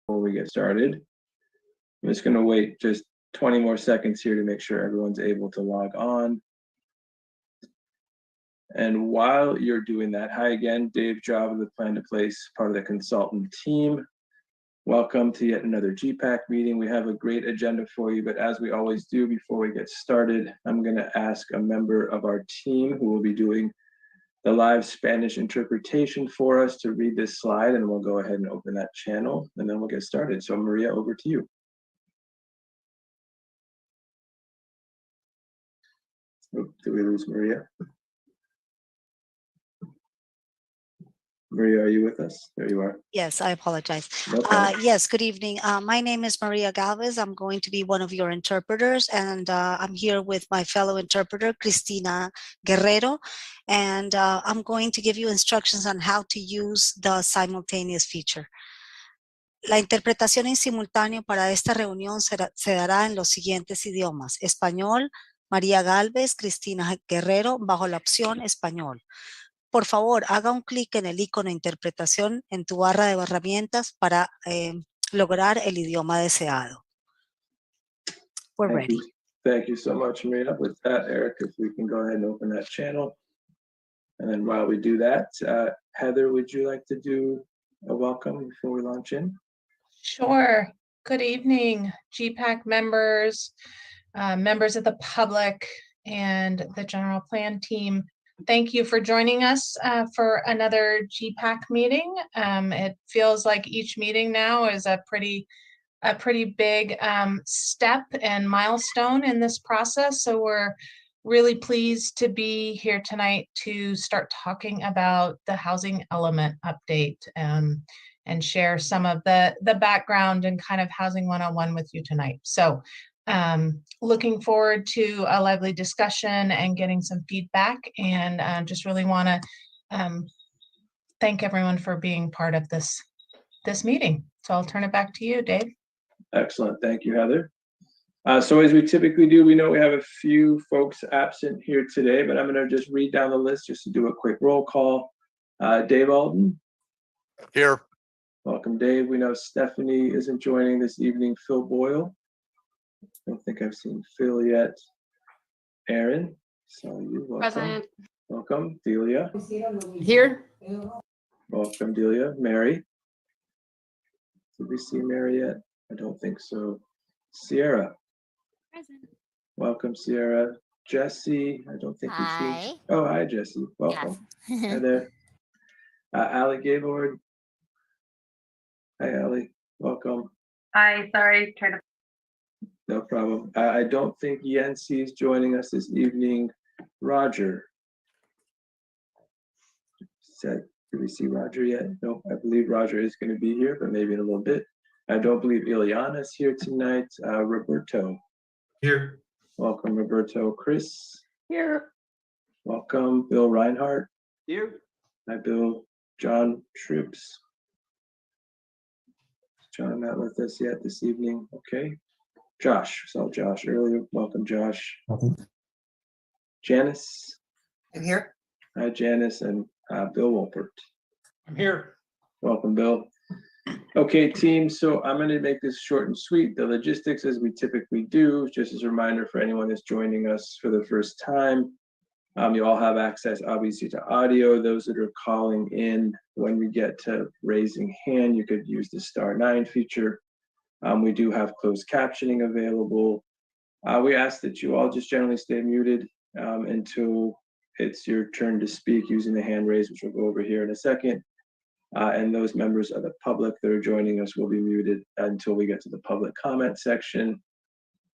before we get started. I'm just going to wait just 20 more seconds here to make sure everyone's able to log on. And while you're doing that, hi again, Dave Job of the Plan to Place, part of the consultant team. Welcome to yet another GPAC meeting. We have a great agenda for you, but as we always do before we get started, I'm going to ask a member of our team who will be doing the live Spanish interpretation for us to read this slide, and we'll go ahead and open that channel, and then we'll get started. So Maria, over to you. Oh, did we lose Maria? Maria, are you with us? There you are. Yes, I apologize. No problem. Yes, good evening. My name is Maria Galvez. I'm going to be one of your interpreters, and I'm here with my fellow interpreter, Cristina Guerrero, and I'm going to give you instructions on how to use the simultaneous feature. La interpretación en simultáneo para esta reunión se dará en los siguientes idiomas: español, María Galvez, Cristina Guerrero, bajo la opción español. Por favor, haga un clic en el icono interpretación en tu barra de herramientas para lograr el idioma deseado. We're ready. Thank you so much, Maria. With that, Eric, if we can go ahead and open that channel. And then while we do that, Heather, would you like to do a welcome before we launch in? Sure. Good evening, GPAC members, members of the public, and the general plan team. Thank you for joining us for another GPAC meeting. It feels like each meeting now is a pretty big step and milestone in this process. So we're really pleased to be here tonight to start talking about the housing element update and share some of the background and kind of Housing 101 with you tonight. So looking forward to a lively discussion and getting some feedback, and just really want to thank everyone for being part of this meeting. So I'll turn it back to you, Dave. Excellent. Thank you, Heather. So as we typically do, we know we have a few folks absent here today, but I'm going to just read down the list just to do a quick roll call. Dave Alden. Here. Welcome, Dave. We know Stephanie isn't joining this evening. Phil Boyle. I don't think I've seen Phil yet. Aaron, saw you. Welcome. Present. Welcome. Delia. Here. Welcome, Delia. Mary. Did we see Mary yet? I don't think so. Sierra. Present. Welcome, Sierra. Jesse. I don't think we've seen. Oh, hi, Jesse. Welcome. Yes. Hi there. Allie Gaylord. Hi, Allie. Welcome. Hi, sorry, trying to. No problem. I don't think Yancy is joining us this evening. Roger. Did we see Roger yet? No, I believe Roger is going to be here, but maybe in a little bit. I don't believe Ileana is here tonight. Roberto. Here. Welcome, Roberto. Chris. Here. Welcome. Bill Reinhardt. Here. Hi, Bill. John Troops. John not with us yet this evening. Okay. Josh, saw Josh earlier. Welcome, Josh. Welcome. Janice. I'm here. Hi, Janice, and Bill Wolpert. I'm here. Welcome, Bill. Okay, team, so I'm going to make this short and sweet. The logistics, as we typically do, just as a reminder for anyone that's joining us for the first time, you all have access, obviously, to audio. Those that are calling in, when we get to raising hand, you could use the *9 feature. We do have closed captioning available. We ask that you all just generally stay muted until it's your turn to speak using the hand raise, which we'll go over here in a second. And those members of the public that are joining us will be muted until we get to the public comment section.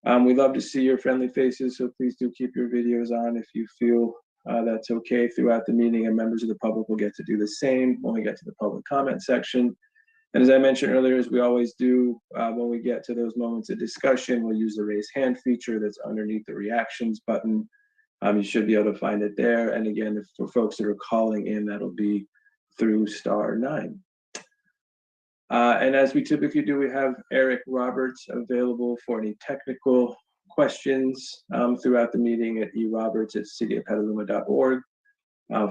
We love to see your friendly faces, so please do keep your videos on if you feel that's okay throughout the meeting, and members of the public will get to do the same when we get to the public comment section. And as I mentioned earlier, as we always do, when we get to those moments of discussion, we'll use the raise hand feature that's underneath the reactions button. You should be able to find it there. And again, if for folks that are calling in, that'll be through *9. And as we typically do, we have Eric Roberts available for any technical questions throughout the meeting at eroberts@cityofpetaluma.org.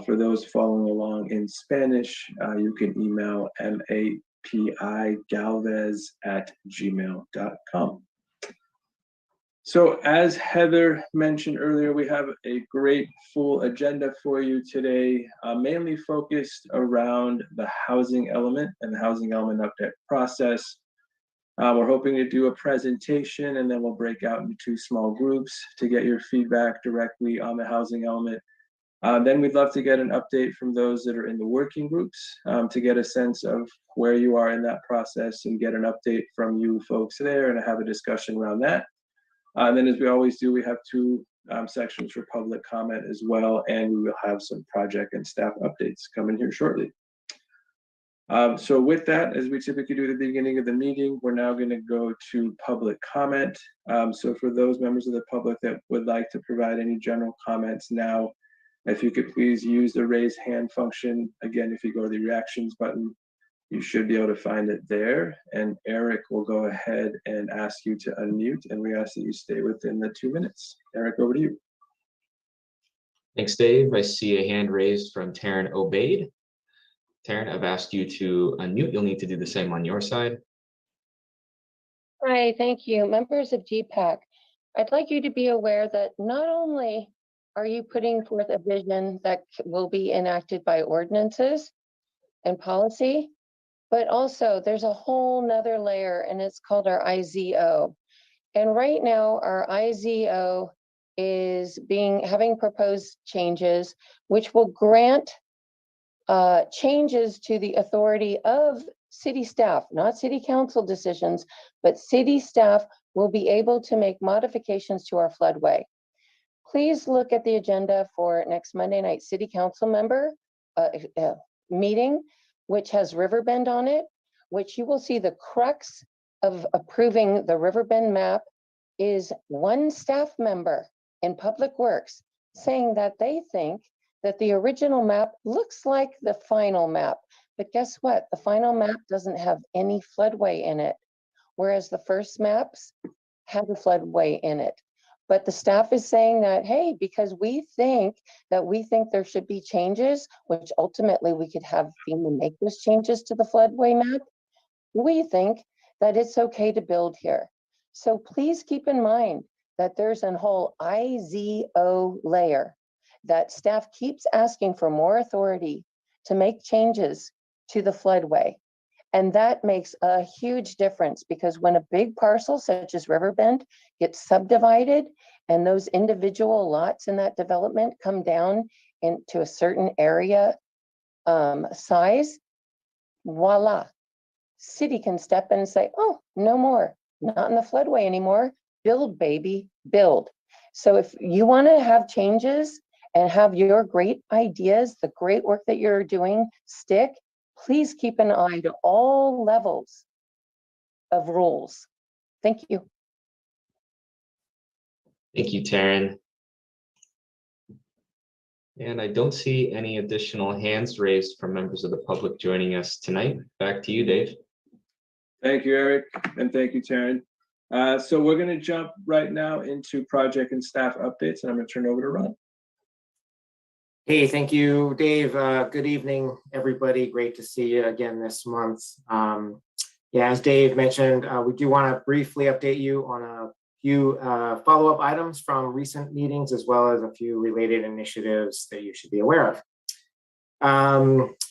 For those following along in Spanish, you can email pigalvez@gmail.com. So as Heather mentioned earlier, we have a great full agenda for you today, mainly focused around the housing element and the housing element update process. We're hoping to do a presentation, and then we'll break out into 2 small groups to get your feedback directly on the housing element. Then we'd love to get an update from those that are in the working groups to get a sense of where you are in that process and get an update from you folks there and have a discussion around that. And then, as we always do, we have 2 sections for public comment as well, and we will have some project and staff updates coming here shortly. So with that, as we typically do at the beginning of the meeting, we're now going to go to public comment. So for those members of the public that would like to provide any general comments now, if you could please use the raise hand function. Again, if you go to the reactions button, you should be able to find it there. And Eric will go ahead and ask you to unmute, and we ask that you stay within the 2 minutes. Eric, over to you. Thanks, Dave. I see a hand raised from Taryn Obaid. Taryn, I've asked you to unmute. You'll need to do the same on your side. Hi, thank you. Members of GPAC, I'd like you to be aware that not only are you putting forth a vision that will be enacted by ordinances and policy, but also there's a whole nother layer, and it's called our IZO. And right now our IZO is having proposed changes, which will grant changes to the authority of city staff, not city council decisions, but city staff will be able to make modifications to our floodway. Please look at the agenda for next Monday night city council member meeting, which has Riverbend on it, which you will see the crux of approving the Riverbend map is one staff member in Public Works saying that they think that the original map looks like the final map. But guess what? The final map doesn't have any floodway in it, whereas the first maps had a floodway in it. But the staff is saying that, hey, because we think there should be changes, which ultimately we could have FEMA make those changes to the floodway map, we think that it's okay to build here. So please keep in mind that there's a whole IZO layer that staff keeps asking for more authority to make changes to the floodway. And that makes a huge difference, because when a big parcel such as Riverbend gets subdivided and those individual lots in that development come down into a certain area size, voila, city can step in and say, oh, no more, not in the floodway anymore, build baby, build. So if you want to have changes and have your great ideas, the great work that you're doing stick, please keep an eye to all levels of rules. Thank you. Thank you, Taryn. And I don't see any additional hands raised from members of the public joining us tonight. Back to you, Dave. Thank you, Eric, and thank you, Taryn. So we're going to jump right now into project and staff updates, and I'm going to turn it over to Ron. Hey, thank you, Dave. Good evening, everybody. Great to see you again this month. Yeah, as Dave mentioned, we do want to briefly update you on a few follow-up items from recent meetings, as well as a few related initiatives that you should be aware of.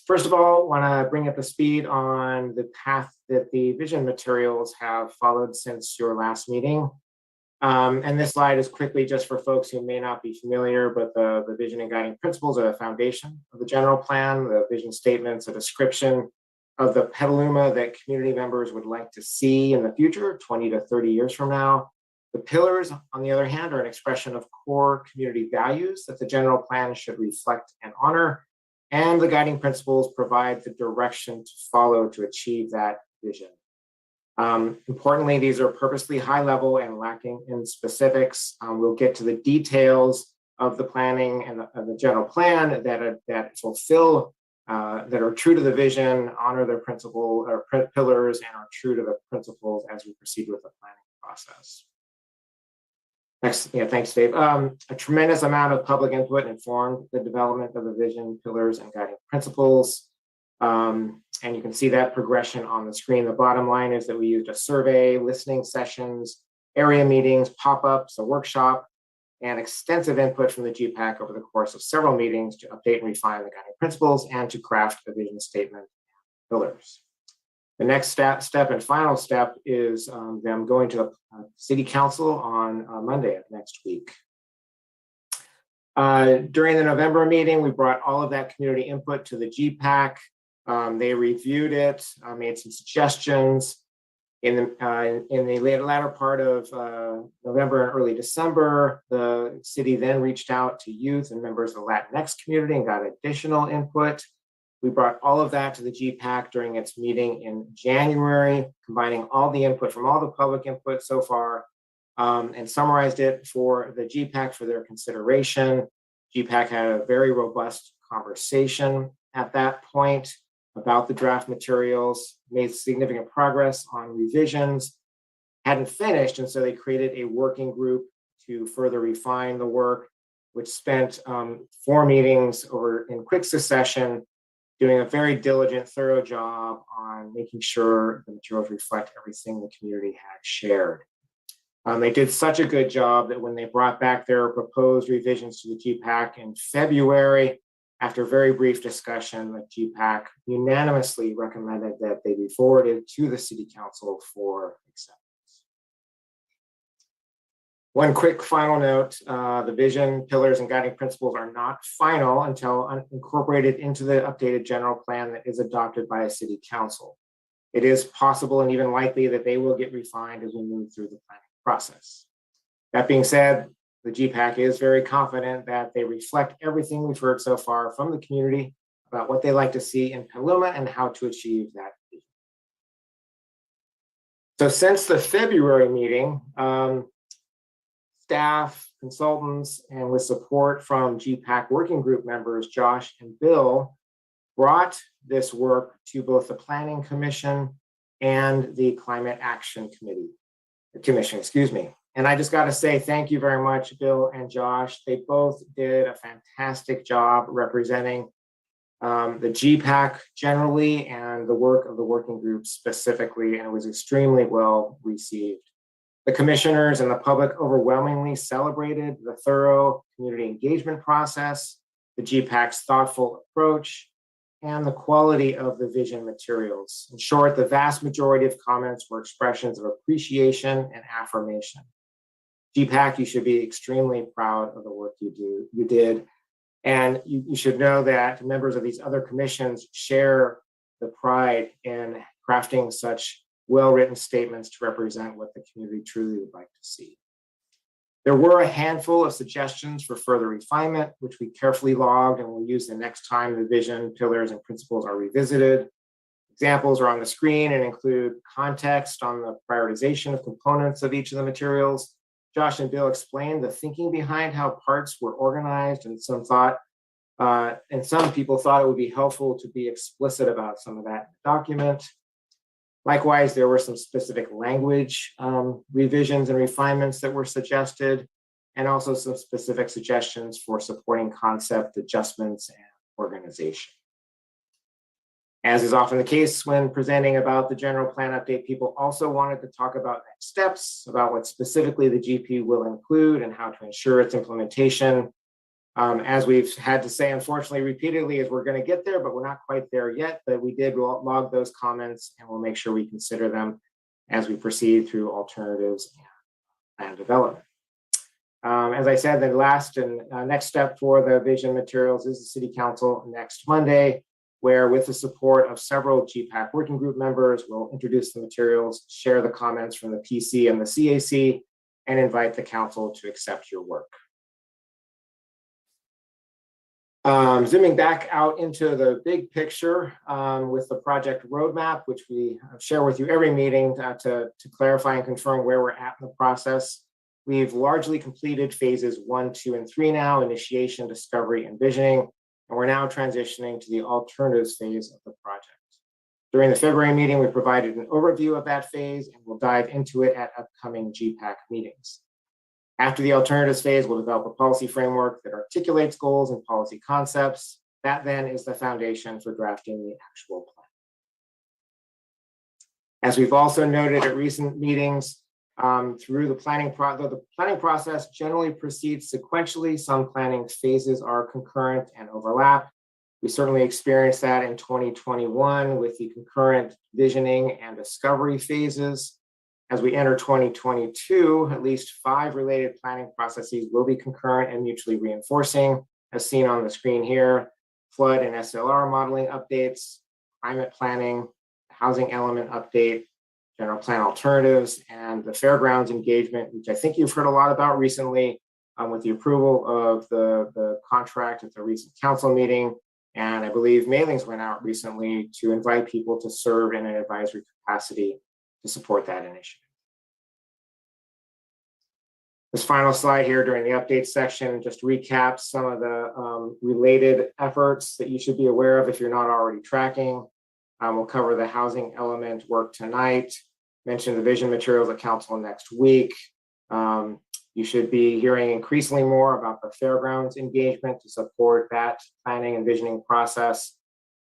First of all, want to bring up the speed on the path that the vision materials have followed since your last meeting. And this slide is quickly just for folks who may not be familiar, but the vision and guiding principles are the foundation of the general plan. The vision statement's a description of the Petaluma that community members would like to see in the future, 20 to 30 years from now. The pillars, on the other hand, are an expression of core community values that the general plan should reflect and honor. And the guiding principles provide the direction to follow to achieve that vision. Importantly, these are purposely high level and lacking in specifics. We'll get to the details of the planning and the general plan that fulfill, that are true to the vision, honor their principle or pillars, and are true to the principles as we proceed with the planning process. Next, yeah, thanks, Dave. A tremendous amount of public input informed the development of the vision, pillars, and guiding principles. And you can see that progression on the screen. The bottom line is that we used a survey, listening sessions, area meetings, pop-ups, a workshop, and extensive input from the GPAC over the course of several meetings to update and refine the guiding principles and to craft a vision statement and pillars. The next step and final step is them going to the City Council on Monday of next week. During the November meeting, we brought all of that community input to the GPAC. They reviewed it, made some suggestions. In the latter part of November and early December, the city then reached out to youth and members of the Latinx community and got additional input. We brought all of that to the GPAC during its meeting in January, combining all the input from all the public input so far, and summarized it for the GPAC for their consideration. GPAC had a very robust conversation at that point about the draft materials, made significant progress on revisions, hadn't finished, and so they created a working group to further refine the work, which spent 4 meetings over in quick succession, doing a very diligent, thorough job on making sure the materials reflect everything the community had shared. They did such a good job that when they brought back their proposed revisions to the GPAC in February, after very brief discussion, the GPAC unanimously recommended that they be forwarded to the City Council for acceptance. One quick final note, the vision, pillars, and guiding principles are not final until incorporated into the updated general plan that is adopted by a City Council. It is possible and even likely that they will get refined as we move through the planning process. That being said, the GPAC is very confident that they reflect everything we've heard so far from the community about what they like to see in Petaluma and how to achieve that vision. So since the February meeting, staff, consultants, and with support from GPAC working group members, Josh and Bill, brought this work to both the Planning Commission and the Climate Action Commission, excuse me. And I just got to say thank you very much, Bill and Josh. They both did a fantastic job representing the GPAC generally and the work of the working group specifically, and it was extremely well received. The commissioners and the public overwhelmingly celebrated the thorough community engagement process, the GPAC's thoughtful approach, and the quality of the vision materials. In short, the vast majority of comments were expressions of appreciation and affirmation. GPAC, you should be extremely proud of the work you did. And you should know that members of these other commissions share the pride in crafting such well-written statements to represent what the community truly would like to see. There were a handful of suggestions for further refinement, which we carefully logged and will use the next time the vision, pillars, and principles are revisited. Examples are on the screen and include context on the prioritization of components of each of the materials. Josh and Bill explained the thinking behind how parts were organized, and some people thought it would be helpful to be explicit about some of that document. Likewise, there were some specific language revisions and refinements that were suggested, and also some specific suggestions for supporting concept adjustments and organization. As is often the case when presenting about the general plan update, people also wanted to talk about next steps, about what specifically the GP will include and how to ensure its implementation. As we've had to say, unfortunately, repeatedly, is we're going to get there, but we're not quite there yet. But we did log those comments, and we'll make sure we consider them as we proceed through alternatives and plan development. As I said, the last and next step for the vision materials is the City Council next Monday, where with the support of several GPAC working group members, we'll introduce the materials, share the comments from the PC and the CAC, and invite the council to accept your work. Zooming back out into the big picture with the project roadmap, which we share with you every meeting to clarify and confirm where we're at in the process. We've largely completed phases 1, 2, and 3 now, initiation, discovery, and visioning, and we're now transitioning to the alternatives phase of the project. During the February meeting, we provided an overview of that phase, and we'll dive into it at upcoming GPAC meetings. After the alternatives phase, we'll develop a policy framework that articulates goals and policy concepts. That then is the foundation for drafting the actual plan. As we've also noted at recent meetings, through the planning process generally proceeds sequentially. Some planning phases are concurrent and overlap. We certainly experienced that in 2021 with the concurrent visioning and discovery phases. As we enter 2022, at least 5 related planning processes will be concurrent and mutually reinforcing, as seen on the screen here: flood and SLR modeling updates, climate planning, housing element update, general plan alternatives, and the fairgrounds engagement, which I think you've heard a lot about recently with the approval of the contract at the recent council meeting. And I believe mailings went out recently to invite people to serve in an advisory capacity to support that initiative. This final slide here during the update section just recaps some of the related efforts that you should be aware of if you're not already tracking. We'll cover the housing element work tonight, mention the vision materials at council next week. You should be hearing increasingly more about the fairgrounds engagement to support that planning and visioning process.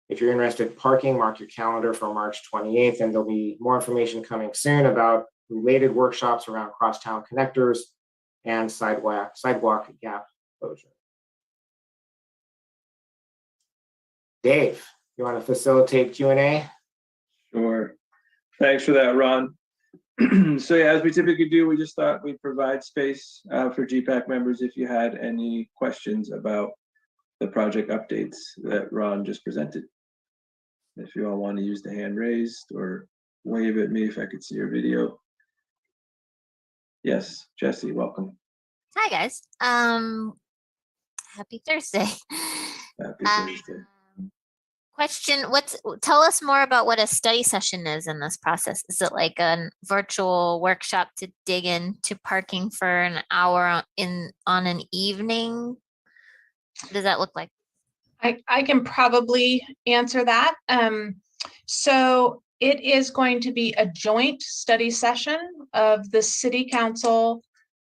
If you're interested in parking, mark your calendar for March 28th, and there'll be more information coming soon about related workshops around crosstown connectors and sidewalk gap closure. Dave, you want to facilitate Q&A? Sure. Thanks for that, Ron. So yeah, as we typically do, we just thought we'd provide space for GPAC members if you had any questions about the project updates that Ron just presented. If you all want to use the hand raised or wave at me if I could see your video. Yes, Jesse, welcome. Hi guys. Happy Thursday. Happy Thursday. Question, tell us more about what a study session is in this process. Is it like a virtual workshop to dig into parking for an hour on an evening? What does that look like? I can probably answer that. So it is going to be a joint study session of the City Council,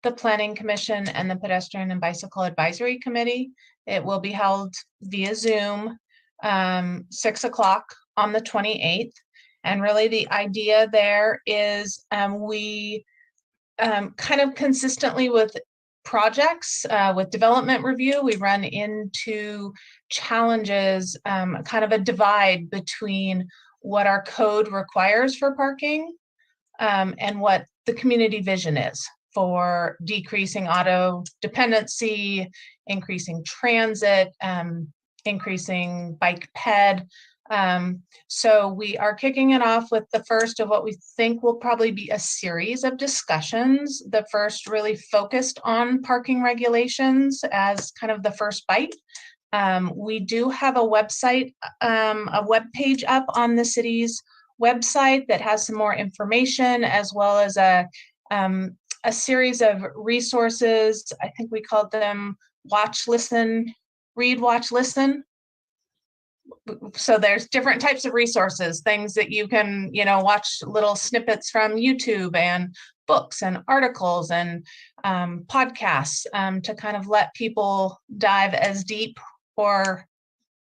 the Planning Commission, and the Pedestrian and Bicycle Advisory Committee. It will be held via Zoom, 6 o'clock on the 28th. And really the idea there is we kind of consistently with projects, with development review, we run into challenges, kind of a divide between what our code requires for parking and what the community vision is for decreasing auto dependency, increasing transit, increasing bike ped. So we are kicking it off with the first of what we think will probably be a series of discussions. The first really focused on parking regulations as kind of the first bite. We do have a website, a web page up on the city's website that has some more information, as well as a series of resources. I think we called them watch, listen, read, watch, listen. So there's different types of resources, things that you can, watch little snippets from YouTube and books and articles and podcasts to kind of let people dive as deep or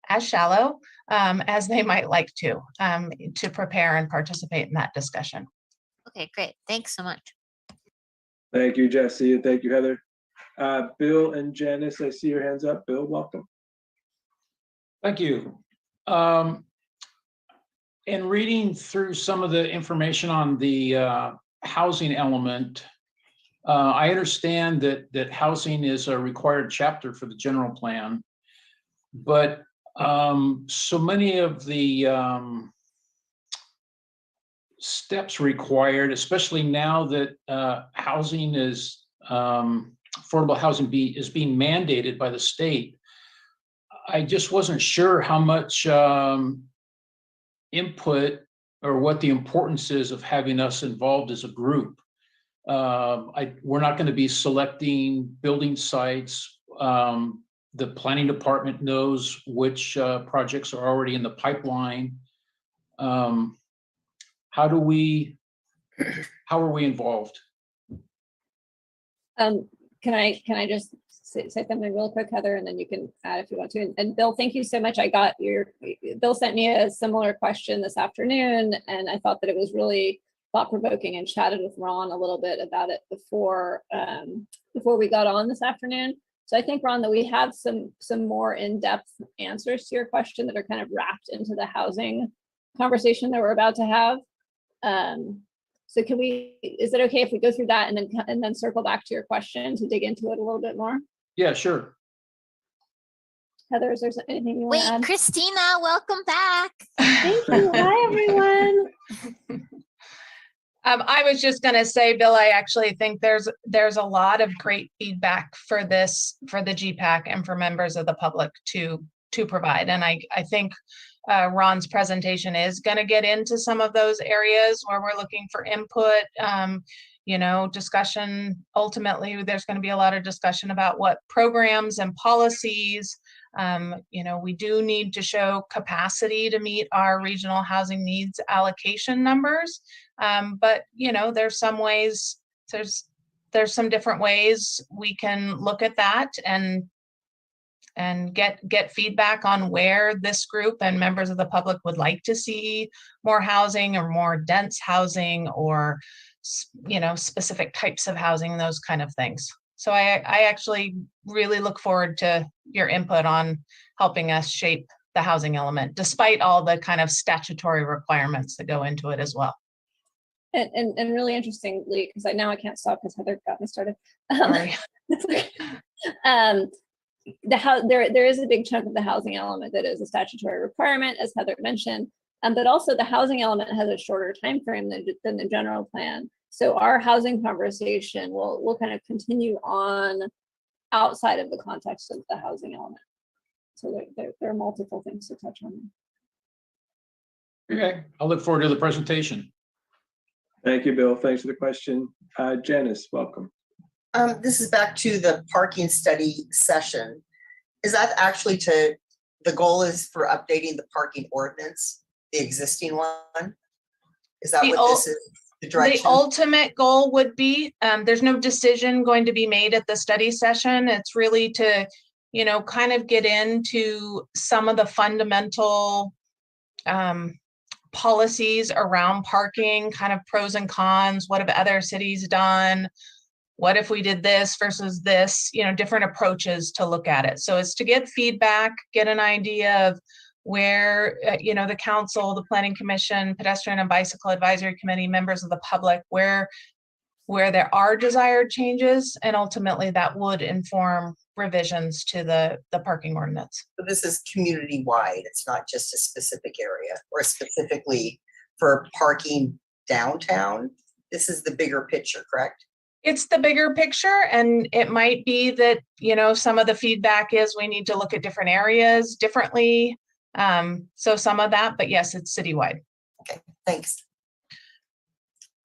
as shallow as they might like to prepare and participate in that discussion. Okay, great. Thanks so much. Thank you, Jesse, and thank you, Heather. Bill and Janice, I see your hands up. Bill, welcome. Thank you. In reading through some of the information on the housing element, I understand that housing is a required chapter for the general plan, but so many of the steps required, especially now that housing is affordable housing is being mandated by the state. I just wasn't sure how much input or what the importance is of having us involved as a group. We're not going to be selecting building sites. The planning department knows which projects are already in the pipeline. How are we involved? Can I just say something real quick, Heather, and then you can add if you want to. And Bill, thank you so much. Bill sent me a similar question this afternoon, and I thought that it was really thought-provoking, and chatted with Ron a little bit about it before we got on this afternoon. So I think, Ron, that we have some more in-depth answers to your question that are kind of wrapped into the housing conversation that we're about to have. So is it okay if we go through that and then circle back to your question to dig into it a little bit more? Yeah, sure. Heather, is there anything you want to Wait, add? Christina, welcome back. Thank you. Hi, everyone. I was just going to say, Bill, I actually think there's a lot of great feedback for the GPAC and for members of the public to provide. And I think Ron's presentation is going to get into some of those areas where we're looking for input, discussion. Ultimately, there's going to be a lot of discussion about what programs and policies. We do need to show capacity to meet our regional housing needs allocation numbers. But there's some ways, there's some different ways we can look at that and get feedback on where this group and members of the public would like to see more housing or more dense housing or, specific types of housing, those kind of things. So I actually really look forward to your input on helping us shape the housing element, despite all the kind of statutory requirements that go into it as well. And really interestingly, because I can't stop because Heather got me started. Sorry. There is a big chunk of the housing element that is a statutory requirement, as Heather mentioned, but also the housing element has a shorter time frame than the general plan. So our housing conversation will kind of continue on outside of the context of the housing element. So there are multiple things to touch on. Okay, I'll look forward to the presentation. Thank you, Bill. Thanks for the question. Janice, welcome. This is back to the parking study session. Is that actually the goal is for updating the parking ordinance, the existing one? Is that what this is, the direction? The ultimate goal would be, there's no decision going to be made at the study session. It's really to, kind of get into some of the fundamental policies around parking, kind of pros and cons. What have other cities done? What if we did this versus this, different approaches to look at it. So it's to get feedback, get an idea of where, the council, the planning commission, pedestrian and bicycle advisory committee, members of the public, where there are desired changes, and ultimately that would inform revisions to the parking ordinance. So this is community-wide. It's not just a specific area or specifically for parking downtown. This is the bigger picture, correct? It's the bigger picture, and it might be that, some of the feedback is we need to look at different areas differently. So some of that, but yes, it's citywide. Okay, thanks.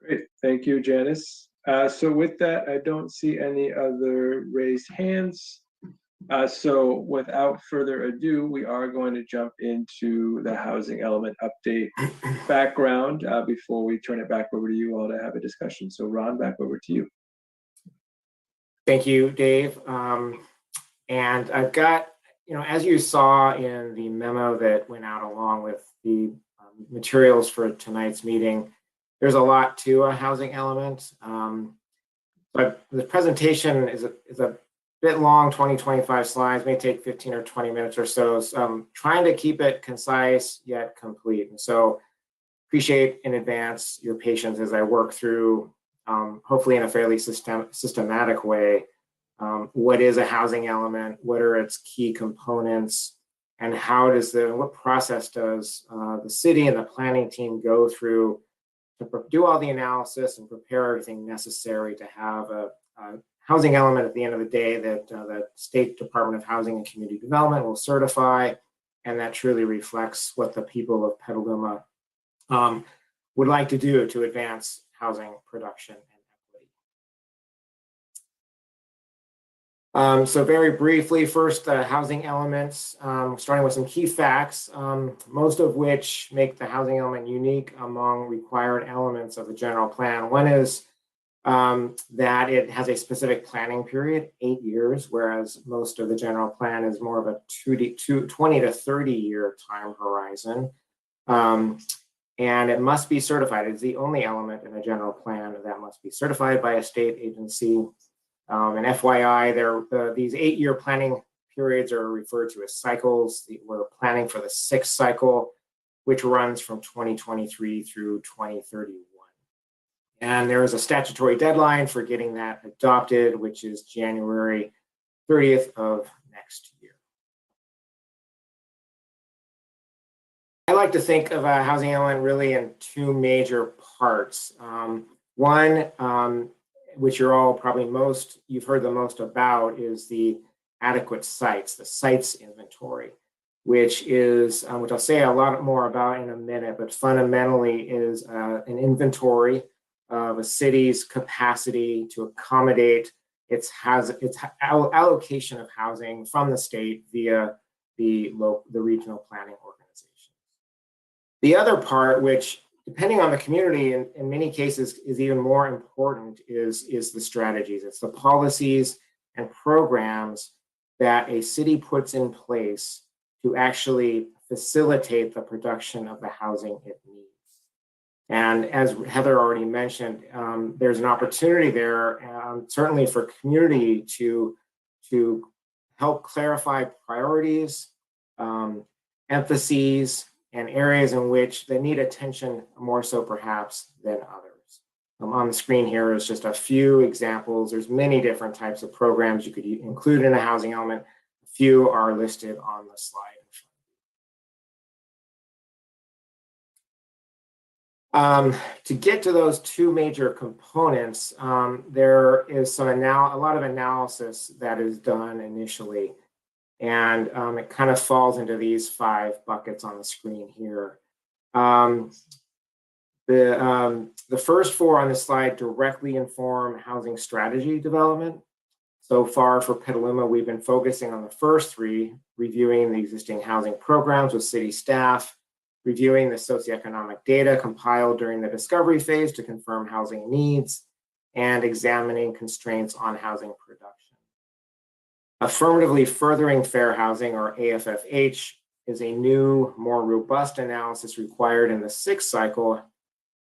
Great, thank you, Janice. So with that, I don't see any other raised hands. So without further ado, we are going to jump into the housing element update background before we turn it back over to you all to have a discussion. So Ron, back over to you. Thank you, Dave. And I've got, as you saw in the memo that went out along with the materials for tonight's meeting, there's a lot to a housing element. But the presentation is a bit long, 20-25 slides, may take 15 or 20 minutes or so. So I'm trying to keep it concise yet complete. And so appreciate in advance your patience as I work through, hopefully in a fairly systematic way, what is a housing element, what are its key components, and what process does the city and the planning team go through to do all the analysis and prepare everything necessary to have a housing element at the end of the day that the State Department of Housing and Community Development will certify, and that truly reflects what the people of Petaluma would like to do to advance housing production and equity. So very briefly, first, the housing elements, starting with some key facts, most of which make the housing element unique among required elements of the general plan. One is that it has a specific planning period, 8 years, whereas most of the general plan is more of a 20 to 30 year time horizon. And it must be certified. It's the only element in a general plan that must be certified by a state agency. And FYI, these 8 year planning periods are referred to as cycles. We're planning for the 6th cycle, which runs from 2023 through 2031. And there is a statutory deadline for getting that adopted, which is January 30th of next year. I like to think of a housing element really in 2 major parts. One, which you're all probably you've heard the most about, is the adequate sites, the sites inventory, which I'll say a lot more about in a minute, but fundamentally is an inventory of a city's capacity to accommodate its allocation of housing from the state via the regional planning organizations. The other part, which depending on the community in many cases is even more important, is the strategies. It's the policies and programs that a city puts in place to actually facilitate the production of the housing it needs. And as Heather already mentioned, there's an opportunity there, certainly for community to help clarify priorities, emphases, and areas in which they need attention more so perhaps than others. On the screen here is just a few examples. There's many different types of programs you could include in a housing element. A few are listed on the slide. To get to those 2 major components, there is a lot of analysis that is done initially, and it kind of falls into these 5 buckets on the screen here. The first 4 on this slide directly inform housing strategy development. So far for Petaluma, we've been focusing on the first 3, reviewing the existing housing programs with city staff, reviewing the socioeconomic data compiled during the discovery phase to confirm housing needs, and examining constraints on housing production. Affirmatively furthering fair housing, or AFFH, is a new, more robust analysis required in the 6th cycle,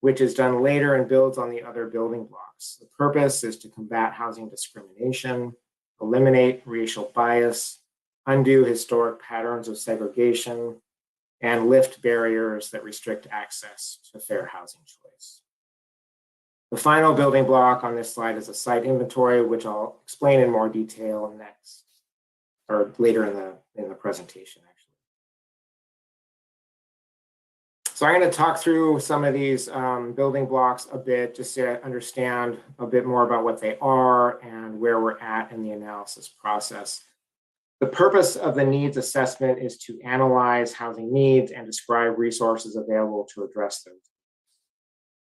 which is done later and builds on the other building blocks. The purpose is to combat housing discrimination, eliminate racial bias, undo historic patterns of segregation, and lift barriers that restrict access to fair housing choice. The final building block on this slide is a site inventory, which I'll explain in more detail next, or later in the presentation, actually. So I'm going to talk through some of these building blocks a bit, just to understand a bit more about what they are and where we're at in the analysis process. The purpose of the needs assessment is to analyze housing needs and describe resources available to address those.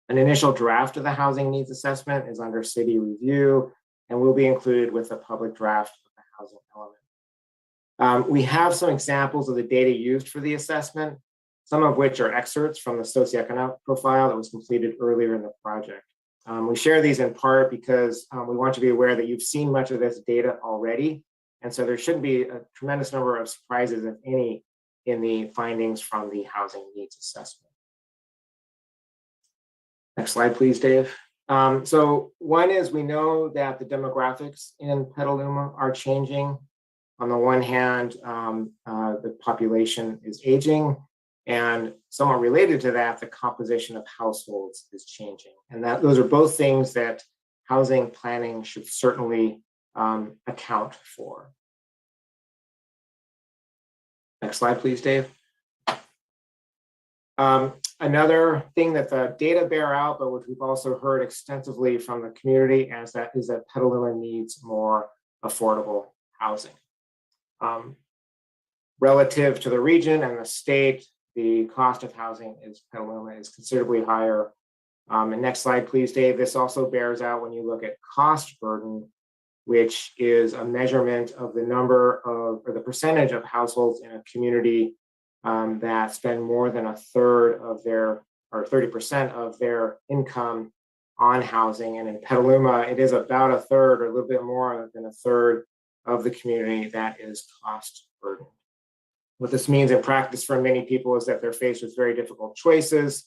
An initial draft of the housing needs assessment is under city review and will be included with the public draft of the housing element. We have some examples of the data used for the assessment, some of which are excerpts from the socioeconomic profile that was completed earlier in the project. We share these in part because we want to be aware that you've seen much of this data already. And so there shouldn't be a tremendous number of surprises, if any, in the findings from the housing needs assessment. Next slide, please, Dave. So one is we know that the demographics in Petaluma are changing. On the one hand, the population is aging, and somewhat related to that, the composition of households is changing. And those are both things that housing planning should certainly account for. Next slide, please, Dave. Another thing that the data bear out, but which we've also heard extensively from the community, is that Petaluma needs more affordable housing. Relative to the region and the state, the cost of housing in Petaluma is considerably higher. And next slide, please, Dave. This also bears out when you look at cost burden, which is a measurement of the number of, or the percentage of households in a community that spend more than a third of their, or 30% of their income on housing. And in Petaluma, it is about a third or a little bit more than a third of the community that is cost burdened. What this means in practice for many people is that they're faced with very difficult choices,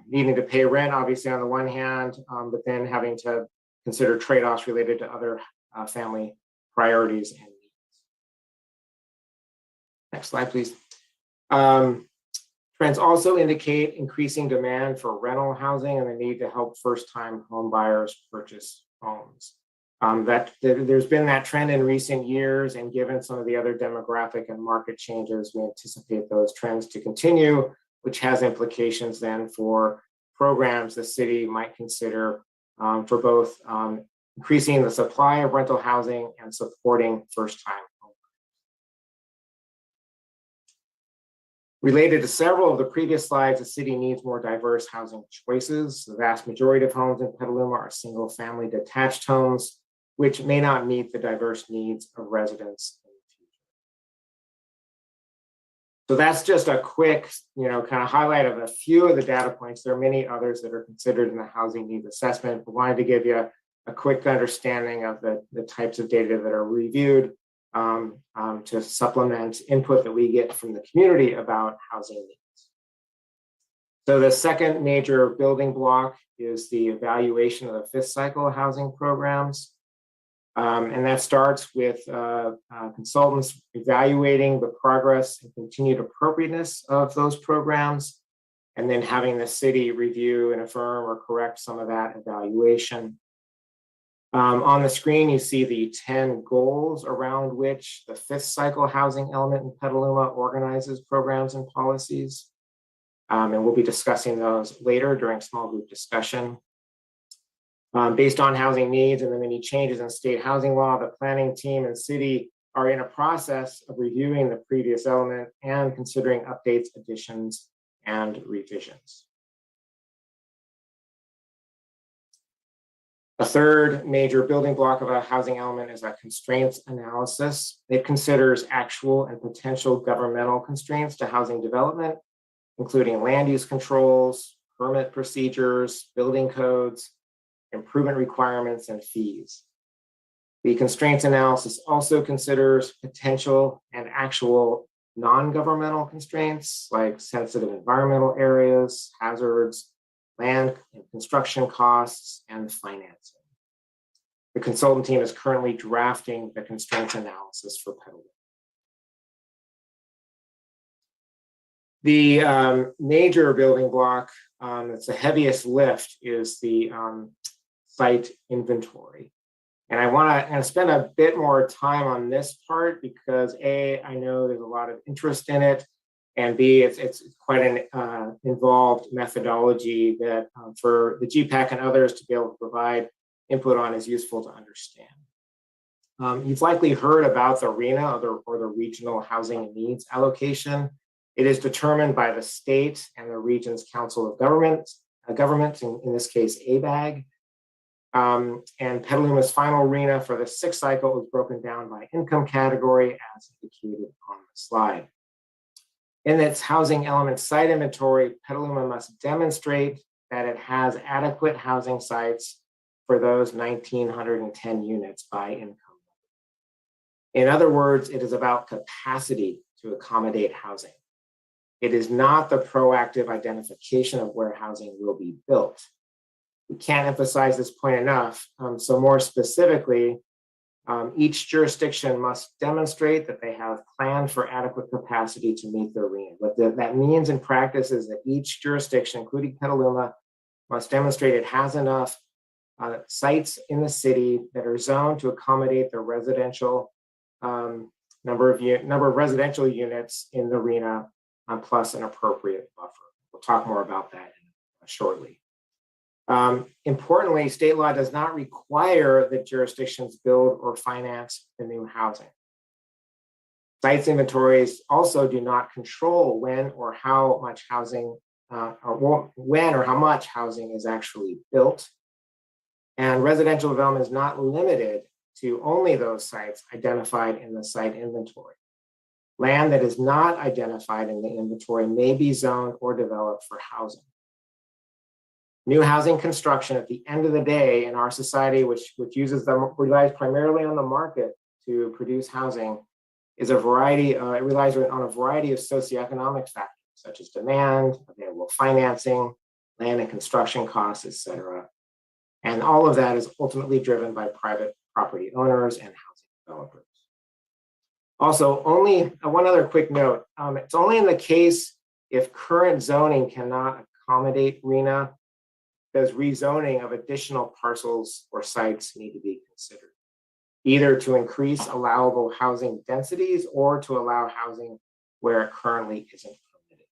needing to pay rent, obviously, on the one hand, but then having to consider trade-offs related to other family priorities and needs. Next slide, please. Trends also indicate increasing demand for rental housing and the need to help first-time home buyers purchase homes. There's been that trend in recent years, and given some of the other demographic and market changes, we anticipate those trends to continue, which has implications then for programs the city might consider for both increasing the supply of rental housing and supporting first-time home. Related to several of the previous slides, the city needs more diverse housing choices. The vast majority of homes in Petaluma are single-family detached homes, which may not meet the diverse needs of residents in the future. So that's just a quick, kind of highlight of a few of the data points. There are many others that are considered in the housing needs assessment, but wanted to give you a quick understanding of the types of data that are reviewed to supplement input that we get from the community about housing needs. So the second major building block is the evaluation of the fifth cycle housing programs. And that starts with consultants evaluating the progress and continued appropriateness of those programs, and then having the city review and affirm or correct some of that evaluation. On the screen, you see the 10 goals around which the fifth cycle housing element in Petaluma organizes programs and policies. And we'll be discussing those later during small group discussion. Based on housing needs and the many changes in state housing law, the planning team and city are in a process of reviewing the previous element and considering updates, additions, and revisions. A third major building block of a housing element is a constraints analysis. It considers actual and potential governmental constraints to housing development, including land use controls, permit procedures, building codes, improvement requirements, and fees. The constraints analysis also considers potential and actual non-governmental constraints like sensitive environmental areas, hazards, land and construction costs, and financing. The consultant team is currently drafting the constraints analysis for Petaluma. The major building block that's the heaviest lift is the site inventory. And I want to spend a bit more time on this part because A, I know there's a lot of interest in it, and B, it's quite an involved methodology that for the GPAC and others to be able to provide input on is useful to understand. You've likely heard about the RHNA or the Regional Housing Needs Allocation. It is determined by the state and the region's Council of Governments, in this case, ABAG. And Petaluma's final RHNA for the sixth cycle was broken down by income category as indicated on the slide. In its housing element site inventory, Petaluma must demonstrate that it has adequate housing sites for those 1,910 units by income. In other words, it is about capacity to accommodate housing. It is not the proactive identification of where housing will be built. We can't emphasize this point enough. So more specifically, each jurisdiction must demonstrate that they have planned for adequate capacity to meet their RHNA. What that means in practice is that each jurisdiction, including Petaluma, must demonstrate it has enough sites in the city that are zoned to accommodate the residential number of residential units in the RHNA plus an appropriate buffer. We'll talk more about that shortly. Importantly, state law does not require that jurisdictions build or finance the new housing. Sites inventories also do not control when or how much housing is actually built. And residential development is not limited to only those sites identified in the site inventory. Land that is not identified in the inventory may be zoned or developed for housing. New housing construction at the end of the day in our society, which relies primarily on the market to produce housing, is a variety, it relies on a variety of socioeconomic factors, such as demand, available financing, land and construction costs, et cetera. And all of that is ultimately driven by private property owners and housing developers. Also, only one other quick note, it's only in the case if current zoning cannot accommodate RHNA does rezoning of additional parcels or sites need to be considered, either to increase allowable housing densities or to allow housing where it currently isn't permitted.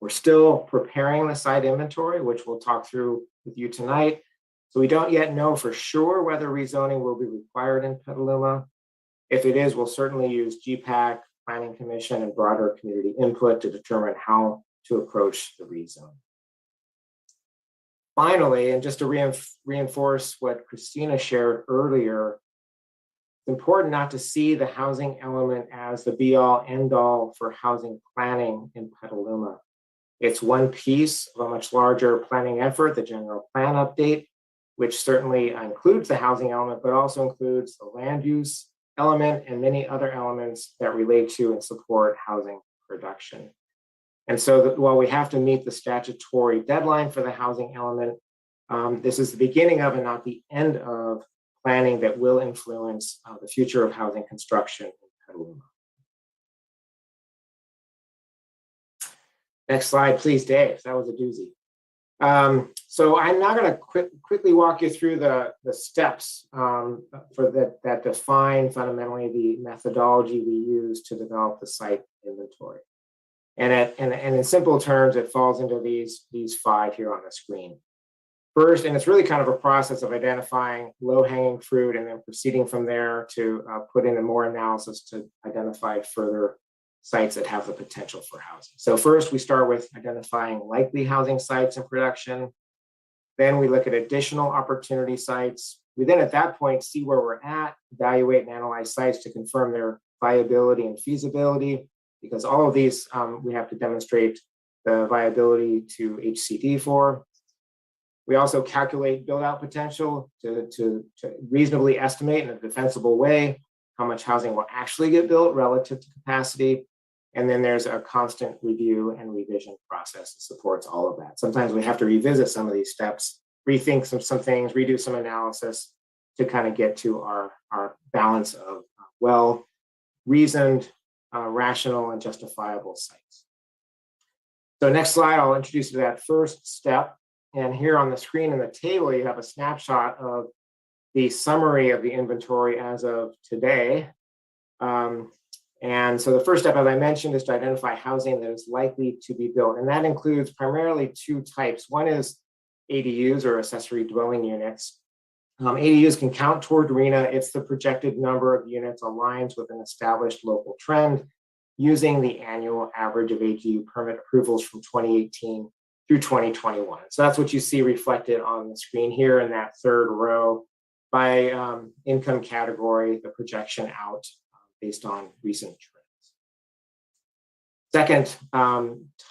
We're still preparing the site inventory, which we'll talk through with you tonight. So we don't yet know for sure whether rezoning will be required in Petaluma. If it is, we'll certainly use GPAC, Planning Commission, and broader community input to determine how to approach the rezone. Finally, and just to reinforce what Christina shared earlier, it's important not to see the housing element as the be-all, end-all for housing planning in Petaluma. It's one piece of a much larger planning effort, the general plan update, which certainly includes the housing element, but also includes the land use element and many other elements that relate to and support housing production. And so while we have to meet the statutory deadline for the housing element, this is the beginning of and not the end of planning that will influence the future of housing construction in Petaluma. Next slide, please, Dave. That was a doozy. So I'm now going to quickly walk you through the steps that define fundamentally the methodology we use to develop the site inventory. And in simple terms, it falls into these five here on the screen. First, and it's really kind of a process of identifying low-hanging fruit and then proceeding from there to put in more analysis to identify further sites that have the potential for housing. So first, we start with identifying likely housing sites in production. Then we look at additional opportunity sites. We then at that point see where we're at, evaluate and analyze sites to confirm their viability and feasibility, because all of these we have to demonstrate the viability to HCD for. We also calculate build-out potential to reasonably estimate in a defensible way how much housing will actually get built relative to capacity. And then there's a constant review and revision process that supports all of that. Sometimes we have to revisit some of these steps, rethink some things, redo some analysis to kind of get to our balance of well-reasoned, rational, and justifiable sites. So next slide, I'll introduce you to that first step. And here on the screen in the table, you have a snapshot of the summary of the inventory as of today. And so the first step, as I mentioned, is to identify housing that is likely to be built. And that includes primarily two types. One is ADUs, or accessory dwelling units. ADUs can count toward RHNA if the projected number of units aligns with an established local trend using the annual average of ADU permit approvals from 2018 through 2021. So that's what you see reflected on the screen here in that third row by income category, the projection out based on recent trends. Second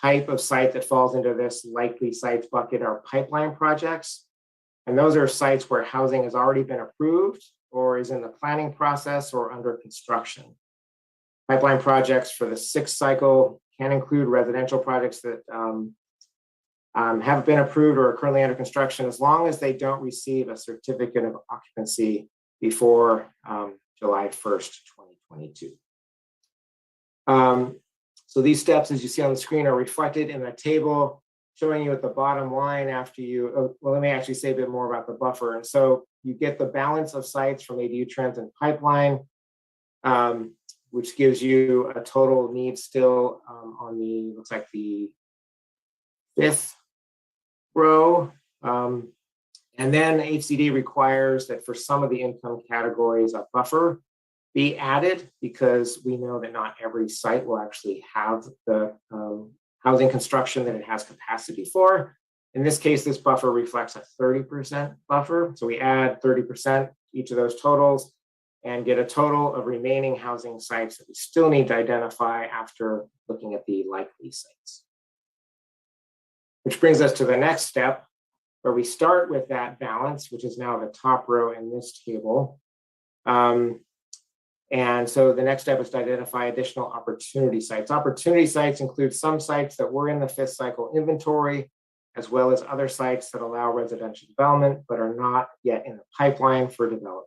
type of site that falls into this likely sites bucket are pipeline projects. And those are sites where housing has already been approved or is in the planning process or under construction. Pipeline projects for the sixth cycle can include residential projects that have been approved or are currently under construction, as long as they don't receive a certificate of occupancy before July 1st, 2022. So these steps, as you see on the screen, are reflected in the table showing you at the bottom line after you, well, let me actually say a bit more about the buffer. And so you get the balance of sites from ADU trends and pipeline, which gives you a total need still on the, looks like the fifth row. And then HCD requires that for some of the income categories, a buffer be added, because we know that not every site will actually have the housing construction that it has capacity for. In this case, this buffer reflects a 30% buffer. So we add 30% each of those totals and get a total of remaining housing sites that we still need to identify after looking at the likely sites. Which brings us to the next step, where we start with that balance, which is now the top row in this table. And so the next step is to identify additional opportunity sites. Opportunity sites include some sites that were in the 5th cycle inventory, as well as other sites that allow residential development, but are not yet in the pipeline for development.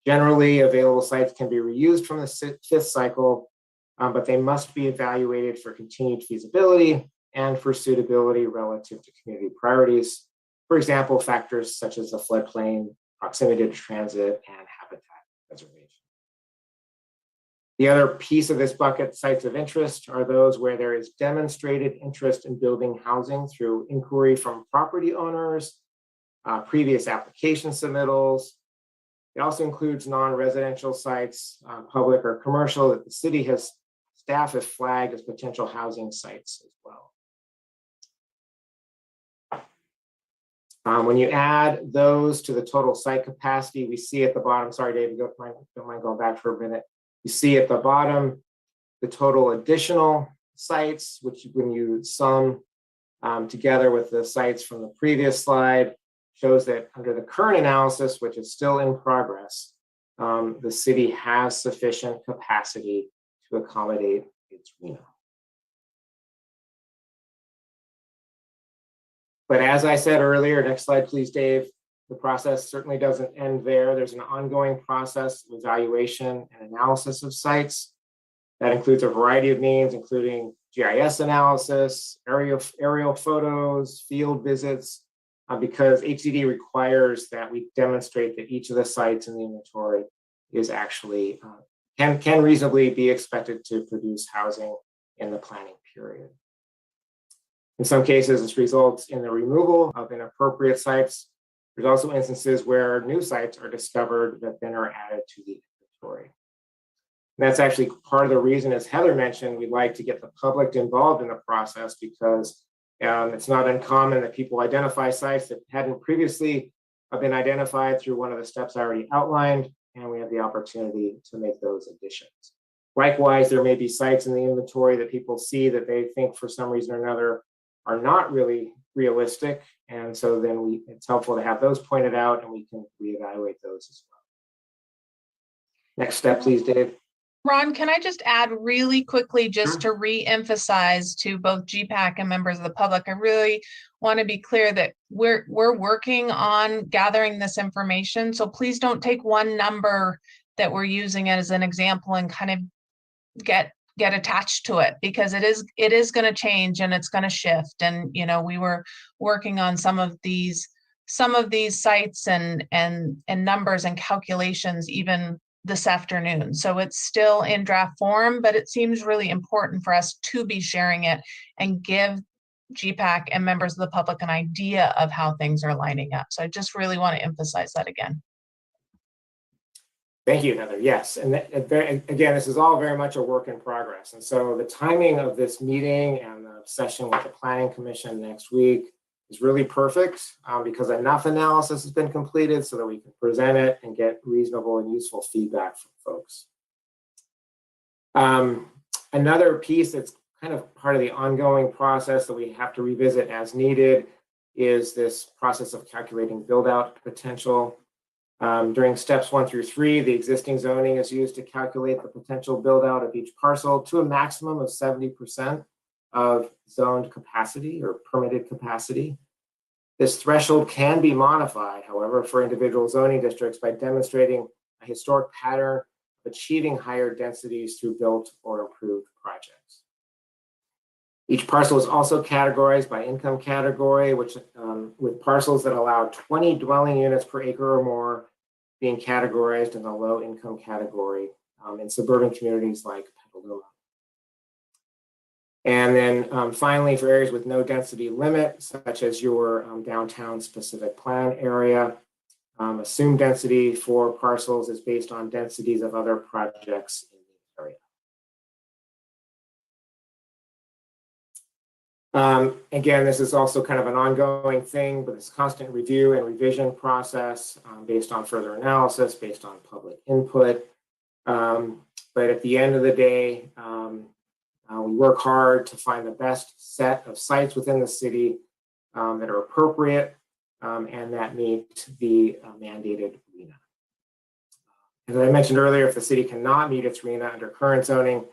Generally, available sites can be reused from the 5th cycle, but they must be evaluated for continued feasibility and for suitability relative to community priorities. For example, factors such as the floodplain, proximity to transit, and habitat preservation. The other piece of this bucket, sites of interest, are those where there is demonstrated interest in building housing through inquiry from property owners, previous application submittals. It also includes non-residential sites, public or commercial, that the city staff has flagged as potential housing sites as well. When you add those to the total site capacity, we see at the bottom, sorry, David, don't mind going back for a minute. You see at the bottom, the total additional sites, which when you sum together with the sites from the previous slide, shows that under the current analysis, which is still in progress, the city has sufficient capacity to accommodate its RHNA. But as I said earlier, next slide, please, Dave, the process certainly doesn't end there. There's an ongoing process of evaluation and analysis of sites. That includes a variety of means, including GIS analysis, aerial photos, field visits, because HCD requires that we demonstrate that each of the sites in the inventory is actually, can reasonably be expected to produce housing in the planning period. In some cases, this results in the removal of inappropriate sites. There's also instances where new sites are discovered that then are added to the inventory. And that's actually part of the reason, as Heather mentioned, we'd like to get the public involved in the process, because it's not uncommon that people identify sites that hadn't previously been identified through one of the steps I already outlined, and we have the opportunity to make those additions. Likewise, there may be sites in the inventory that people see that they think for some reason or another are not really realistic, and so then it's helpful to have those pointed out, and we can reevaluate those as well. Next step, please, Dave. Ron, can I just add really quickly, just to re-emphasize to both GPAC and members of the public, I really want to be clear that we're working on gathering this information. So please don't take one number that we're using as an example and kind of get attached to it, because it is going to change and it's going to shift. And, you know, we were working on some of these sites and numbers and calculations even this afternoon. So it's still in draft form, but it seems really important for us to be sharing it and give GPAC and members of the public an idea of how things are lining up. So I just really want to emphasize that again. Thank you, Heather. Yes, and again, this is all very much a work in progress. And so the timing of this meeting and the session with the Planning Commission next week is really perfect, because enough analysis has been completed so that we can present it and get reasonable and useful feedback from folks. Another piece that's kind of part of the ongoing process that we have to revisit as needed is this process of calculating build-out potential. During steps 1 through 3, the existing zoning is used to calculate the potential build-out of each parcel to a maximum of 70% of zoned capacity or permitted capacity. This threshold can be modified, however, for individual zoning districts by demonstrating a historic pattern of achieving higher densities through built or improved projects. Each parcel is also categorized by income category, which with parcels that allow 20 dwelling units per acre or more being categorized in the low income category in suburban communities like Petaluma. And then finally, for areas with no density limit, such as your downtown specific plan area, assumed density for parcels is based on densities of other projects in the area. Again, this is also kind of an ongoing thing, but it's constant review and revision process based on further analysis, based on public input. But at the end of the day, we work hard to find the best set of sites within the city that are appropriate and that meet the mandated RENA. As I mentioned earlier, if the city cannot meet its RENA under current zoning,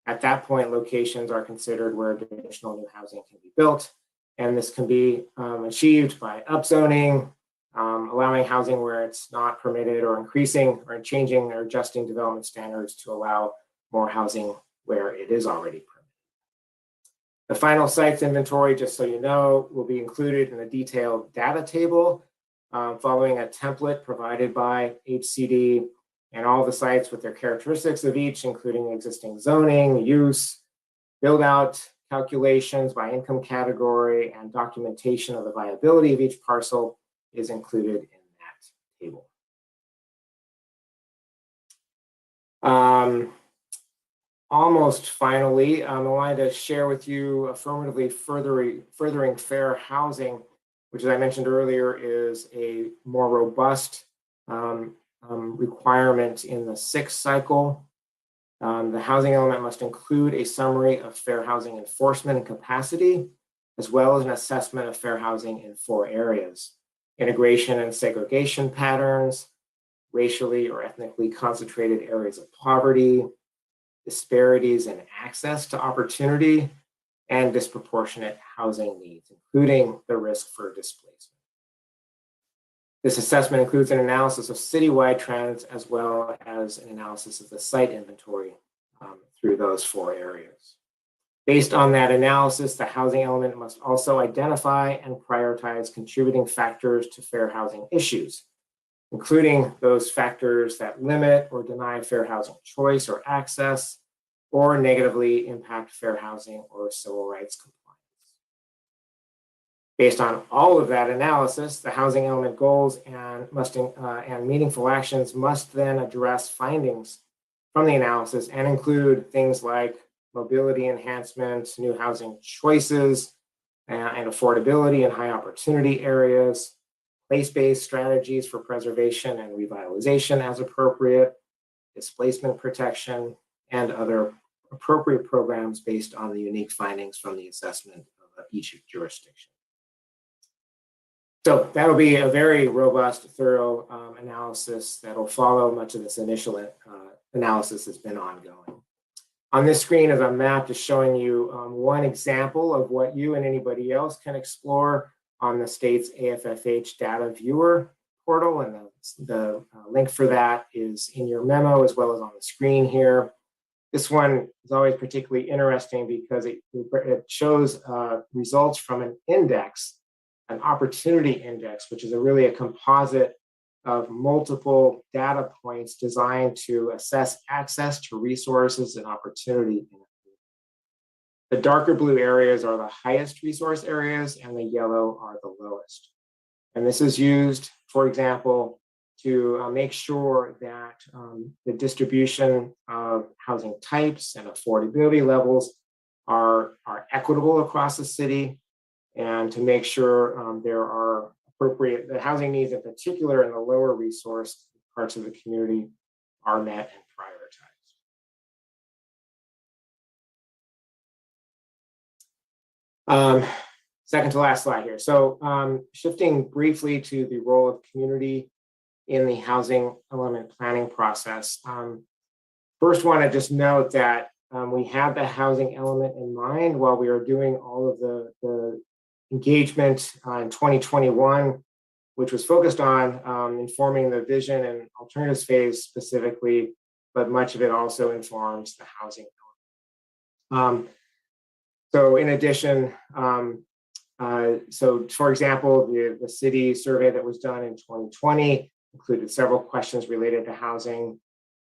at that point, locations are considered where additional new housing can be built. And this can be achieved by upzoning, allowing housing where it's not permitted, or increasing or changing or adjusting development standards to allow more housing where it is already permitted. The final sites inventory, just so you know, will be included in a detailed data table following a template provided by HCD, and all the sites with their characteristics of each, including existing zoning, use, build out calculations by income category, and documentation of the viability of each parcel is included in that table. Almost finally, I wanted to share with you affirmatively furthering fair housing, which, as I mentioned earlier, is a more robust requirement in the 6th cycle. The housing element must include a summary of fair housing enforcement and capacity, as well as an assessment of fair housing in 4 areas: integration and segregation patterns, racially or ethnically concentrated areas of poverty, disparities in access to opportunity, and disproportionate housing needs, including the risk for displacement. This assessment includes an analysis of citywide trends, as well as an analysis of the site inventory through those 4 areas. Based on that analysis, the housing element must also identify and prioritize contributing factors to fair housing issues, including those factors that limit or deny fair housing choice or access, or negatively impact fair housing or civil rights compliance. Based on all of that analysis, the housing element goals and meaningful actions must then address findings from the analysis and include things like mobility enhancements, new housing choices, and affordability in high opportunity areas, place-based strategies for preservation and revitalization as appropriate, displacement protection, and other appropriate programs based on the unique findings from the assessment of each jurisdiction. So that'll be a very robust, thorough analysis that'll follow much of this initial analysis that's been ongoing. On this screen is a map just showing you one example of what you and anybody else can explore on the state's AFFH data viewer portal, and the link for that is in your memo as well as on the screen here. This one is always particularly interesting because it shows results from an index, an opportunity index, which is really a composite of multiple data points designed to assess access to resources and opportunity. The darker blue areas are the highest resource areas, and the yellow are the lowest. And this is used, for example, to make sure that the distribution of housing types and affordability levels are equitable across the city, and to make sure there are appropriate, the housing needs in particular in the lower resource parts of the community are met and prioritized. Second to last slide here. So shifting briefly to the role of community in the housing element planning process. First want to just note that we had the housing element in mind while we were doing all of the engagement in 2021, which was focused on informing the vision and alternatives phase specifically, but much of it also informs the housing element. So in addition, so for example, the city survey that was done in 2020 included several questions related to housing,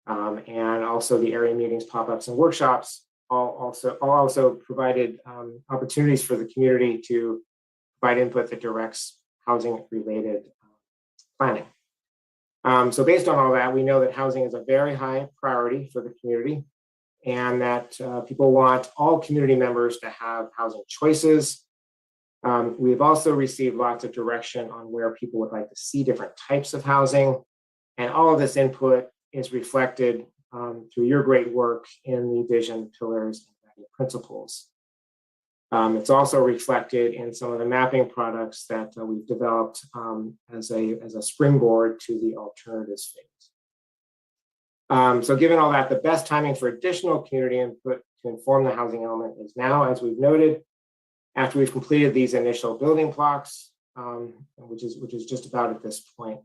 and also the area meetings, pop-ups, and workshops all also provided opportunities for the community to provide input that directs housing-related planning. So based on all that, we know that housing is a very high priority for the community, and that people want all community members to have housing choices. We've also received lots of direction on where people would like to see different types of housing, and all of this input is reflected through your great work in the vision, pillars, and principles. It's also reflected in some of the mapping products that we've developed as a springboard to the alternatives phase. So given all that, the best timing for additional community input to inform the housing element is now, as we've noted, after we've completed these initial building blocks, which is just about at this point.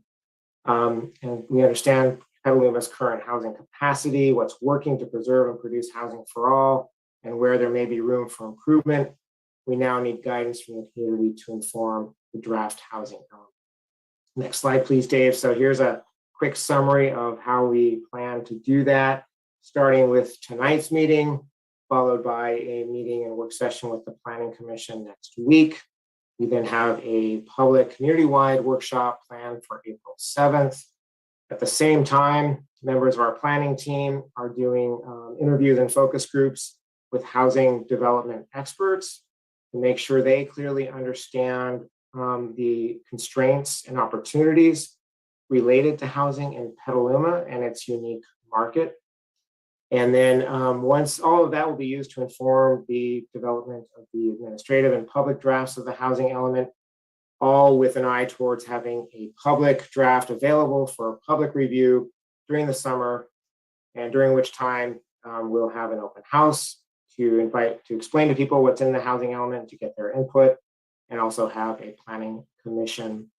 And we understand Petaluma's current housing capacity, what's working to preserve and produce housing for all, and where there may be room for improvement. We now need guidance from the community to inform the draft housing element. Next slide, please, Dave. So here's a quick summary of how we plan to do that, starting with tonight's meeting, followed by a meeting and work session with the Planning Commission next week. We then have a public community-wide workshop planned for April 7th. At the same time, members of our planning team are doing interviews and focus groups with housing development experts to make sure they clearly understand the constraints and opportunities related to housing in Petaluma and its unique market. And then once all of that will be used to inform the development of the administrative and public drafts of the housing element, all with an eye towards having a public draft available for public review during the summer, and during which time we'll have an open house to explain to people what's in the housing element, to get their input, and also have a planning commission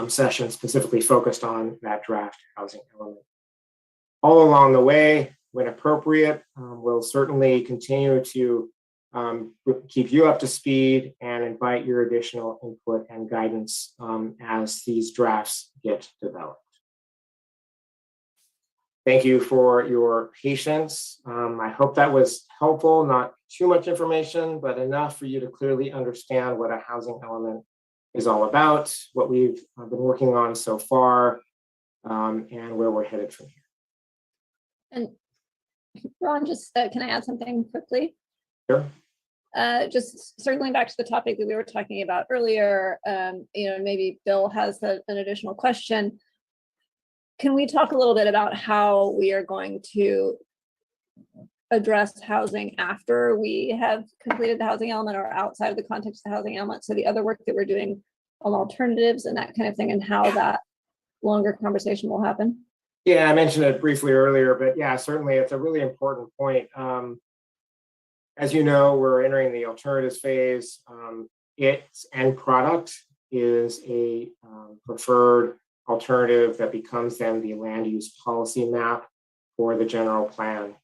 session specifically focused on that draft housing element. All along the way, when appropriate, we'll certainly continue to keep you up to speed and invite your additional input and guidance as these drafts get developed. Thank you for your patience. I hope that was helpful, not too much information, but enough for you to clearly understand what a housing element is all about, what we've been working on so far, and where we're headed from here. And Ron, just can I add something quickly? Sure. Just circling back to the topic that we were talking about earlier, maybe Bill has an additional question. Can we talk a little bit about how we are going to address housing after we have completed the housing element or outside of the context of the housing element? So the other work that we're doing on alternatives and that kind of thing, and how that longer conversation will happen? Yeah, I mentioned it briefly earlier, but yeah, certainly it's a really important point. As you know, we're entering the alternatives phase. Its end product is a preferred alternative that becomes then the land use policy map for the general plan.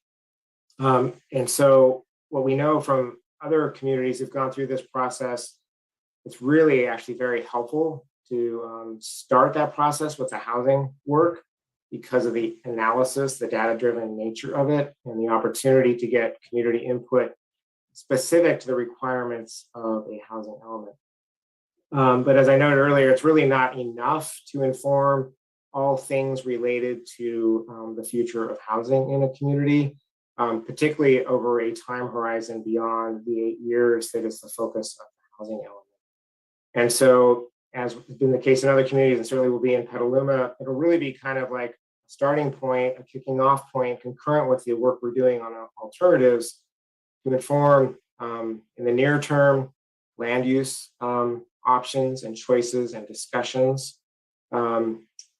And so what we know from other communities who've gone through this process, it's really actually very helpful to start that process with the housing work because of the analysis, the data-driven nature of it, and the opportunity to get community input specific to the requirements of a housing element. But as I noted earlier, it's really not enough to inform all things related to the future of housing in a community, particularly over a time horizon beyond the 8 years that is the focus of the housing element. And so, as has been the case in other communities, and certainly will be in Petaluma, it'll really be kind of like a starting point, a kicking off point, concurrent with the work we're doing on alternatives to inform, in the near term, land use options and choices and discussions,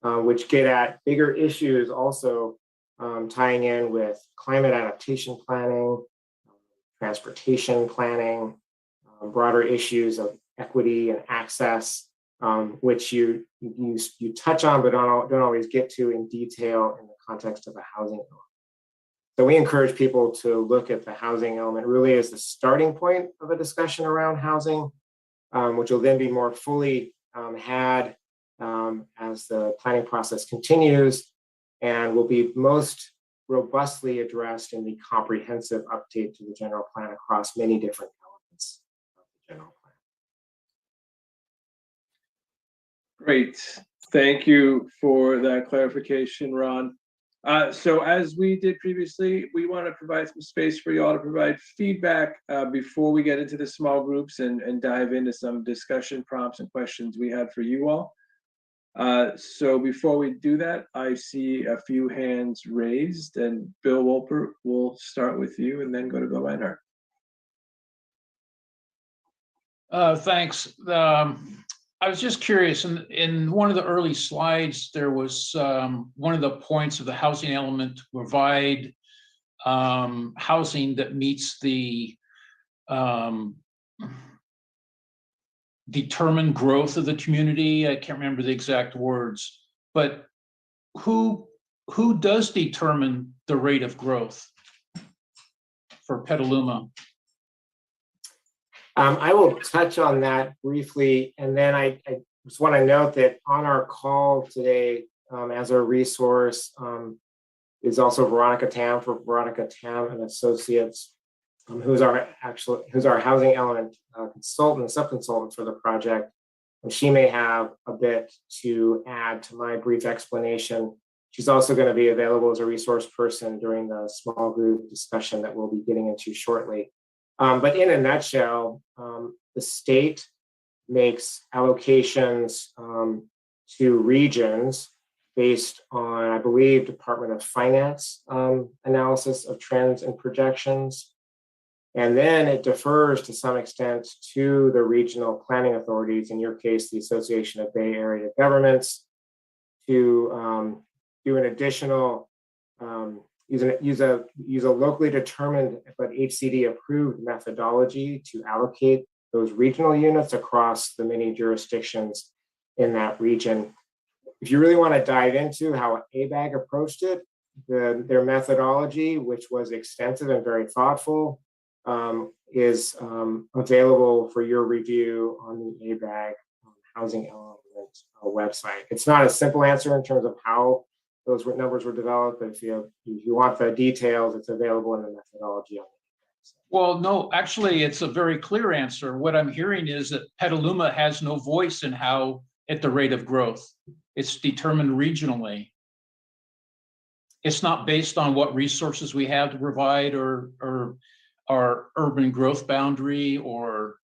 which get at bigger issues also tying in with climate adaptation planning, transportation planning, broader issues of equity and access, which you touch on but don't always get to in detail in the context of a housing element. So we encourage people to look at the housing element really as the starting point of a discussion around housing, which will then be more fully had as the planning process continues, and will be most robustly addressed in the comprehensive update to the general plan across many different elements of the general plan. Great. Thank you for that clarification, Ron. So as we did previously, we want to provide some space for you all to provide feedback before we get into the small groups and dive into some discussion prompts and questions we had for you all. So before we do that, I see a few hands raised, and Bill Wolpert, we'll start with you and then go to Bill Reinhardt. Thanks. I was just curious, in one of the early slides, there was one of the points of the housing element to provide housing that meets the determined growth of the community. I can't remember the exact words, but who does determine the rate of growth for Petaluma? I will touch on that briefly, and then I just want to note that on our call today, as a resource, is also Veronica Tam for Veronica Tam and Associates, who's our housing element consultant, sub-consultant for the project. And she may have a bit to add to my brief explanation. She's also going to be available as a resource person during the small group discussion that we'll be getting into shortly. But in a nutshell, the state makes allocations to regions based on, I believe, Department of Finance analysis of trends and projections. And then it defers to some extent to the regional planning authorities, in your case, the Association of Bay Area Governments, to do an additional, use a locally determined but HCD approved methodology to allocate those regional units across the many jurisdictions in that region. If you really want to dive into how ABAG approached it, their methodology, which was extensive and very thoughtful, is available for your review on the ABAG housing element website. It's not a simple answer in terms of how those numbers were developed, but if you want the details, it's available in the methodology. Well, no, actually, it's a very clear answer. What I'm hearing is that Petaluma has no voice in how, at the rate of growth. It's determined regionally. It's not based on what resources we have to provide or our urban growth boundary or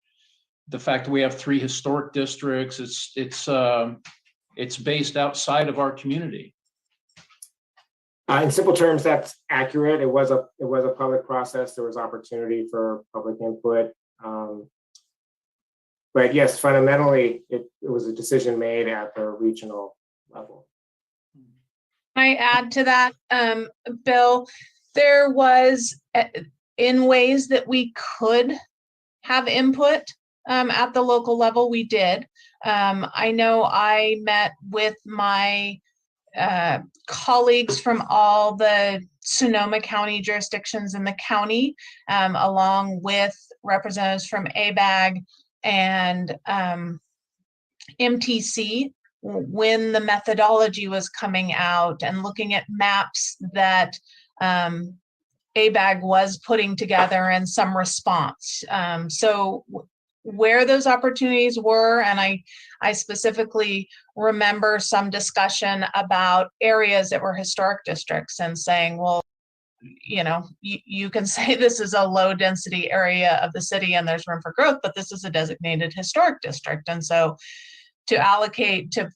the fact that we have 3 historic districts. It's based outside of our community. In simple terms, that's accurate. It was a public process. There was opportunity for public input. But yes, fundamentally, it was a decision made at the regional level. I add to that, Bill, there was, in ways that we could have input at the local level, we did. I know I met with my colleagues from all the Sonoma County jurisdictions in the county, along with representatives from ABAG and MTC, when the methodology was coming out and looking at maps that ABAG was putting together and some response. So where those opportunities were, and I specifically remember some discussion about areas that were historic districts and saying, well, you can say this is a low density area of the city and there's room for growth, but this is a designated historic district. And so to allocate, to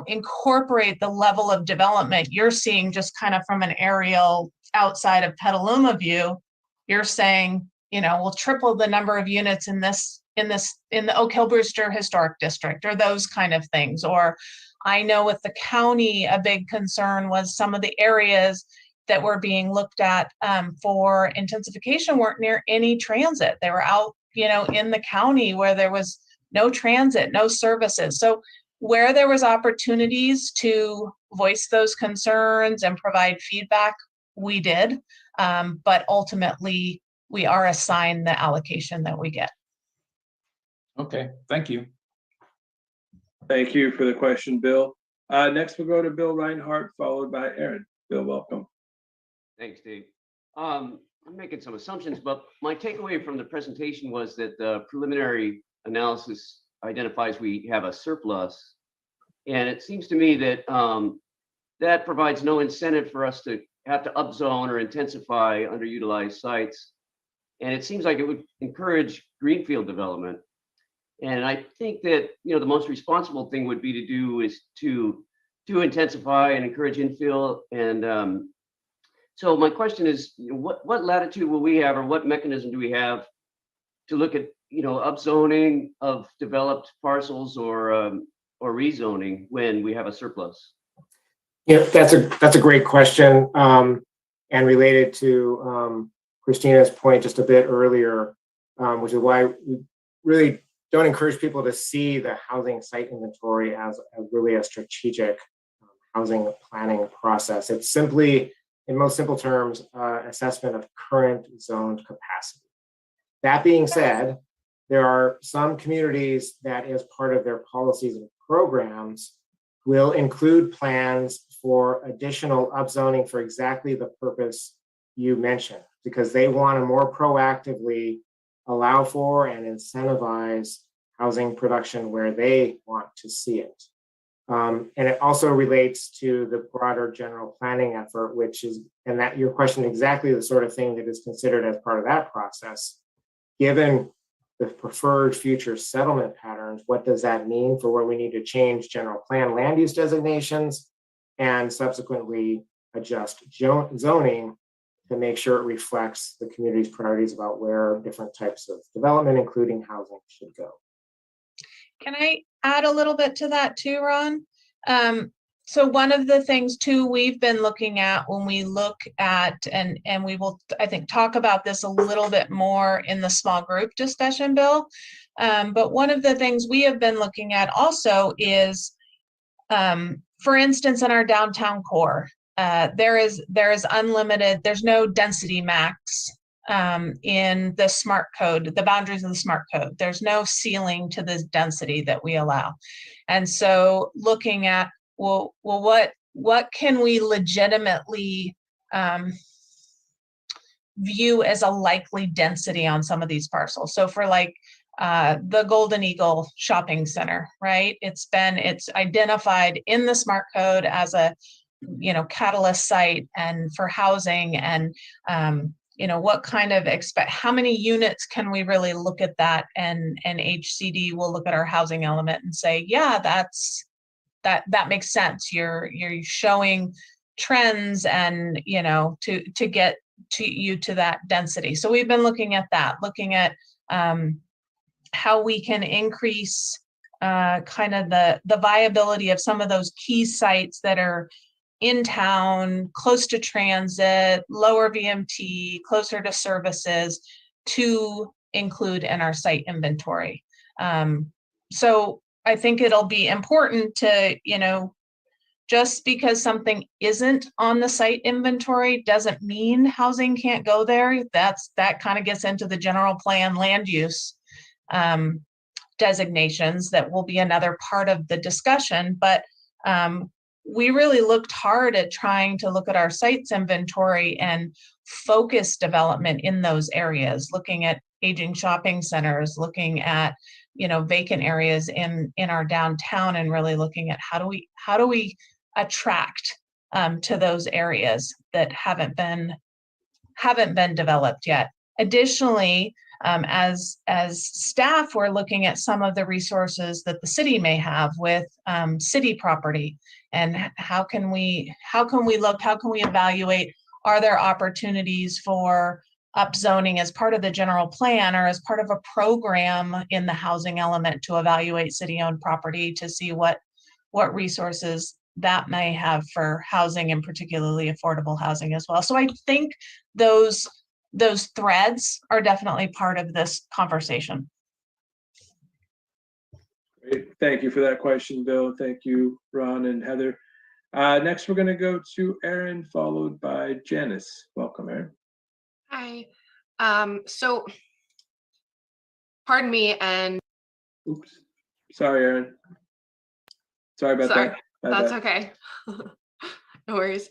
incorporate the level of development you're seeing just kind of from an aerial outside of Petaluma view, you're saying, we'll triple the number of units in the Oak Hill Brewster Historic District, or those kind of things. Or I know with the county, a big concern was some of the areas that were being looked at for intensification weren't near any transit. They were out, in the county where there was no transit, no services. So where there was opportunities to voice those concerns and provide feedback, we did. But ultimately, we are assigned the allocation that we get. Okay, thank you. Thank you for the question, Bill. Next, we'll go to Bill Reinhardt, followed by Aaron. Bill, welcome. Thanks, Dave. I'm making some assumptions, but my takeaway from the presentation was that the preliminary analysis identifies we have a surplus. And it seems to me that that provides no incentive for us to have to upzone or intensify underutilized sites. And it seems like it would encourage greenfield development. And I think that, the most responsible thing would be to do is to intensify and encourage infill. And so my question is, what latitude will we have, or what mechanism do we have to look at upzoning of developed parcels or rezoning when we have a surplus? Yeah, that's a great question. And related to Christina's point just a bit earlier, which is why we really don't encourage people to see the housing site inventory as really a strategic housing planning process. It's simply, in most simple terms, assessment of current zoned capacity. That being said, there are some communities that, as part of their policies and programs, will include plans for additional upzoning for exactly the purpose you mentioned, because they want to more proactively allow for and incentivize housing production where they want to see it. And it also relates to the broader general planning effort, which is, and that your question, exactly the sort of thing that is considered as part of that process. Given the preferred future settlement patterns, what does that mean for where we need to change general plan land use designations and subsequently adjust zoning to make sure it reflects the community's priorities about where different types of development, including housing, should go. Can I add a little bit to that too, Ron? So one of the things too we've been looking at when we look at, and we will, I think, talk about this a little bit more in the small group discussion, Bill. But one of the things we have been looking at also is, for instance, in our downtown core, there is unlimited, there's no density max in the smart code, the boundaries of the smart code. There's no ceiling to this density that we allow. And so looking at, well, what can we legitimately view as a likely density on some of these parcels? So for like the Golden Eagle Shopping Center, right? It's identified in the smart code as a, catalyst site and for housing, and what kind of how many units can we really look at that, and HCD will look at our housing element and say, yeah, that makes sense. You're showing trends and, to get to you to that density. So we've been looking at that, looking at how we can increase kind of the viability of some of those key sites that are in town, close to transit, lower VMT, closer to services, to include in our site inventory. So I think it'll be important to, just because something isn't on the site inventory doesn't mean housing can't go there. That kind of gets into the general plan land use designations. That will be another part of the discussion. But we really looked hard at trying to look at our sites inventory and focus development in those areas, looking at aging shopping centers, looking at, vacant areas in our downtown, and really looking at how do we attract to those areas that haven't been developed yet. Additionally, as staff, we're looking at some of the resources that the city may have with city property, and how can we evaluate, are there opportunities for upzoning as part of the general plan or as part of a program in the housing element to evaluate city-owned property to see what resources that may have for housing, and particularly affordable housing as well. So I think those threads are definitely part of this conversation. Great. Thank you for that question, Bill. Thank you, Ron and Heather. Next, we're going to go to Erin, followed by Janice. Welcome, Erin. Hi. So, pardon me, and oops, sorry, Erin. Sorry about that. That's okay. No worries.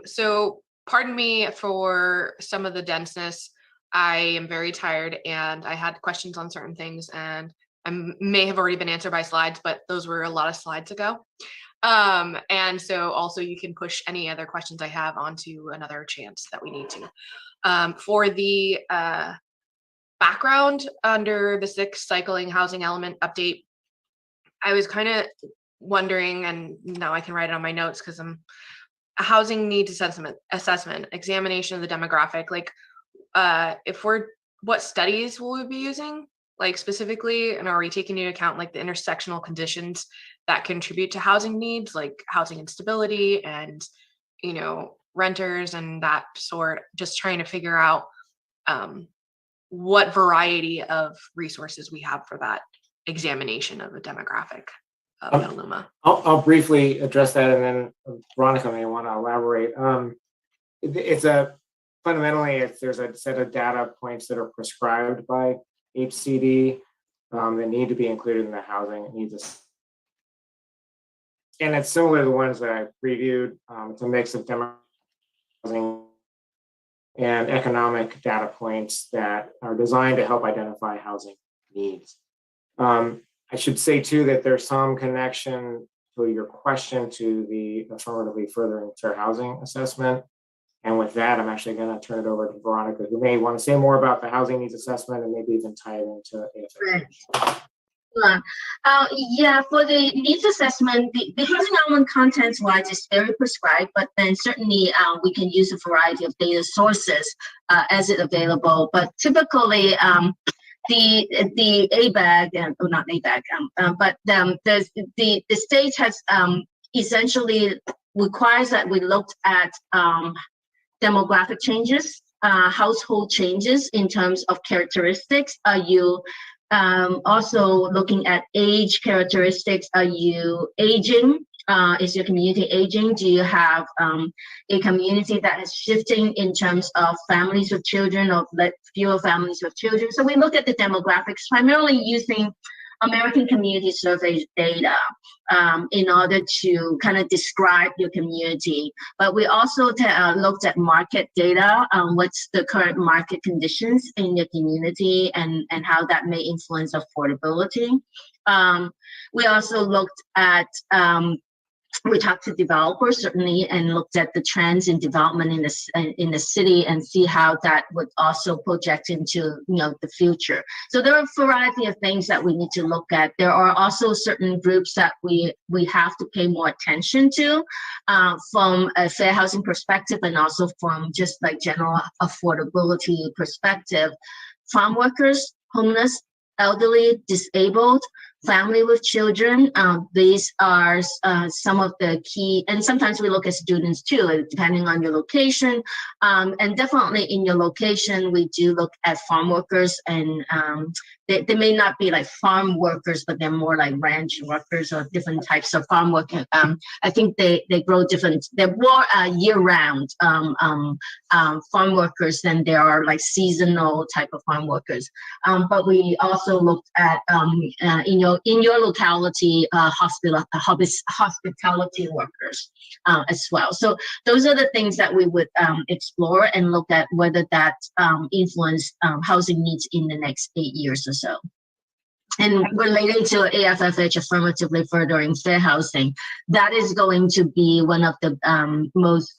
So pardon me for some of the denseness. I am very tired, and I had questions on certain things, and I may have already been answered by slides, but those were a lot of slides ago. And so also you can push any other questions I have onto another chance that we need to. For the background under the 6th cycling housing element update, I was kind of wondering, and now I can write it on my notes because I'm a housing needs assessment, examination of the demographic, like what studies will we be using? like specifically, and are we taking into account like the intersectional conditions that contribute to housing needs, like housing instability and, you know, renters and that sort, just trying to figure out what variety of resources we have for that examination of a demographic of Petaluma. I'll briefly address that, and then Veronica may want to elaborate. It's fundamentally, there's a set of data points that are prescribed by HCD that need to be included in the housing. It needs and it's similar to the ones that I previewed. It's a mix of demographic and economic data points that are designed to help identify housing needs. I should say too that there's some connection to your question to the affirmatively furthering fair housing assessment. And with that, I'm actually going to turn it over to Veronica, who may want to say more about the housing needs assessment and maybe even tie it into AFF. Yeah, for the needs assessment, the housing element contents wise is very prescribed, but then certainly we can use a variety of data sources as it available. But typically, the ABAG, or not ABAG, but the state has essentially requires that we looked at demographic changes, household changes in terms of characteristics. Are you also looking at age characteristics? Are you aging? Is your community aging? Do you have a community that is shifting in terms of families with children or fewer families with children? So we look at the demographics primarily using American Community Survey data in order to kind of describe your community. But we also looked at market data, what's the current market conditions in your community and how that may influence affordability. We also looked at we talked to developers certainly and looked at the trends in development in the city and see how that would also project into the future. So there are a variety of things that we need to look at. There are also certain groups that we have to pay more attention to from a fair housing perspective and also from just like general affordability perspective. Farm workers, homeless, elderly, disabled, family with children. These are some of the key, and sometimes we look at students too, depending on your location. And definitely in your location, we do look at farm workers, and they may not be like farm workers, but they're more like ranch workers or different types of farm workers. I think they grow different, they're more year-round farm workers than they are like seasonal type of farm workers. But we also looked at in your locality hospitality workers as well. So those are the things that we would explore and look at whether that influence housing needs in the next 8 years or so. And relating to AFFH, affirmatively furthering fair housing, that is going to be one of the most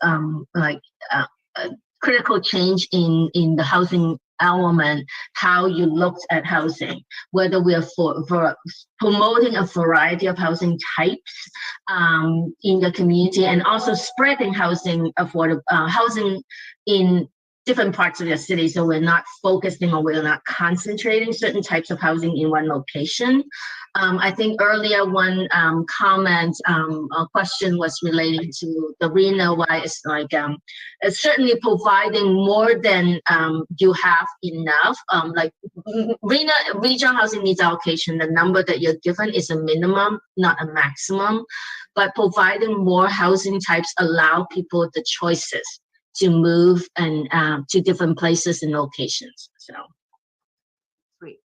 critical change in the housing element, how you looked at housing, whether we are for promoting a variety of housing types in the community and also spreading housing housing in different parts of the city. So we're not focusing or we're not concentrating certain types of housing in one location. I think earlier one comment, a question was relating to the RENA, why it's like it's certainly providing more than you have enough. Like RENA, regional housing needs allocation, the number that you're given is a minimum, not a maximum, but providing more housing types allow people the choices to move and to different places and locations. So. Sweet.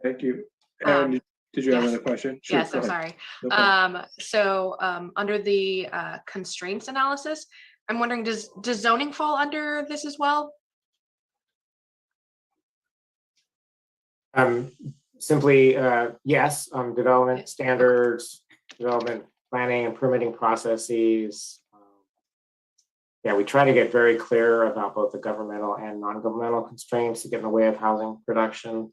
Thank you. Aaron, did you have another question? Sure, yes, I'm sorry. So under the constraints analysis, I'm wondering, does zoning fall under this as well? Simply, yes, development standards, development planning and permitting processes. Yeah, we try to get very clear about both the governmental and non-governmental constraints to get in the way of housing production.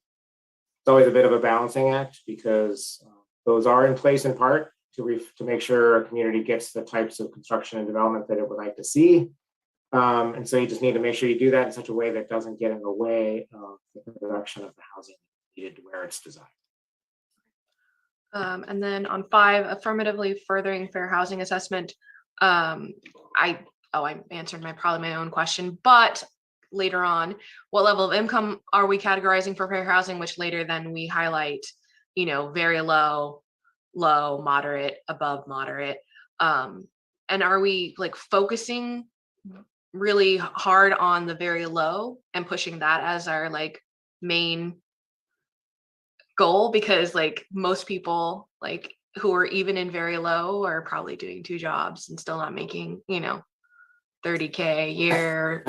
It's always a bit of a balancing act because those are in place in part to make sure a community gets the types of construction and development that it would like to see. And so you just need to make sure you do that in such a way that doesn't get in the way of the production of the housing needed where it's designed. And then on 5, affirmatively furthering fair housing assessment. I answered probably my own question, but later on, what level of income are we categorizing for fair housing, which later then we highlight, very low, low, moderate, above moderate. And are we like focusing really hard on the very low and pushing that as our like main goal? Because like most people like who are even in very low are probably doing 2 jobs and still not making, $30K a year,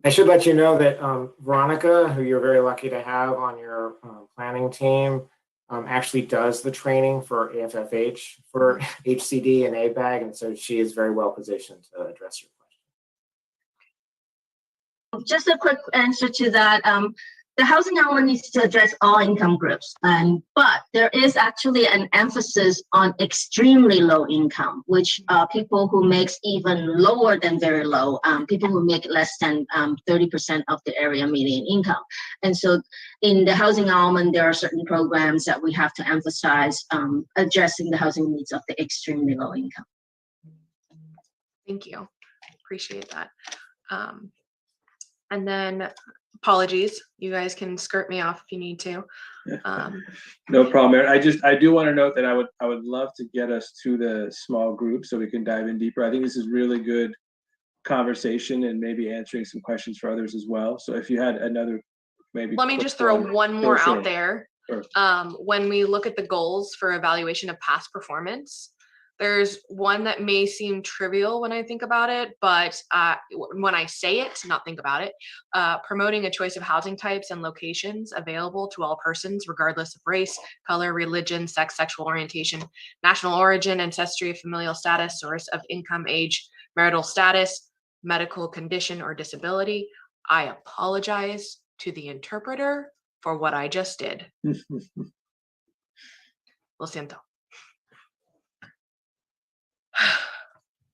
I should let you know that Veronica, who you're very lucky to have on your planning team, actually does the training for AFFH for HCD and ABAG, and so she is very well positioned to address your question. Just a quick answer to that. The housing element needs to address all income groups, but there is actually an emphasis on extremely low income, which people who makes even lower than very low, people who make less than 30% of the area median income. And so in the housing element, there are certain programs that we have to emphasize addressing the housing needs of the extremely low income. Thank you. Appreciate that. And then apologies, you guys can skirt me off if you need to. No problem, Erin. I do want to note that I would love to get us to the small group so we can dive in deeper. I think this is really good conversation and maybe answering some questions for others as well. So if you had another, maybe. Let me just throw one more Sure. out there. Sure. When we look at the goals for evaluation of past performance, there's one that may seem trivial when I think about it, but when I say it, not think about it, promoting a choice of housing types and locations available to all persons, regardless of race, color, religion, sex, sexual orientation, national origin, ancestry, familial status, source of income, age, marital status, medical condition, or disability. I apologize to the interpreter for what I just did. Lo siento.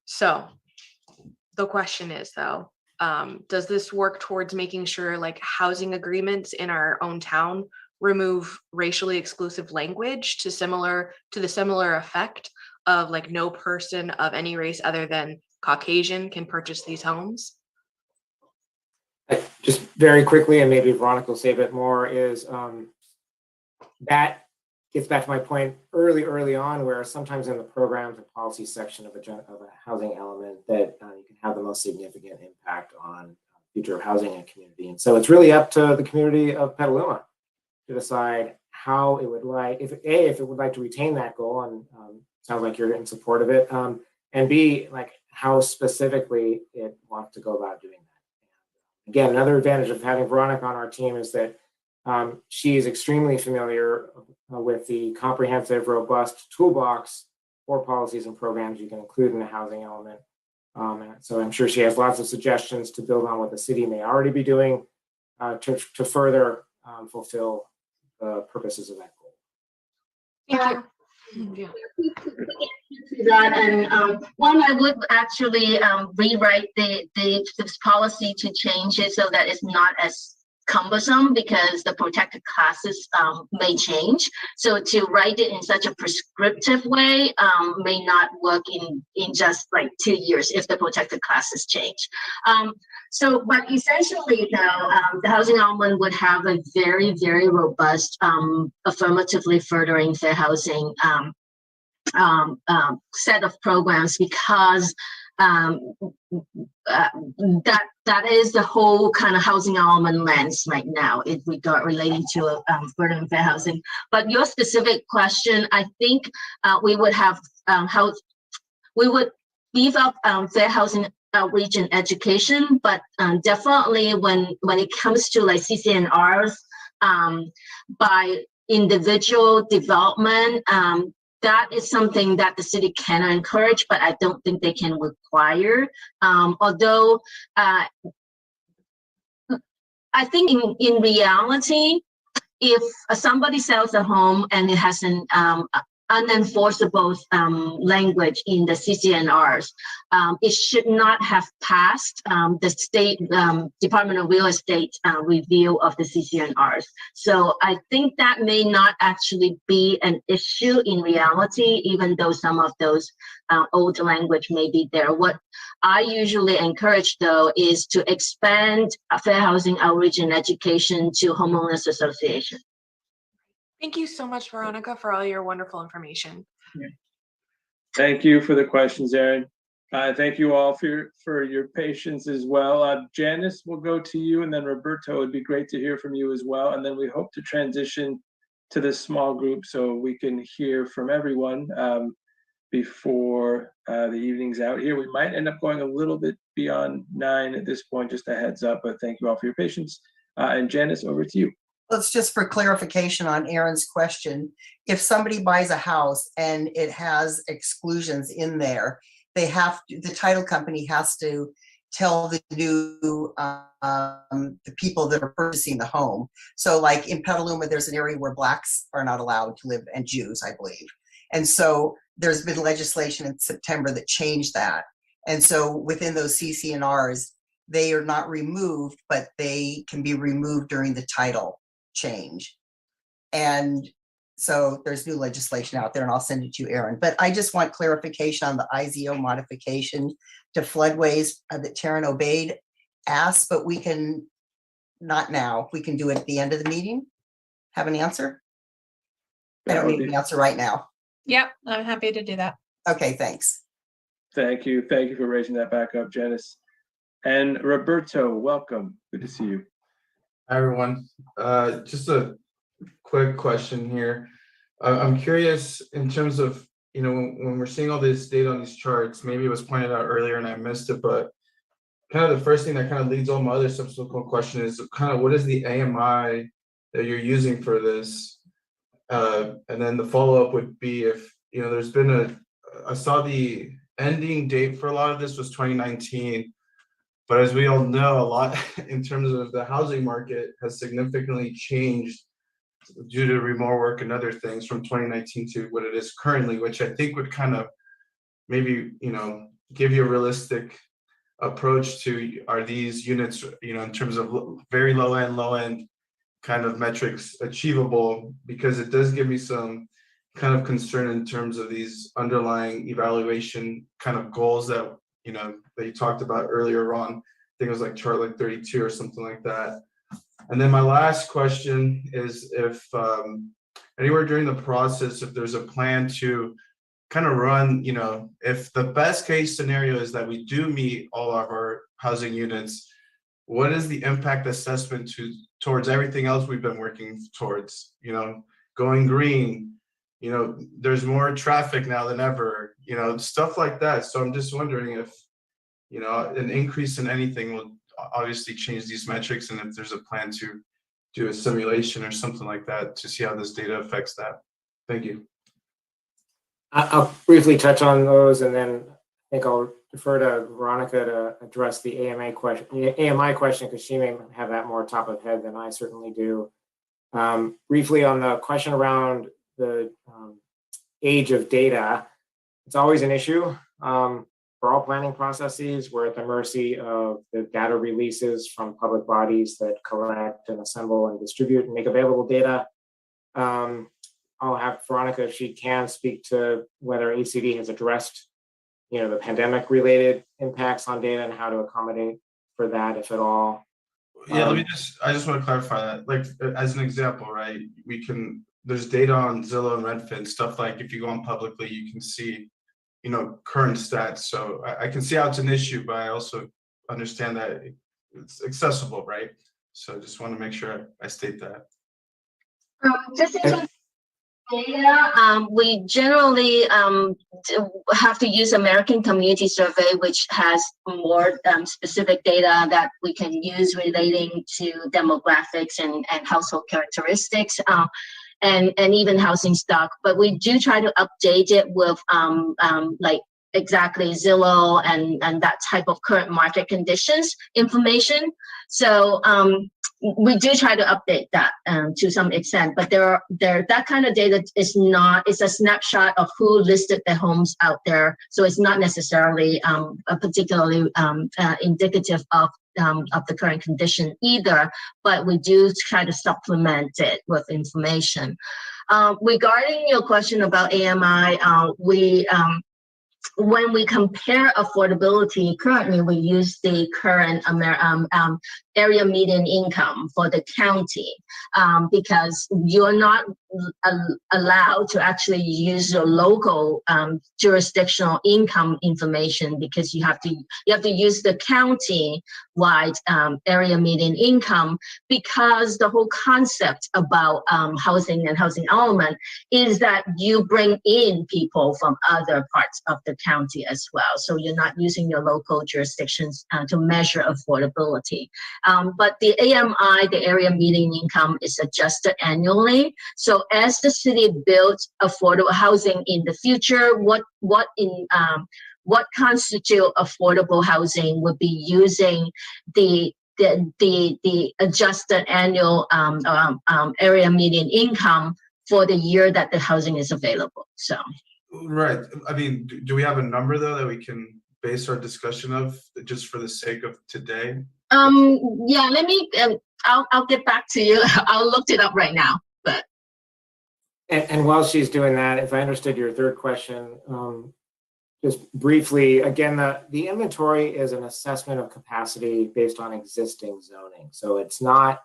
So the question is though, does this work towards making sure like housing agreements in our own town remove racially exclusive language to the similar effect of like no person of any race other than Caucasian can purchase these homes? Just very quickly, and maybe Veronica will say a bit more, is that gets back to my point early on, where sometimes in the programs and policy section of a housing element that you can have the most significant impact on future of housing and community. And so it's really up to the community of Petaluma to decide how it would like, if it would like to retain that goal, and sounds like you're in support of it, and B, like how specifically it wants to go about doing that. Again, another advantage of having Veronica on our team is that she is extremely familiar with the comprehensive, robust toolbox for policies and programs you can include in the housing element. And so I'm sure she has lots of suggestions to build on what the city may already be doing to further fulfill the purposes of that goal. Thank you. That and one, I would actually rewrite this policy to change it so that it's not as cumbersome, because the protected classes may change. So to write it in such a prescriptive way may not work in just like 2 years if the protected classes change. But essentially though, the housing element would have a very, very robust affirmatively furthering fair housing set of programs, because that is the whole kind of housing element lens right now in regard relating to furthering fair housing. But your specific question, I think we would have we would beef up fair housing outreach and education, but definitely when it comes to like CCNRs by individual development, that is something that the city can encourage, but I don't think they can require. Although I think in reality, if somebody sells a home and it has an unenforceable language in the CCNRs. It should not have passed the state Department of Real Estate review of the CCNRs. So I think that may not actually be an issue in reality, even though some of those old language may be there. What I usually encourage, though, is to expand fair housing outreach and education to homeowners association. Thank you so much, Veronica, for all your wonderful information. Thank you for the questions, Erin. Thank you all for your patience as well. Janice, we'll go to you, and then Roberto, it'd be great to hear from you as well. And then we hope to transition to this small group so we can hear from everyone before the evening's out here. We might end up going a little bit beyond 9 at this point, just a heads up, but thank you all for your patience. And Janice, over to you. Let's just for clarification on Aaron's question, if somebody buys a house and it has exclusions in there, the title company has to tell the new the people that are purchasing the home. So like in Petaluma, there's an area where blacks are not allowed to live, and Jews, I believe. And so there's been legislation in September that changed that. And so within those CCNRs, they are not removed, but they can be removed during the title change. And so there's new legislation out there, and I'll send it to you, Aaron. But I just want clarification on the IZO modification to floodways that Taryn Obaid asked, but we can, not now, we can do it at the end of the meeting. Have an answer? I don't need an answer right now. Yep, I'm happy to do that. Okay, thanks. Thank you. Thank you for raising that back up, Janice. And Roberto, welcome. Good to see you. Hi, everyone. Just a quick question here. I'm curious in terms of, when we're seeing all this data on these charts, maybe it was pointed out earlier and I missed it, but kind of the first thing that kind of leads all my other subsequent question is kind of what is the AMI that you're using for this? And then the follow-up would be if, there's been I saw the ending date for a lot of this was 2019. But as we all know, a lot in terms of the housing market has significantly changed due to remote work and other things from 2019 to what it is currently, which I think would kind of maybe, give you a realistic approach to, are these units, in terms of very low end kind of metrics achievable? Because it does give me some kind of concern in terms of these underlying evaluation kind of goals that that you talked about earlier on. I think it was like chart like 32 or something like that. And then my last question is if anywhere during the process, if there's a plan to kind of run, if the best case scenario is that we do meet all of our housing units, what is the impact assessment towards everything else we've been working towards, going green, there's more traffic now than ever, stuff like that. So I'm just wondering if, an increase in anything will obviously change these metrics, and if there's a plan to do a simulation or something like that to see how this data affects that. Thank you. I'll briefly touch on those, and then I think I'll defer to Veronica to address the AMI question, because she may have that more top of head than I certainly do. Briefly on the question around the age of data, it's always an issue. For all planning processes, we're at the mercy of the data releases from public bodies that collect and assemble and distribute and make available data. I'll have Veronica, if she can, speak to whether ACD has addressed, the pandemic-related impacts on data and how to accommodate for that, if at all. Yeah, I just want to clarify that. Like, as an example, right, there's data on Zillow and Redfin, stuff like if you go on publicly, you can see, current stats. So I can see how it's an issue, but I also understand that it's accessible, right? So I just want to make sure I state that. Just in terms of data, we generally have to use American Community Survey, which has more specific data that we can use relating to demographics and household characteristics. And even housing stock, but we do try to update it with like exactly Zillow and that type of current market conditions information. So we do try to update that to some extent, but that kind of data is not, it's a snapshot of who listed the homes out there. So it's not necessarily particularly indicative of the current condition either, but we do try to supplement it with information. Regarding your question about AMI, when we compare affordability, currently we use the current area median income for the county because you're not allowed to actually use your local jurisdictional income information because you have to use the county-wide area median income, because the whole concept about housing and housing element is that you bring in people from other parts of the county as well. So you're not using your local jurisdictions to measure affordability. But the AMI, the area median income, is adjusted annually. So as the city builds affordable housing in the future, what constitute affordable housing would be using the adjusted annual area median income for the year that the housing is available. So. Right. I mean, do we have a number though that we can base our discussion of, just for the sake of today? Yeah, let me, I'll get back to you. I'll look it up right now, but. And while she's doing that, if I understood your third question, just briefly, again, the inventory is an assessment of capacity based on existing zoning. So it's not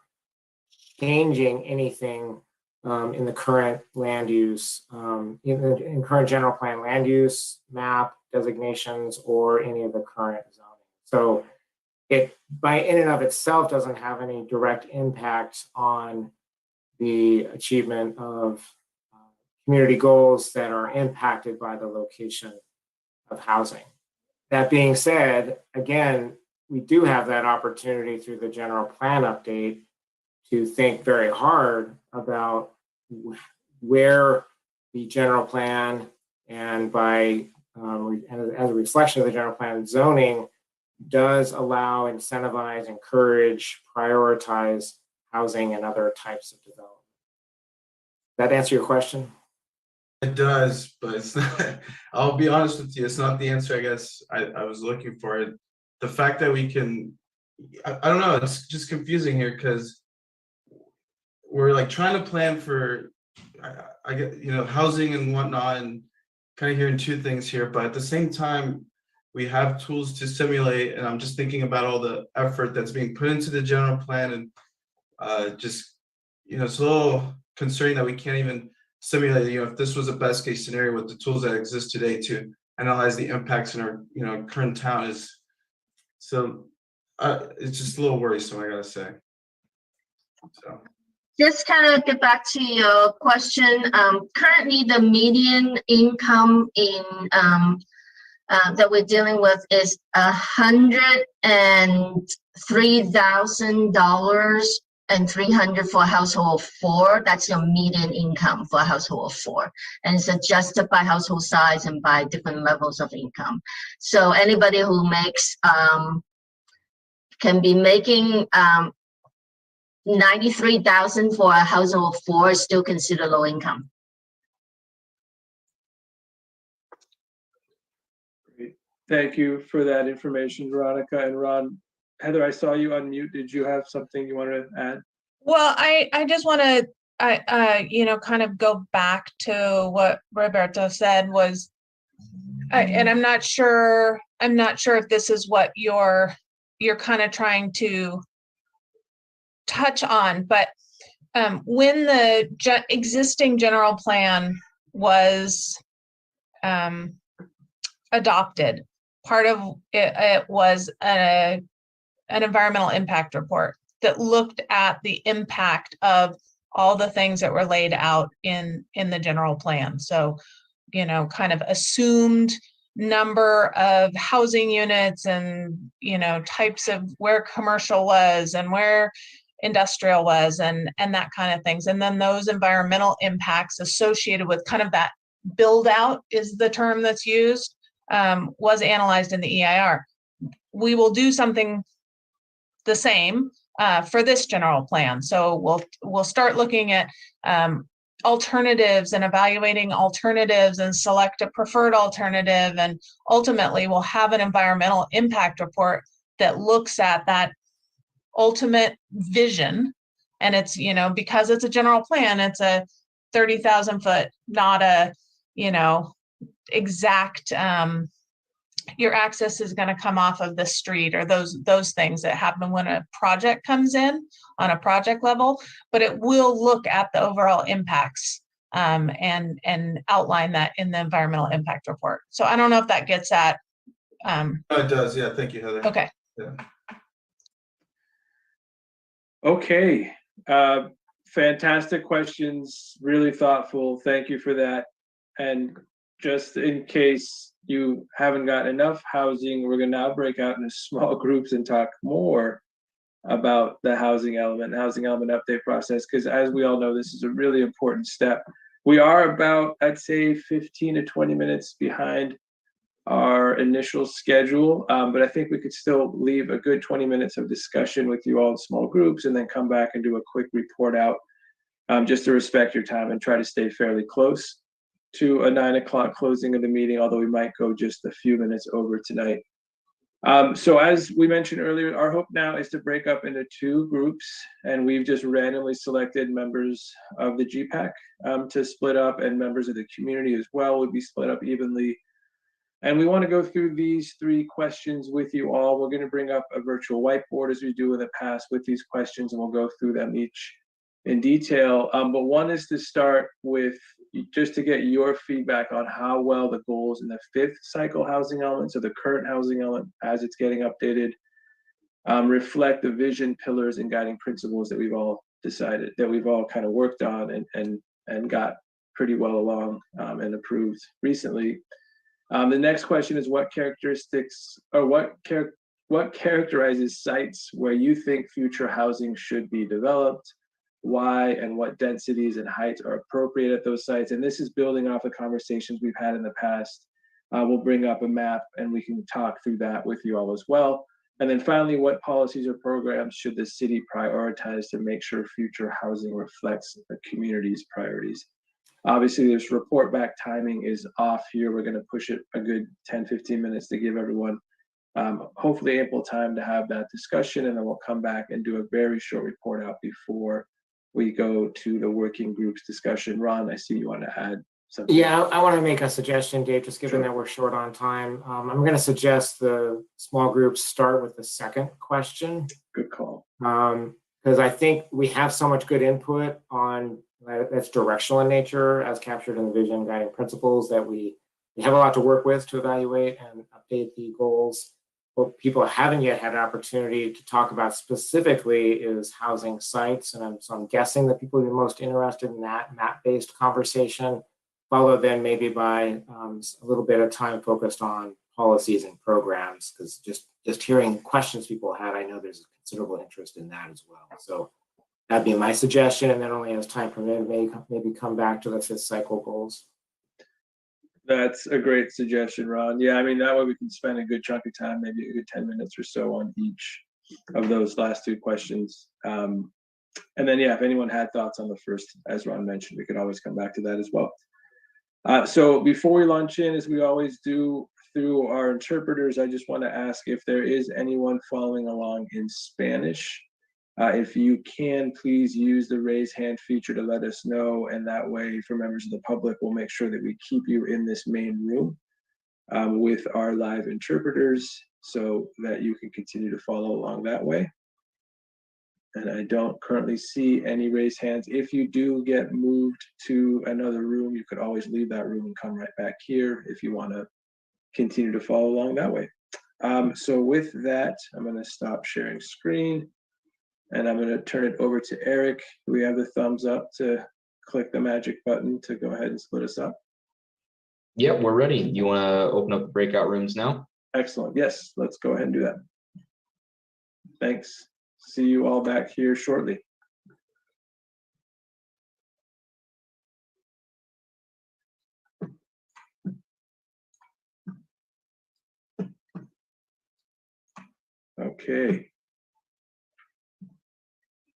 changing anything in the current land use, in current general plan land use, map, designations, or any of the current zoning. So it, by in and of itself, doesn't have any direct impact on the achievement of community goals that are impacted by the location of housing. That being said, again, we do have that opportunity through the general plan update to think very hard about where the general plan and by as a reflection of the general plan zoning does allow, incentivize, encourage, prioritize housing and other types of development. Does that answer your question? It does, but it's not, I'll be honest with you, it's not the answer I guess I was looking for. The fact that we can, I don't know, it's just confusing here because we're like trying to plan for, I get, housing and whatnot, and kind of hearing two things here, but at the same time, we have tools to simulate, and I'm just thinking about all the effort that's being put into the general plan, and just, it's a little concerning that we can't even simulate, if this was a best case scenario with the tools that exist today to analyze the impacts in our, current town is, so it's just a little worrisome, I gotta say. So. Just kind of get back to your question. Currently, the median income in that we're dealing with is $103,000 and $300 for a household of 4. That's your median income for a household of 4, and it's adjusted by household size and by different levels of income. So anybody who makes can be making $93,000 for a household of 4 is still considered low income. Great. Thank you for that information, Veronica and Ron. Heather, I saw you unmute. Did you have something you want to add? Well, I just want to, kind of go back to what Roberto said was, and I'm not sure if this is what you're kind of trying to touch on, but when the existing general plan was adopted, part of it was an environmental impact report that looked at the impact of all the things that were laid out in the general plan. So, kind of assumed number of housing units and, types of where commercial was and where industrial was and that kind of things. And then those environmental impacts associated with kind of that build out is the term that's used, was analyzed in the EIR. We will do something the same for this general plan. So we'll start looking at alternatives and evaluating alternatives and select a preferred alternative. And ultimately we'll have an environmental impact report that looks at that ultimate vision. And it's, you know, because it's a general plan, it's a 30,000 foot, not a, you know, exact, your access is going to come off of the street, or those things that happen when a project comes in on a project level, but it will look at the overall impacts and outline that in the environmental impact report. So I don't know if that gets at. Oh, it does. Yeah. Thank you, Heather. Okay. Yeah. Okay. Fantastic questions. Really thoughtful. Thank you for that. And just in case you haven't got enough housing, we're going to now break out into small groups and talk more about the housing element update process, because as we all know, this is a really important step. We are about, I'd say, 15 to 20 minutes behind our initial schedule, but I think we could still leave a good 20 minutes of discussion with you all in small groups and then come back and do a quick report out, just to respect your time and try to stay fairly close to a 9 o'clock closing of the meeting, although we might go just a few minutes over tonight. So as we mentioned earlier, our hope now is to break up into 2 groups, and we've just randomly selected members of the GPAC to split up, and members of the community as well would be split up evenly. And we want to go through these 3 questions with you all. We're going to bring up a virtual whiteboard as we do in the past with these questions, and we'll go through them each in detail. But one is to start with just to get your feedback on how well the goals in the 5th cycle housing element, so the current housing element as it's getting updated, reflect the vision, pillars, and guiding principles that we've all decided, that we've all kind of worked on and got pretty well along and approved recently. The next question is what characteristics or what characterizes sites where you think future housing should be developed, why, and what densities and heights are appropriate at those sites. And this is building off the conversations we've had in the past. We'll bring up a map and we can talk through that with you all as well. And then finally, what policies or programs should the city prioritize to make sure future housing reflects the community's priorities? Obviously, this report back timing is off here. We're going to push it a good 10-15 minutes to give everyone hopefully ample time to have that discussion, and then we'll come back and do a very short report out before we go to the working groups discussion. Ron, I see you want to add something. Yeah, I want to make a suggestion, Dave, just given Sure. that we're short on time. I'm going to suggest the small groups start with the second question. Good call. Because I think we have so much good input on that's directional in nature, as captured in the vision guiding principles, that we have a lot to work with to evaluate and update the goals. What people haven't yet had an opportunity to talk about specifically is housing sites. And so I'm guessing that people will be most interested in that map-based conversation, followed then maybe by a little bit of time focused on policies and programs, because just hearing questions people had, I know there's considerable interest in that as well. So that'd be my suggestion. And then only as time permitted, maybe come back to the 5th cycle goals. That's a great suggestion, Ron. Yeah, I mean, that way we can spend a good chunk of time, maybe a good 10 minutes or so on each of those last 2 questions. And then, yeah, if anyone had thoughts on the first, as Ron mentioned, we could always come back to that as well. So before we launch in, as we always do through our interpreters, I just want to ask if there is anyone following along in Spanish. If you can, please use the raise hand feature to let us know, and that way for members of the public, we'll make sure that we keep you in this main room with our live interpreters so that you can continue to follow along that way. And I don't currently see any raised hands. If you do get moved to another room, you could always leave that room and come right back here if you want to continue to follow along that way. So with that, I'm going to stop sharing screen. And I'm going to turn it over to Eric. We have the thumbs up to click the magic button to go ahead and split us up. Yep, we're ready. You want to open up the breakout rooms now? Excellent. Yes, let's go ahead and do that. Thanks. See you all back here shortly. Okay.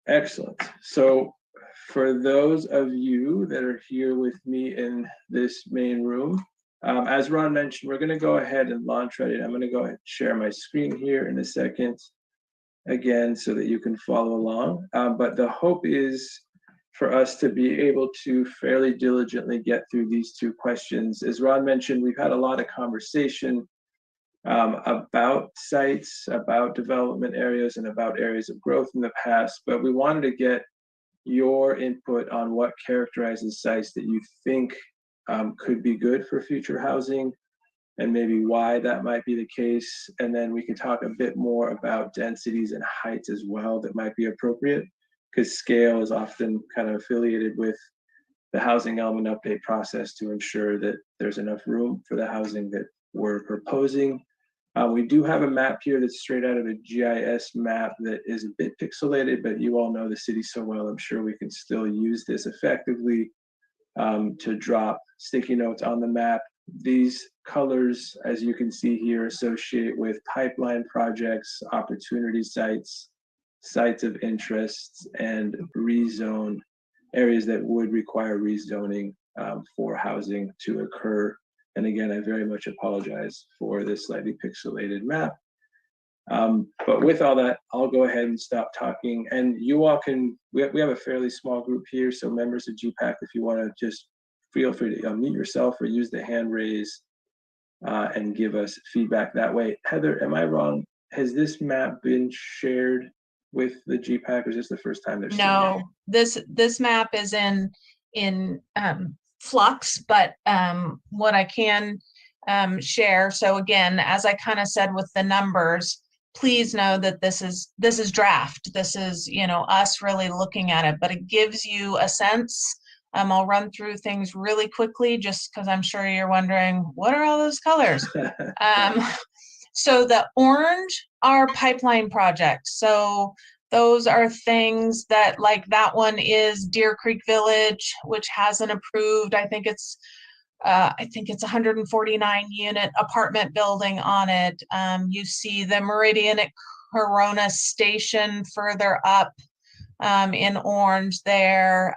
Excellent. So for those of you that are here with me in this main room, as Ron mentioned, we're going to go ahead and launch right in. I'm going to go ahead and share my screen here in a second again so that you can follow along. But the hope is for us to be able to fairly diligently get through these two questions. As Ron mentioned, we've had a lot of conversation about sites, about development areas, and about areas of growth in the past, but we wanted to get your input on what characterizes sites that you think could be good for future housing, and maybe why that might be the case. And then we can talk a bit more about densities and heights as well that might be appropriate, because scale is often kind of affiliated with the housing element update process to ensure that there's enough room for the housing that we're proposing. We do have a map here that's straight out of a GIS map that is a bit pixelated, but you all know the city so well, I'm sure we can still use this effectively to drop sticky notes on the map. These colors, as you can see here, associate with pipeline projects, opportunity sites, sites of interest, and rezone areas that would require rezoning for housing to occur. And again, I very much apologize for this slightly pixelated map. But with all that, I'll go ahead and stop talking. And you all can, we have a fairly small group here, so members of GPAC, if you want to just feel free to unmute yourself or use the hand raise and give us feedback that way. Heather, am I wrong? Has this map been shared with the GPAC, or is this the first time they're seeing it? No, this map is in flux, but what I can share. So again, as I kind of said with the numbers, please know that this is draft. This is, you know, us really looking at it, but it gives you a sense. I'll run through things really quickly just because I'm sure you're wondering, what are all those colors? So the orange are pipeline projects. So those are things that, like that one is Deer Creek Village, which has an approved, I think it's 149 unit apartment building on it. You see the Meridian at Corona Station further up in orange there.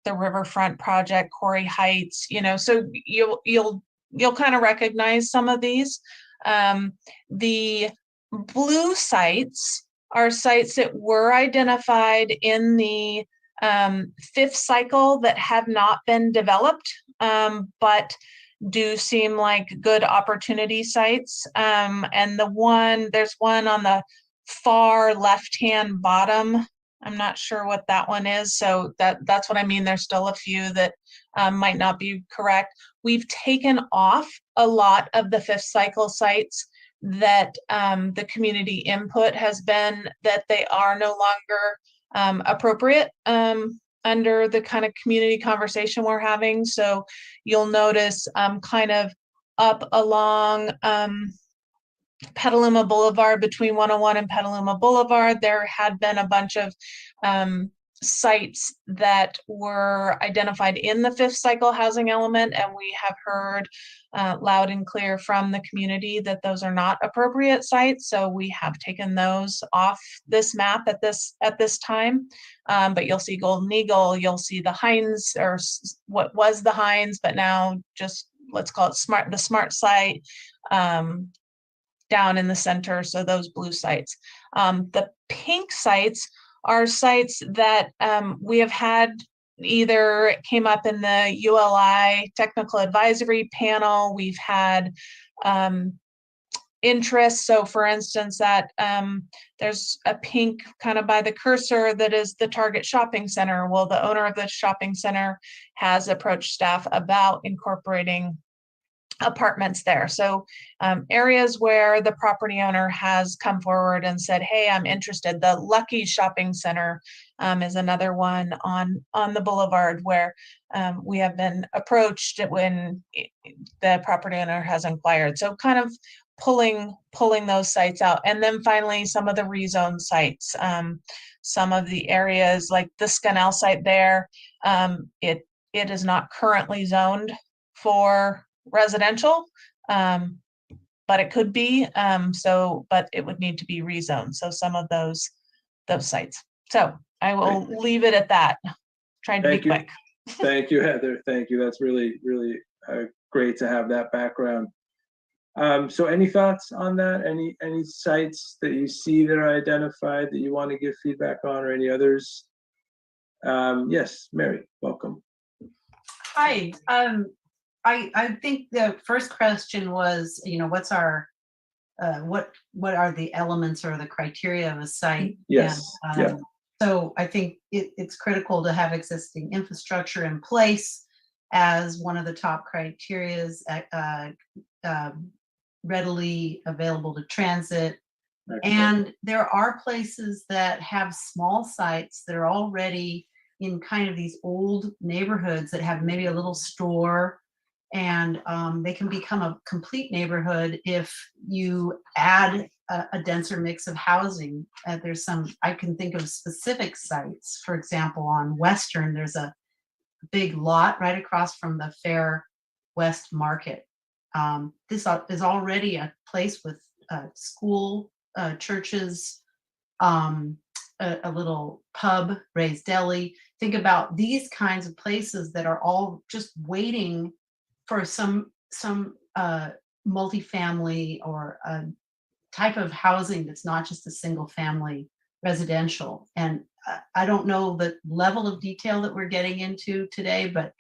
The Riverfront project, Quarry Heights, you know, so you'll kind of recognize some of these. The blue sites are sites that were identified in the fifth cycle that have not been developed, but do seem like good opportunity sites. And there's one on the far left-hand bottom. I'm not sure what that one is. So that's what I mean. There's still a few that might not be correct. We've taken off a lot of the fifth cycle sites that the community input has been that they are no longer appropriate under the kind of community conversation we're having. So you'll notice kind of up along Petaluma Boulevard, between 101 and Petaluma Boulevard, there had been a bunch of sites that were identified in the fifth cycle housing element, and we have heard loud and clear from the community that those are not appropriate sites. So we have taken those off this map at this time. But you'll see Golden Eagle, you'll see the Hines, or what was the Hines, but now just let's call it the smart site. Down in the center, so those blue sites. The pink sites are sites that we have had either came up in the ULI technical advisory panel. We've had interest. So for instance, that there's a pink kind of by the cursor that is the Target Shopping Center. Well, the owner of the shopping center has approached staff about incorporating apartments there. So areas where the property owner has come forward and said, hey, I'm interested. The Lucky Shopping Center is another one on the boulevard where we have been approached when the property owner has inquired. So kind of pulling those sites out. And then finally, some of the rezone sites, some of the areas like the Scannell site there, it is not currently zoned for residential, but it could be, but it would need to be rezoned. So some of those sites. So I will leave it at that. Trying to be Thank you. quick. Thank you, Heather. Thank you. That's really, really great to have that background. So any thoughts on that? Any sites that you see that are identified that you want to give feedback on, or any others? Yes, Mary, welcome. Hi. I think the first question was, what's our what are the elements or the criteria of a site? Yes. And, Yeah. So I think it's critical to have existing infrastructure in place as one of the top criterias, readily available to transit. And there are places that have small sites that are already in kind of these old neighborhoods that have maybe a little store, and they can become a complete neighborhood if you add a denser mix of housing. There's some, I can think of specific sites. For example, on Western, there's a big lot right across from the Fair West Market. This is already a place with school, churches, a little pub, raised deli. Think about these kinds of places that are all just waiting for some multifamily or a type of housing that's not just a single family residential. And I don't know the level of detail that we're getting into today, but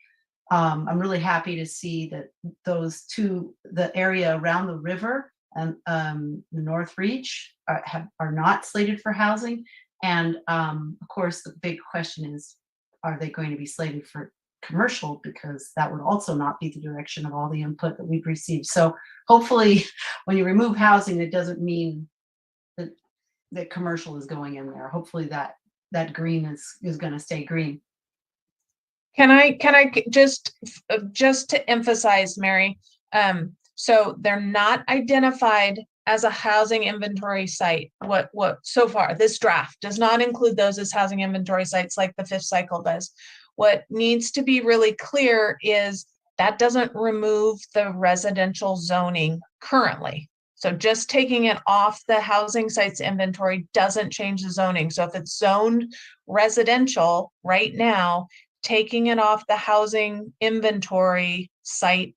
I'm really happy to see that those two, the area around the river and the North Reach are not slated for housing. And of course, the big question is, are they going to be slated for commercial? Because that would also not be the direction of all the input that we've received. So hopefully when you remove housing, it doesn't mean that commercial is going in there. Hopefully that green is going to stay green. Can I just to emphasize, Mary, so they're not identified as a housing inventory site. What so far, this draft does not include those as housing inventory sites like the fifth cycle does. What needs to be really clear is that doesn't remove the residential zoning currently. So just taking it off the housing sites inventory doesn't change the zoning. So if it's zoned residential right now, taking it off the housing inventory site,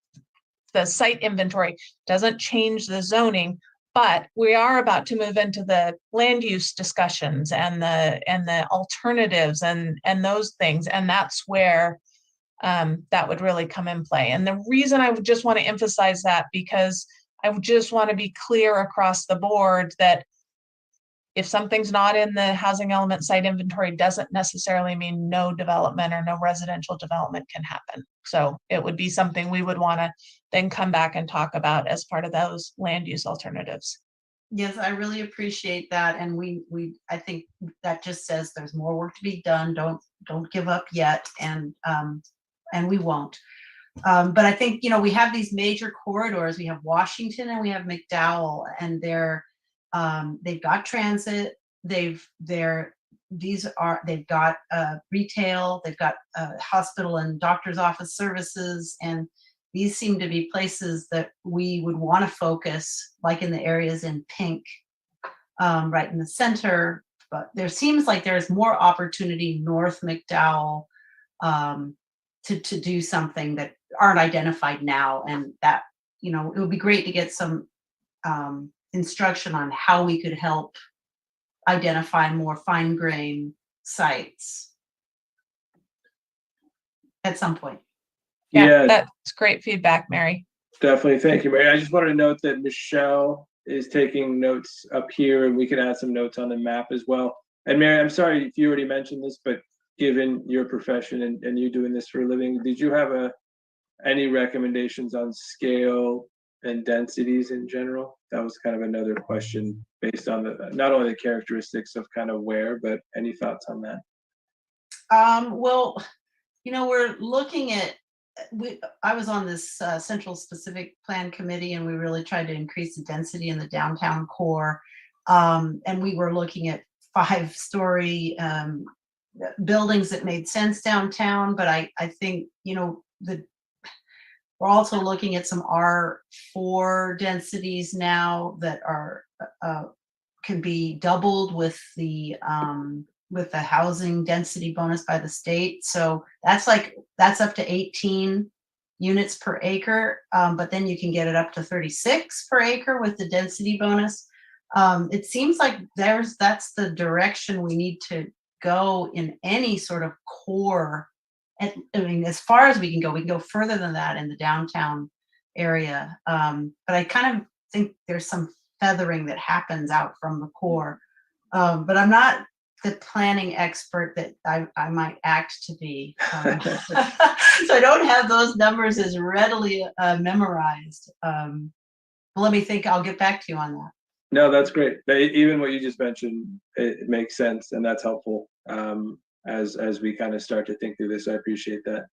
the site inventory doesn't change the zoning, but we are about to move into the land use discussions and the alternatives and those things. And that's where that would really come in play. And the reason I would just want to emphasize that, because I would just want to be clear across the board that if something's not in the housing element site inventory, doesn't necessarily mean no development or no residential development can happen. So it would be something we would want to then come back and talk about as part of those land use alternatives. Yes, I really appreciate that. And I think that just says there's more work to be done. Don't give up yet. And we won't. But I think, we have these major corridors. We have Washington and we have McDowell, and they've got transit. They've got retail. They've got hospital and doctor's office services, and these seem to be places that we would want to focus, like in the areas in pink, right in the center. But there seems like there's more opportunity north McDowell to do something that aren't identified now, and that it would be great to get some instruction on how we could help identify more fine-grained sites at some point. Yeah, that's great feedback, Mary. Definitely. Thank you, Mary. I just wanted to note that Michelle is taking notes up here, and we can add some notes on the map as well. And Mary, I'm sorry if you already mentioned this, but given your profession and you doing this for a living, did you have any recommendations on scale and densities in general? That was kind of another question based on not only the characteristics of kind of where, but any thoughts on that? Well, we're looking at, I was on this Central Specific Plan Committee, and we really tried to increase the density in the downtown core. And we were looking at 5-story buildings that made sense downtown. But I think, we're also looking at some R4 densities now that are can be doubled with the with the housing density bonus by the state. So that's up to 18 units per acre, but then you can get it up to 36 per acre with the density bonus. It seems like that's the direction we need to go in any sort of core. I mean, as far as we can go further than that in the downtown area. But I kind of think there's some feathering that happens out from the core. But I'm not the planning expert that I might act to be. So I don't have those numbers as readily memorized. But let me think, I'll get back to you on that. No, that's great. Even what you just mentioned, it makes sense, and that's helpful as we kind of start to think through this. I appreciate that.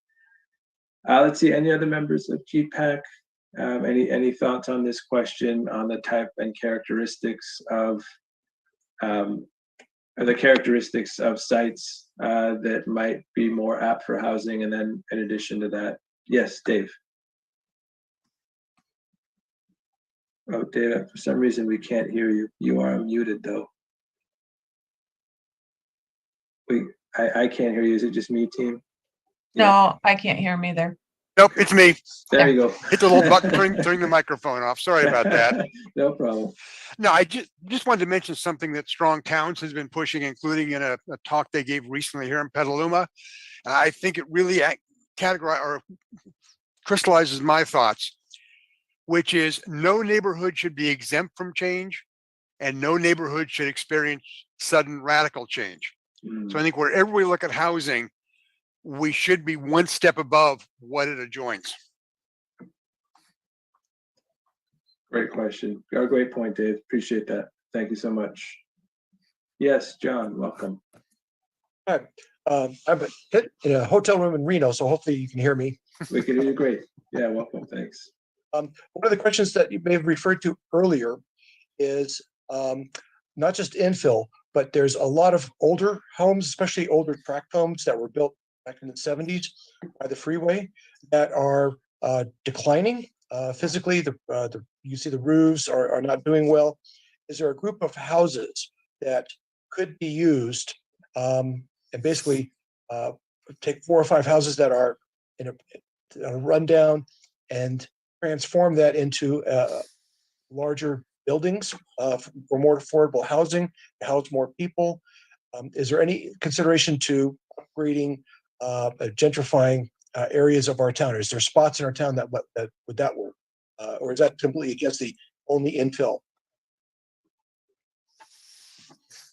Let's see, any other members of GPAC? Any thoughts on this question on the type and characteristics of sites that might be more apt for housing? And then in addition to that, yes, Dave. Oh, Dave, for some reason we can't hear you. You are muted though. I can't hear you. Is it just me, team? No, I can't hear him either. Nope, it's me. There you go. Hit the little button, turn the microphone off. Sorry about that. No problem. No, I just wanted to mention something that Strong Towns has been pushing, including in a talk they gave recently here in Petaluma. And I think it really crystallizes my thoughts, which is no neighborhood should be exempt from change and no neighborhood should experience sudden radical change. So I think wherever we look at housing, we should be one step above what it adjoins. Great question. A great point, Dave. Appreciate that. Thank you so much. Yes, John, welcome. Hi. I'm in a hotel room in Reno, so hopefully you can hear me. We can hear you great. Yeah, welcome. Thanks. One of the questions that you may have referred to earlier is not just infill, but there's a lot of older homes, especially older tract homes that were built back in the 70s by the freeway that are declining physically. You see the roofs are not doing well. Is there a group of houses that could be used and basically take 4 or 5 houses that are in a rundown and transform that into larger buildings for more affordable housing, to house more people? Is there any consideration to upgrading, gentrifying areas of our town? Is there spots in our town that would that work? Or is that completely against the only infill?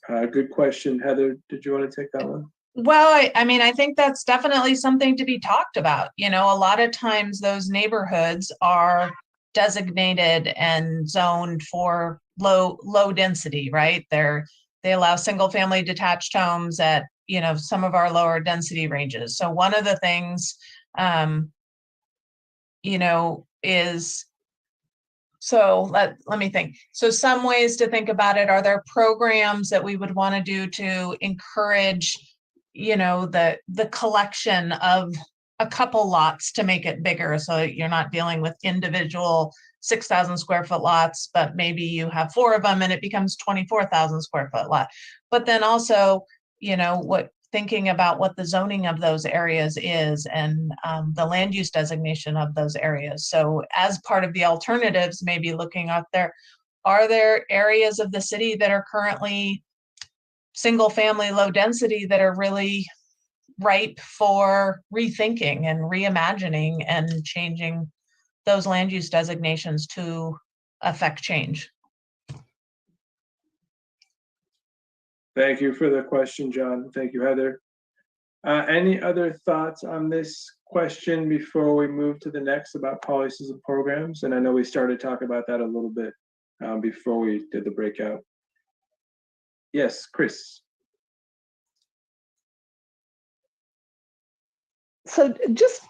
Good question. Heather, did you want to take that one? Well, I mean, I think that's definitely something to be talked about. You know, a lot of times those neighborhoods are designated and zoned for low density, right? They allow single family detached homes at, you know, some of our lower density ranges. So one of the things, you know, is, so let me think. So some ways to think about it, are there programs that we would want to do to encourage, you know, the collection of a couple lots to make it bigger, so you're not dealing with individual 6,000 square foot lots, but maybe you have 4 of them and it becomes 24,000 square foot lot. But then also, you know, thinking about what the zoning of those areas is and the land use designation of those areas. So as part of the alternatives, maybe looking out there, are there areas of the city that are currently single family low density that are really ripe for rethinking and reimagining and changing those land use designations to affect change? Thank you for the question, John. Thank you, Heather. Any other thoughts on this question before we move to the next about policies and programs? And I know we started talking about that a little bit before we did the breakout. Yes, Chris. So just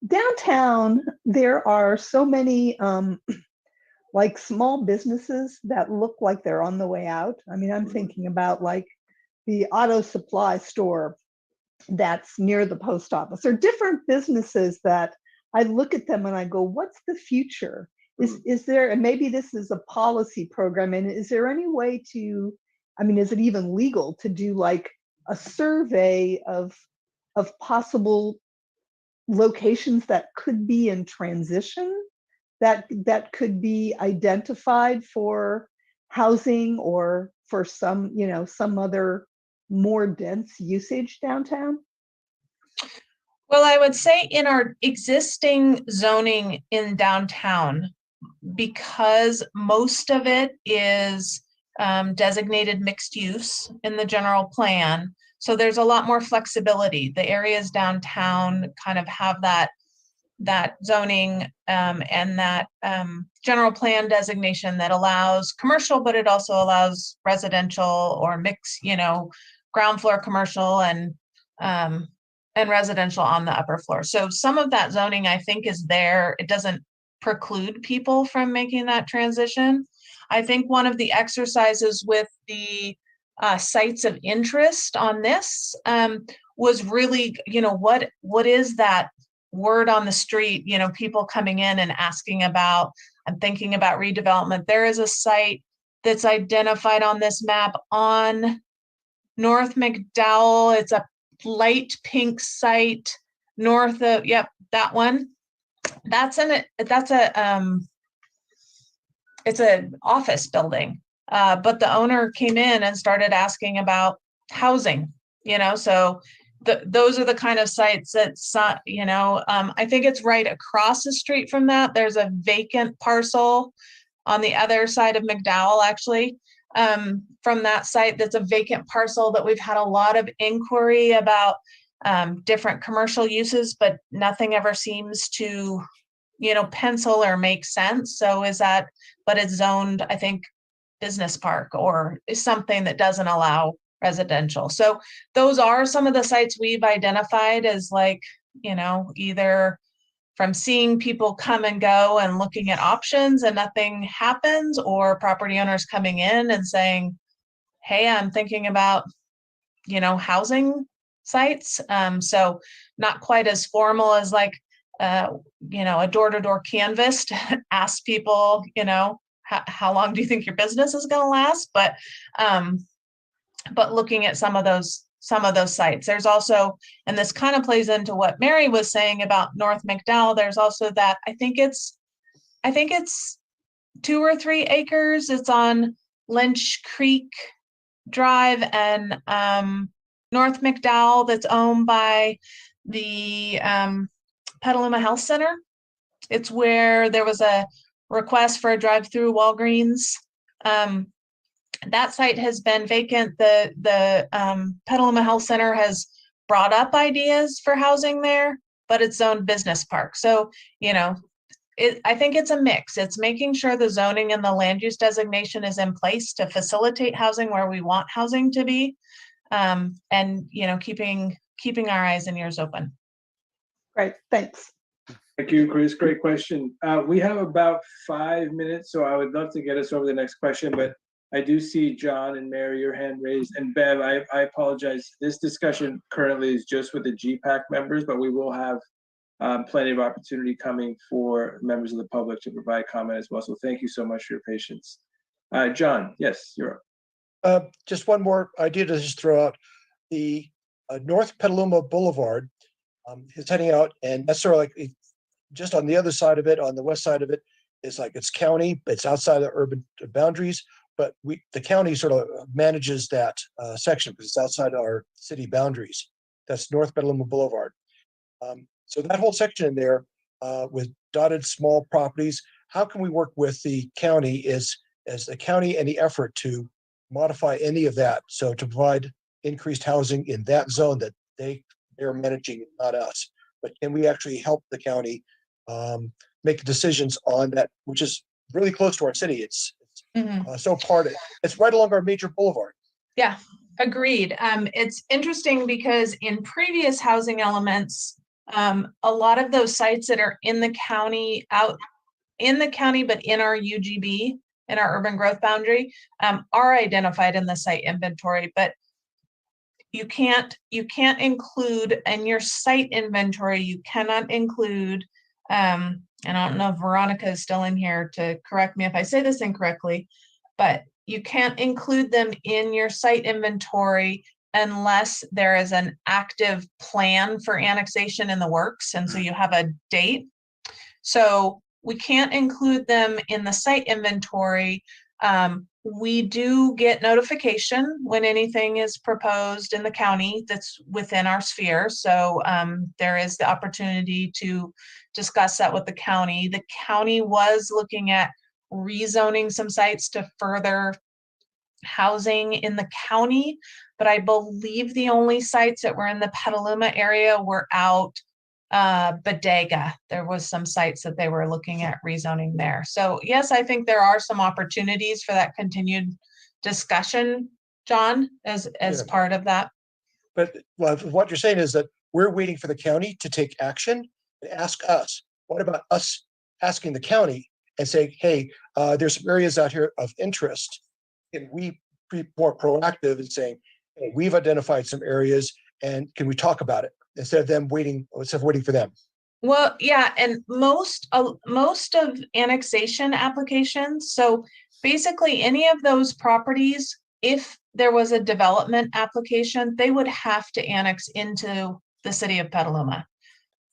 downtown, there are so many like small businesses that look like they're on the way out. I mean, I'm thinking about like the auto supply store that's near the post office, or different businesses that I look at them and I go, what's the future? Is there, and maybe this is a policy program, and is there any way to, I mean, is it even legal to do like a survey of possible locations that could be in transition, that could be identified for housing or for some, some other more dense usage downtown? Well, I would say in our existing zoning in downtown, because most of it is designated mixed use in the general plan, so there's a lot more flexibility. The areas downtown kind of have that zoning and that general plan designation that allows commercial, but it also allows residential or mixed, ground floor commercial and residential on the upper floor. So some of that zoning, I think, is there. It doesn't preclude people from making that transition. I think one of the exercises with the sites of interest on this was really, what is that word on the street, people coming in and asking about and thinking about redevelopment. There is a site that's identified on this map on North McDowell. It's a light pink site north of, yep, that one. It's an office building, but the owner came in and started asking about housing, so those are the kind of sites that, I think it's right across the street from that. There's a vacant parcel on the other side of McDowell, actually, from that site. That's a vacant parcel that we've had a lot of inquiry about different commercial uses, but nothing ever seems to, pencil or make sense. So but it's zoned, I think, business park or is something that doesn't allow residential. So those are some of the sites we've identified as either from seeing people come and go and looking at options and nothing happens, or property owners coming in and saying, hey, I'm thinking about, housing sites. So not quite as formal as a door-to-door canvas to ask people, how long do you think your business is going to last? But looking at some of those sites, there's also, and this kind of plays into what Mary was saying about North McDowell. There's also that, I think it's 2 or 3 acres. It's on Lynch Creek Drive and North McDowell, that's owned by the Petaluma Health Center. It's where there was a request for a drive-through Walgreens. That site has been vacant. The Petaluma Health Center has brought up ideas for housing there, but it's zoned business park. So, I think it's a mix. It's making sure the zoning and the land use designation is in place to facilitate housing where we want housing to be, and keeping our eyes and ears open. Great, thanks. Thank you, Chris. Great question. We have about 5 minutes, so I would love to get us over the next question, but I do see John and Mary, your hand raised, and Bev, I apologize. This discussion currently is just with the GPAC members, but we will have plenty of opportunity coming for members of the public to provide comment as well. So thank you so much for your patience. John, yes, you're up. Just one more idea to just throw out. The North Petaluma Boulevard is heading out, and that's sort of like just on the other side of it, on the west side of it, it's county, it's outside the urban boundaries, but the county sort of manages that section because it's outside our city boundaries. That's North Petaluma Boulevard. So that whole section in there with dotted small properties, how can we work with the county as the county any effort to modify any of that? So to provide increased housing in that zone that they're managing, not us. But can we actually help the county make decisions on that, which is really close to our city? It's so it's right along our major boulevard. Yeah, agreed. It's interesting because in previous housing elements, a lot of those sites that are in the county, but in our UGB, in our urban growth boundary, are identified in the site inventory, but you can't include in your site inventory, you cannot include, and I don't know if Veronica is still in here to correct me if I say this incorrectly, but you can't include them in your site inventory unless there is an active plan for annexation in the works, and so you have a date. So we can't include them in the site inventory. We do get notification when anything is proposed in the county that's within our sphere. So there is the opportunity to discuss that with the county. The county was looking at rezoning some sites to further housing in the county, but I believe the only sites that were in the Petaluma area were out Bodega. There was some sites that they were looking at rezoning there. So yes, I think there are some opportunities for that continued discussion, John, as Yeah. part of that. But well, what you're saying is that we're waiting for the county to take action and ask us. What about us asking the county and saying, hey, there's some areas out here of interest? Can we be more proactive in saying, hey, we've identified some areas and can we talk about it instead of waiting for them? Well, yeah, and most of annexation applications, so basically any of those properties, if there was a development application, they would have to annex into the city of Petaluma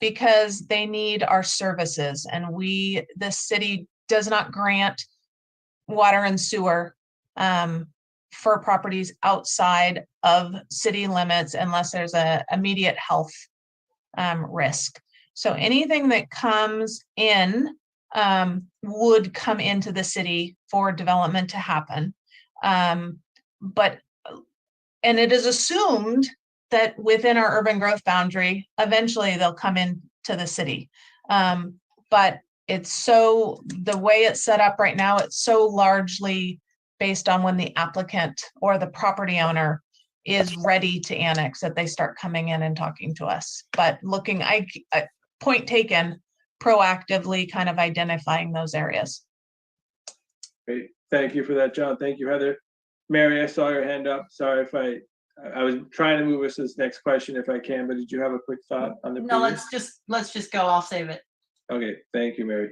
because they need our services, and the city does not grant water and sewer for properties outside of city limits unless there's a immediate health risk. So anything that comes in would come into the city for development to happen. And it is assumed that within our urban growth boundary, eventually they'll come into the city. But the way it's set up right now, it's so largely based on when the applicant or the property owner is ready to annex that they start coming in and talking to us. But point taken, proactively kind of identifying those areas. Great. Thank you for that, John. Thank you, Heather. Mary, I saw your hand up. Sorry if I was trying to move us to this next question if I can, but did you have a quick thought on the No, previous? let's just go. I'll save it. Okay, thank you, Mary.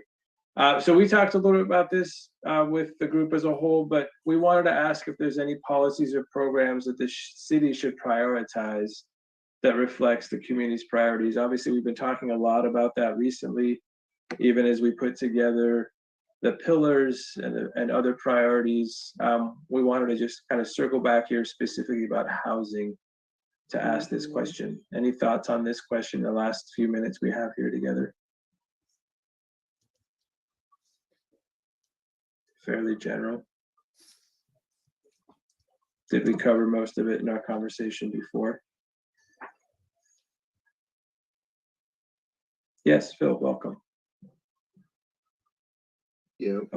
So we talked a little bit about this with the group as a whole, but we wanted to ask if there's any policies or programs that the city should prioritize that reflects the community's priorities. Obviously, we've been talking a lot about that recently, even as we put together the pillars and other priorities. We wanted to just kind of circle back here specifically about housing to ask this question. Any thoughts on this question in the last few minutes we have here together? Fairly general. Did we cover most of it in our conversation before? Yes, Phil, welcome.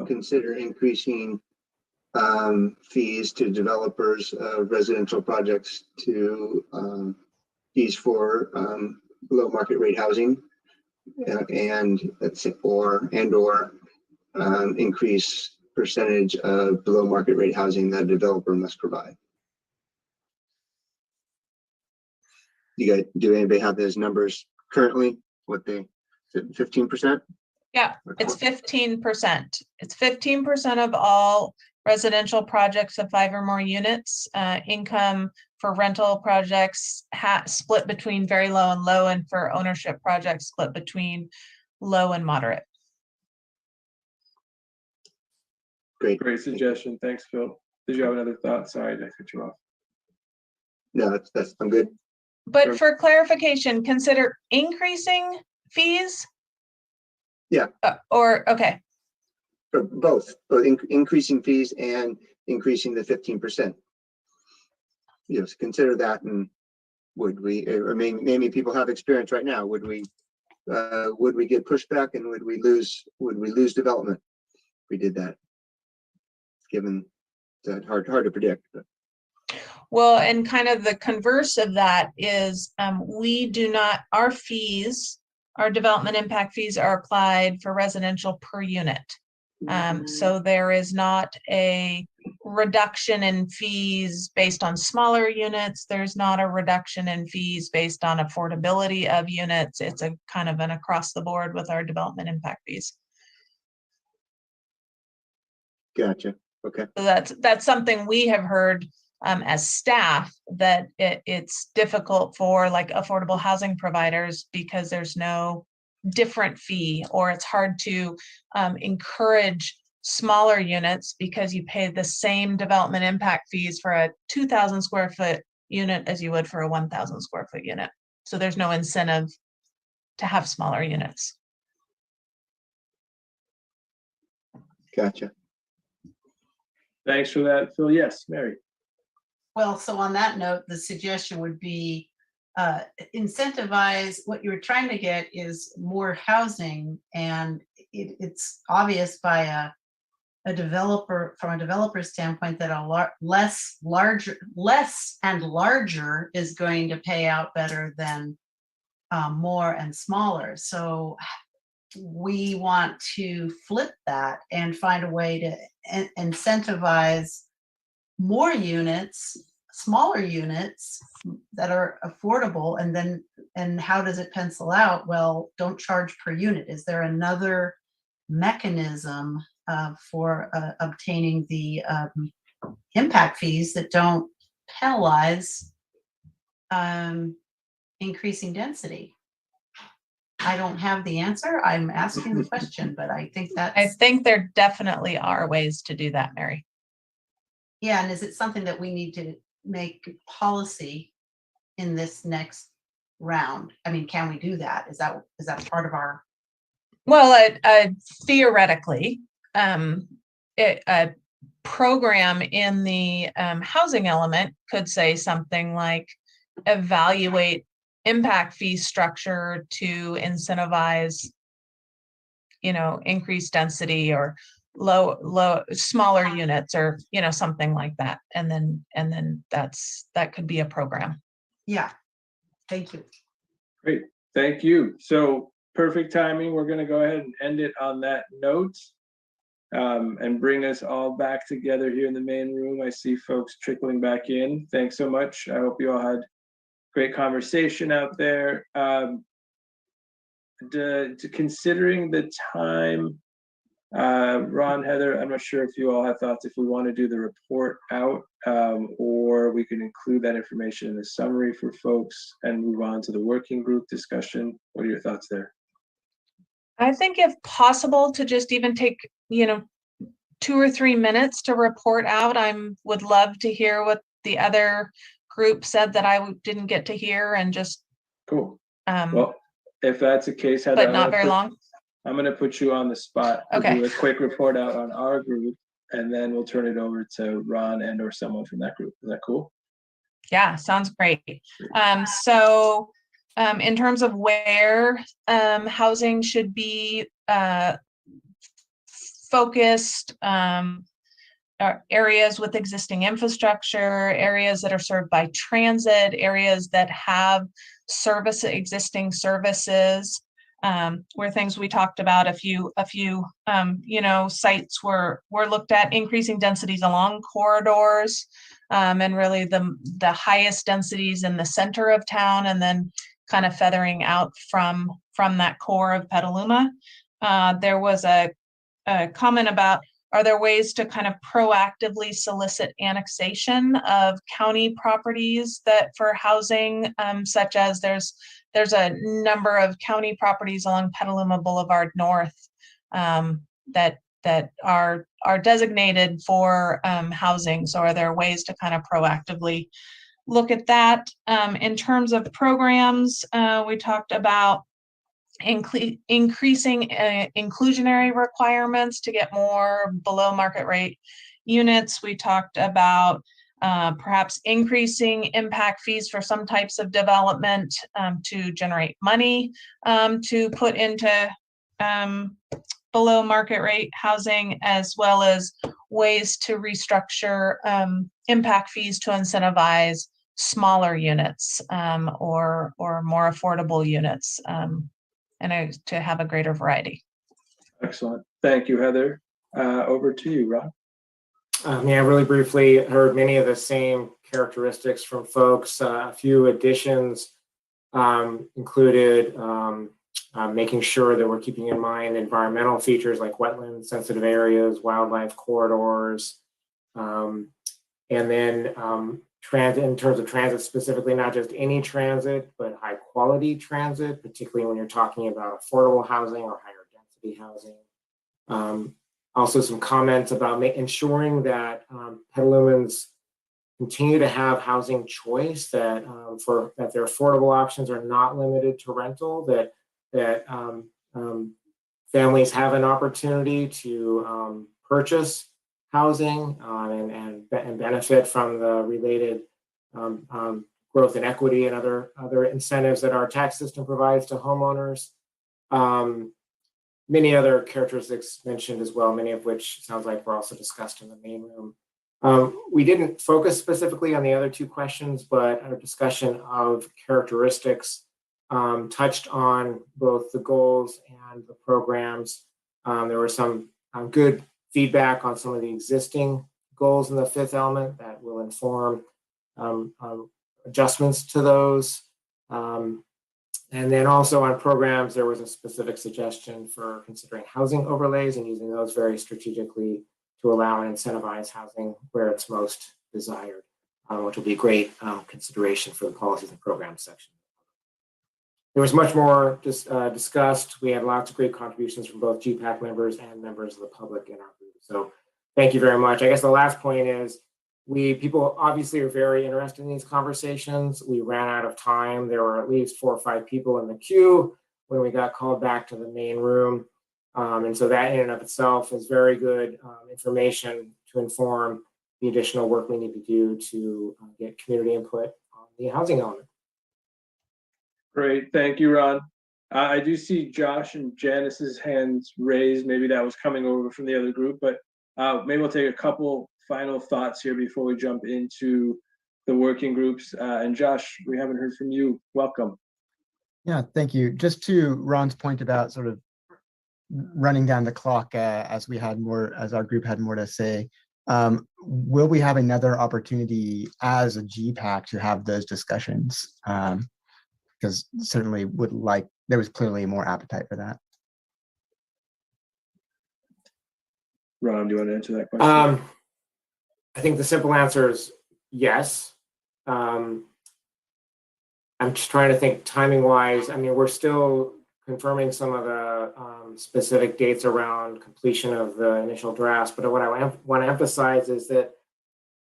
Consider increasing fees to developers of residential projects to fees for below market rate housing, and increase percentage of below market rate housing that a developer must provide. Do anybody have those numbers currently? 15%? Yeah, it's 15%. It's 15% of all residential projects of 5 or more units. Income for rental projects split between very low and low, and for ownership projects split between low and moderate. Great suggestion. Thanks, Phil. Did you have another thought? Sorry, did I cut you off? No, I'm good. But for clarification, consider increasing fees? Yeah. Okay. For both increasing fees and increasing the 15%. Yes, consider that. And would we, I mean, maybe people have experience right now. Would we get pushback, and would we lose development if we did that? Given that hard to predict. But. Well, and kind of the converse of that is our development impact fees are applied for residential per unit. So there is not a reduction in fees based on smaller units. There's not a reduction in fees based on affordability of units. It's a kind of an across the board with our development impact fees. Gotcha. Okay. So that's something we have heard as staff that it's difficult for like affordable housing providers because there's no different fee, or it's hard to encourage smaller units because you pay the same development impact fees for a 2,000 square foot unit as you would for a 1,000 square foot unit. So there's no incentive to have smaller units. Gotcha. Thanks for that, Phil. Yes, Mary. Well, so on that note, the suggestion would be incentivize, what you're trying to get is more housing, and it's obvious by a developer, from a developer standpoint, that less and larger is going to pay out better than more and smaller. So we want to flip that and find a way to incentivize more units, smaller units that are affordable. And how does it pencil out? Well, don't charge per unit. Is there another mechanism for obtaining the impact fees that don't penalize increasing density? I don't have the answer. I'm asking the question, but I think I think there definitely are ways to do that, Mary. Yeah, and is it something that we need to make policy in this next round? I mean, can we do that? Is that part of our? Well, theoretically, a program in the housing element could say something like evaluate impact fee structure to incentivize, increased density or smaller units, or something like that, and then that could be a program. Yeah, thank you. Great, thank you. So perfect timing. We're going to go ahead and end it on that note, and bring us all back together here in the main room. I see folks trickling back in. Thanks so much. I hope you all had great conversation out there. Considering the time, Ron, Heather, I'm not sure if you all have thoughts if we want to do the report out, or we can include that information in the summary for folks and move on to the working group discussion. What are your thoughts there? I think if possible to just even take, 2 or 3 minutes to report out. Would love to hear what the other group said that I didn't get to hear, and just cool. Well, if that's the case, Heather, but not very long. I'm going to put you on the spot to do a quick report out on our group, and then we'll turn it over to Ron and or someone from that group. Is that cool? Yeah, sounds great. So in terms of where housing should be focused, areas with existing infrastructure, areas that are served by transit, areas that have existing services, where things we talked about, a few sites were looked at, increasing densities along corridors, and really the highest densities in the center of town, and then kind of feathering out from that core of Petaluma. There was a comment about, are there ways to kind of proactively solicit annexation of county properties that for housing, such as there's a number of county properties along Petaluma Boulevard North that are designated for housing. So are there ways to kind of proactively look at that? In terms of programs, we talked about increasing inclusionary requirements to get more below market rate units. We talked about perhaps increasing impact fees for some types of development to generate money to put into below market rate housing, as well as ways to restructure impact fees to incentivize smaller units or more affordable units, and to have a greater variety. Excellent. Thank you, Heather. Over to you, Ron. Yeah, really briefly, heard many of the same characteristics from folks. A few additions included making sure that we're keeping in mind environmental features like wetlands, sensitive areas, wildlife corridors, And then transit, in terms of transit specifically, not just any transit, but high quality transit, particularly when you're talking about affordable housing or higher density housing. Also some comments about ensuring that Petalumans continue to have housing choice, that that their affordable options are not limited to rental, that families have an opportunity to purchase housing and benefit from the related growth in equity and other incentives that our tax system provides to homeowners. Many other characteristics mentioned as well, many of which sounds like were also discussed in the main room. We didn't focus specifically on the other two questions, but our discussion of characteristics touched on both the goals and the programs. There was some good feedback on some of the existing goals in the fifth element that will inform adjustments to those. And then also on programs, there was a specific suggestion for considering housing overlays and using those very strategically to allow and incentivize housing where it's most desired, which will be great consideration for the policies and programs section. There was much more discussed. We had lots of great contributions from both GPAC members and members of the public in our group. So thank you very much. I guess the last point is people obviously are very interested in these conversations. We ran out of time. There were at least 4 or 5 people in the queue when we got called back to the main room. And so that in and of itself is very good information to inform the additional work we need to do to get community input on the housing element. Great, thank you, Ron. I do see Josh and Janice's hands raised. Maybe that was coming over from the other group, but maybe we'll take a couple final thoughts here before we jump into the working groups. And Josh, we haven't heard from you. Welcome. Yeah, thank you. Just to Ron's point about sort of running down the clock as our group had more to say, will we have another opportunity as a GPAC to have those discussions? Because certainly there was clearly more appetite for that. Ron, do you want to answer that question? I think the simple answer is yes. I'm just trying to think timing wise. I mean, we're still confirming some of the specific dates around completion of the initial drafts. But what I want to emphasize is that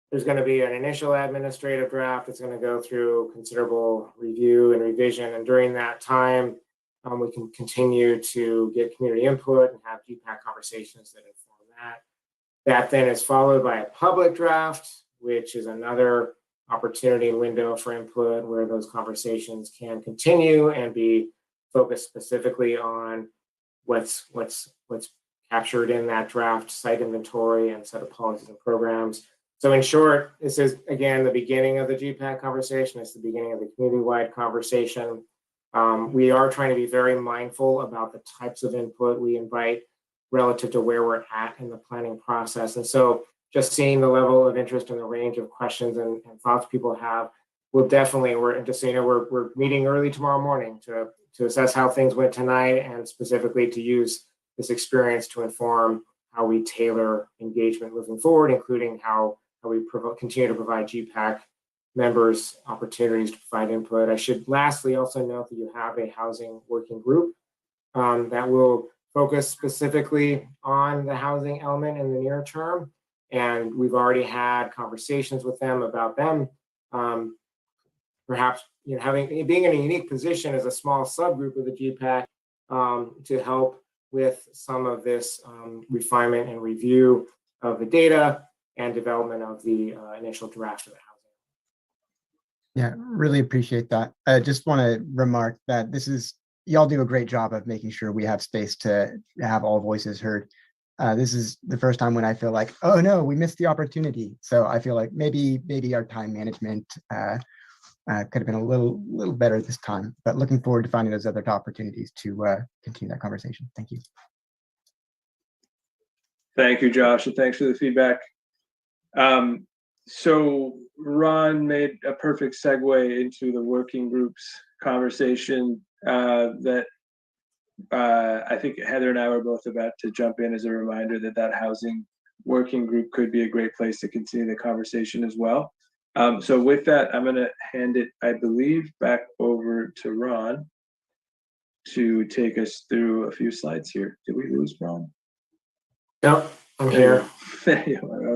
there's going to be an initial administrative draft that's going to go through considerable review and revision. And during that time, we can continue to get community input and have GPAC conversations that inform that. That then is followed by a public draft, which is another opportunity and window for input where those conversations can continue and be focused specifically on what's captured in that draft site inventory and set of policies and programs. So in short, this is, again, the beginning of the GPAC conversation. It's the beginning of the community-wide conversation. We are trying to be very mindful about the types of input we invite relative to where we're at in the planning process. And so just seeing the level of interest and the range of questions and thoughts people have will definitely, we're meeting early tomorrow morning to assess how things went tonight and specifically to use this experience to inform how we tailor engagement moving forward, including how we continue to provide GPAC members opportunities to provide input. I should lastly also note that you have a housing working group that will focus specifically on the housing element in the near term. And we've already had conversations with them about them perhaps being in a unique position as a small subgroup of the GPAC to help with some of this refinement and review of the data and development of the initial draft of the housing. Yeah, really appreciate that. I just want to remark that y'all do a great job of making sure we have space to have all voices heard. This is the first time when I feel like, oh no, we missed the opportunity. So I feel like maybe our time management could have been a little better this time, but looking forward to finding those other opportunities to continue that conversation. Thank you. Thank you, Josh, and thanks for the feedback. So Ron made a perfect segue into the working groups conversation that I think Heather and I were both about to jump in as a reminder that housing working group could be a great place to continue the conversation as well. So with that, I'm gonna hand it, I believe, back over to Ron to take us through a few slides here. Did we lose Ron? No, I'm There you here. go. There you are.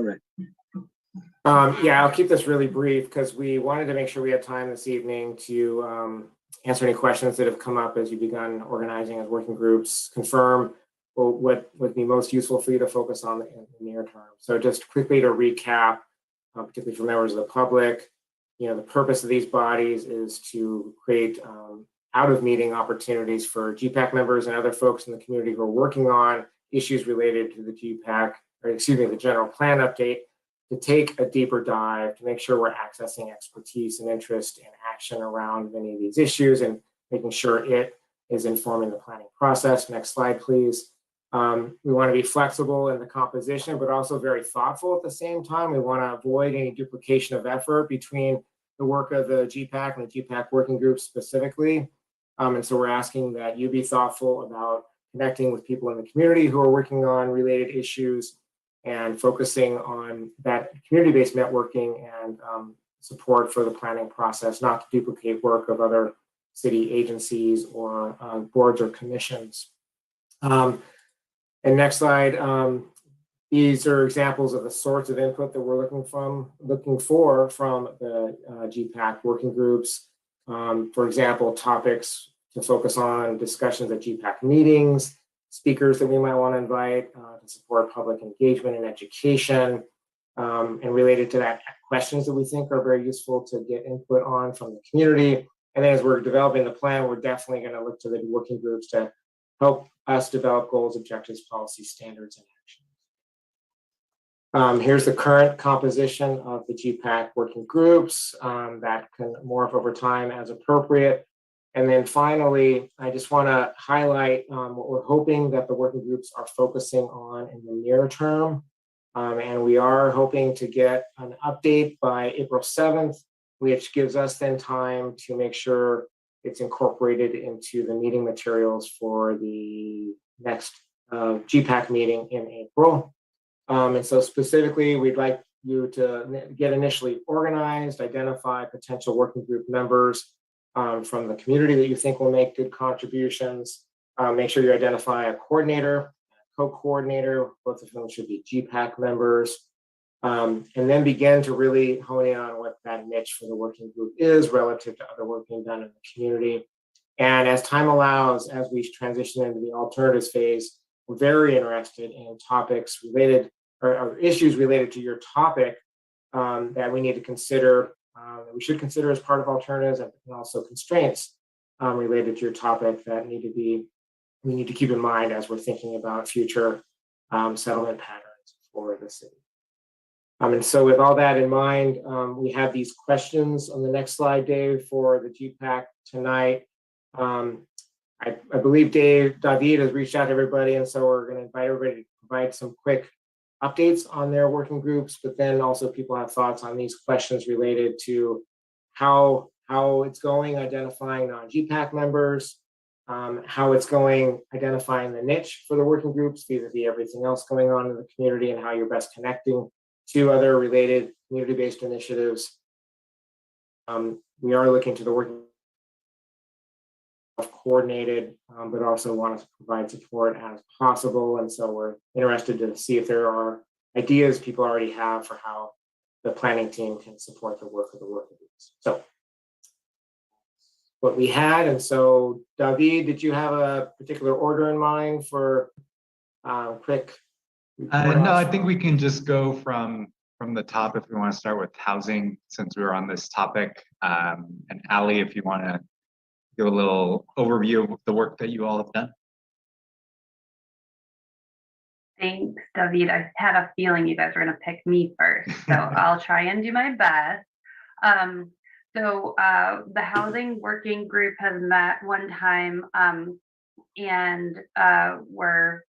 All right. Yeah, I'll keep this really brief because we wanted to make sure we had time this evening to answer any questions that have come up as you begun organizing as working groups, confirm what would be most useful for you to focus on in the near term. So just quickly to recap, particularly for members of the public, the purpose of these bodies is to create out of meeting opportunities for GPAC members and other folks in the community who are working on issues related to the GPAC, or excuse me, the general plan update, to take a deeper dive to make sure we're accessing expertise and interest and action around many of these issues and making sure it is informing the planning process. Next slide, please. We want to be flexible in the composition, but also very thoughtful at the same time. We want to avoid any duplication of effort between the work of the GPAC and the GPAC working groups specifically. And so we're asking that you be thoughtful about connecting with people in the community who are working on related issues and focusing on that community-based networking and support for the planning process, not to duplicate work of other city agencies or boards or commissions. And next slide, these are examples of the sorts of input that we're looking for from the GPAC working groups. For example, topics to focus on, discussions at GPAC meetings, speakers that we might want to invite to support public engagement and education, and related to that, questions that we think are very useful to get input on from the community. And then as we're developing the plan, we're definitely going to look to the working groups to help us develop goals, objectives, policy, standards, and actions. Here's the current composition of the GPAC working groups that can morph over time as appropriate. And then finally, I just want to highlight what we're hoping that the working groups are focusing on in the near term. And we are hoping to get an update by April 7th, which gives us then time to make sure it's incorporated into the meeting materials for the next GPAC meeting in April. And so specifically, we'd like you to get initially organized, identify potential working group members from the community that you think will make good contributions. Make sure you identify a coordinator, co-coordinator, both of whom should be GPAC members, and then begin to really hone in on what that niche for the working group is relative to other work being done in the community. And as time allows, as we transition into the alternatives phase, we're very interested in topics related or issues related to your topic that we need to consider, that we should consider as part of alternatives, and also constraints related to your topic that we need to keep in mind as we're thinking about future settlement patterns for the city. And so with all that in mind, we have these questions on the next slide, Dave, for the GPAC tonight. I believe David has reached out to everybody, and so we're going to invite everybody to provide some quick updates on their working groups, but then also people have thoughts on these questions related to how it's going identifying non-GPAC members, how it's going identifying the niche for the working groups vis-a-vis everything else going on in the community, and how you're best connecting to other related community-based initiatives. We are looking to the working coordinated, but also want to provide support as possible. And so we're interested to see if there are ideas people already have for how the planning team can support the work of the working groups. So what we had, and so David, did you have a particular order in mind for quick? No, I think we can just go from the top if we want to start with housing, since we were on this topic. And Ali, if you want to give a little overview of the work that you all have done. Thanks, David. I had a feeling you guys were going to pick me first, so I'll try and do my best. So the housing working group has met one time, and we're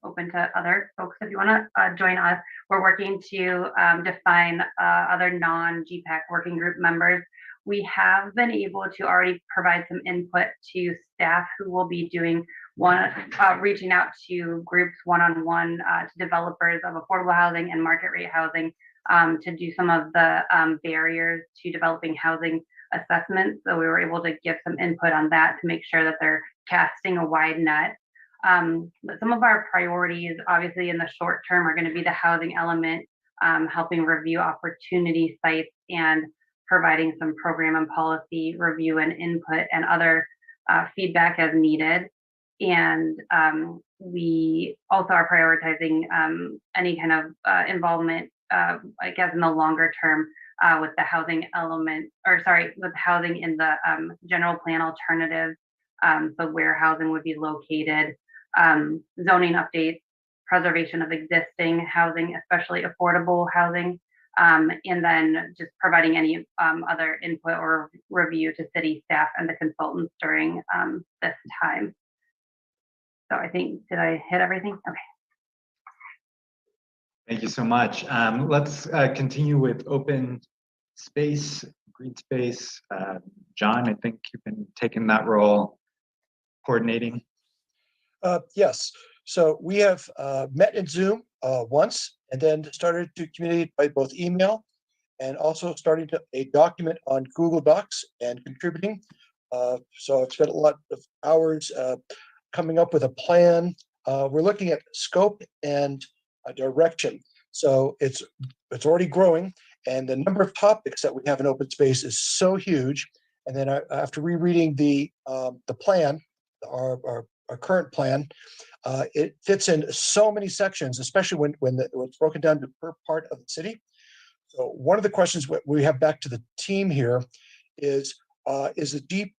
open to other folks if you want to join us. We're working to define other non-GPAC working group members. We have been able to already provide some input to staff who will be doing reaching out to groups one-on-one to developers of affordable housing and market rate housing to do some of the barriers to developing housing assessments. So we were able to give some input on that to make sure that they're casting a wide net. But some of our priorities, obviously in the short term, are going to be the housing element, helping review opportunity sites and providing some program and policy review and input and other feedback as needed. And we also are prioritizing any kind of involvement, I guess, in the longer term with the housing element, with housing in the general plan alternative, so where housing would be located, zoning updates, preservation of existing housing, especially affordable housing, and then just providing any other input or review to city staff and the consultants during this time. So I think, did I hit everything? Okay. Thank you so much. Let's continue with open space, green space. John, I think you've been taking that role, coordinating. Yes. So we have met in Zoom once and then started to communicate by both email and also starting to a document on Google Docs and contributing. So I've spent a lot of hours coming up with a plan. We're looking at scope and direction. So it's already growing, and the number of topics that we have in open space is so huge. And then after rereading the plan, our current plan, it fits in so many sections, especially when it's broken down to per part of the city. So one of the questions we have back to the team here is the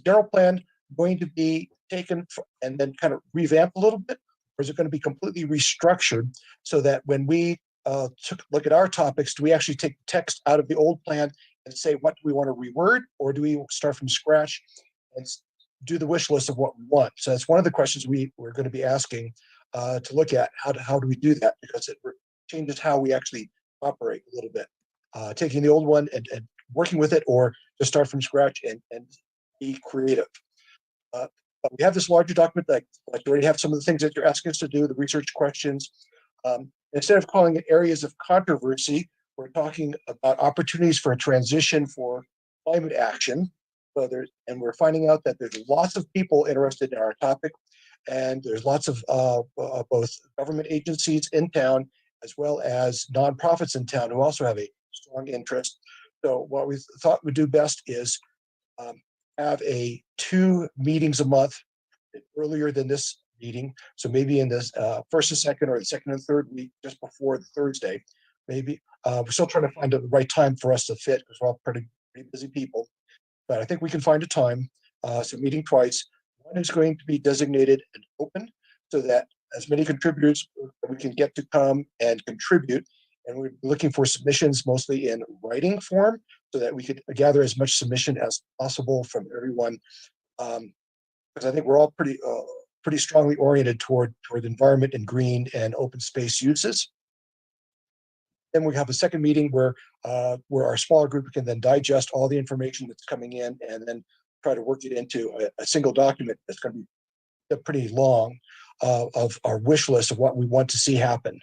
general plan going to be taken and then kind of revamped a little bit, or is it going to be completely restructured so that when we look at our topics, do we actually take text out of the old plan and say what do we want to reword, or do we start from scratch and do the wish list of what we want? So that's one of the questions we're going to be asking to look at. How do we do that? Because it changes how we actually operate a little bit. Taking the old one and working with it, or just start from scratch and be creative. But we have this larger document that we already have some of the things that you're asking us to do, the research questions. Instead of calling it areas of controversy, we're talking about opportunities for a transition for climate action. And we're finding out that there's lots of people interested in our topic, and there's lots of both government agencies in town as well as nonprofits in town who also have a strong interest. So what we thought would do best is have 2 meetings a month earlier than this meeting. So maybe in this first and second, or the second and third week, just before the Thursday, maybe. We're still trying to find the right time for us to fit because we're all pretty busy people. But I think we can find a time. So meeting twice. One is going to be designated and open so that as many contributors we can get to come and contribute. And we're looking for submissions mostly in writing form so that we could gather as much submission as possible from everyone. Because I think we're all pretty strongly oriented toward environment and green and open space uses. Then we have a second meeting where our smaller group can then digest all the information that's coming in and then try to work it into a single document that's going to be pretty long of our wish list of what we want to see happen.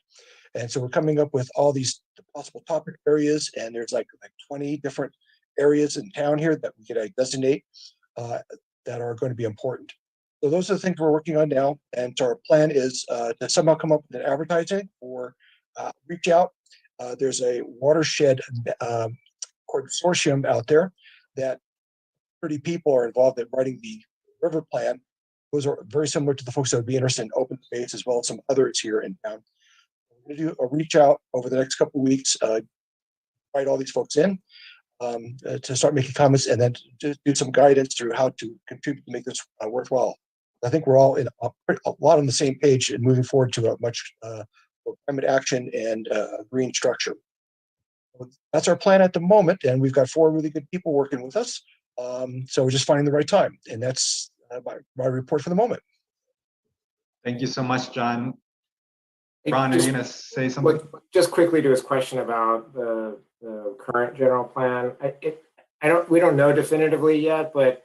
And so we're coming up with all these possible topic areas, and there's like 20 different areas in town here that we could designate that are going to be important. So those are the things we're working on now. And so our plan is to somehow come up with an advertising or reach out. There's a watershed consortium out there that 30 people are involved in writing the river plan. Those are very similar to the folks that would be interested in open space, as well as some others here in town. We're going to do a reach out over the next couple of weeks, invite all these folks in to start making comments, and then to do some guidance through how to contribute to make this worthwhile. I think we're all in a lot on the same page and moving forward to a much climate action and green structure. That's our plan at the moment, and we've got 4 really good people working with us. So we're just finding the right time, and that's my report for the moment. Thank you so much, John. Ron, are you going to say something? Just quickly to his question about the current general plan. We don't know definitively yet, but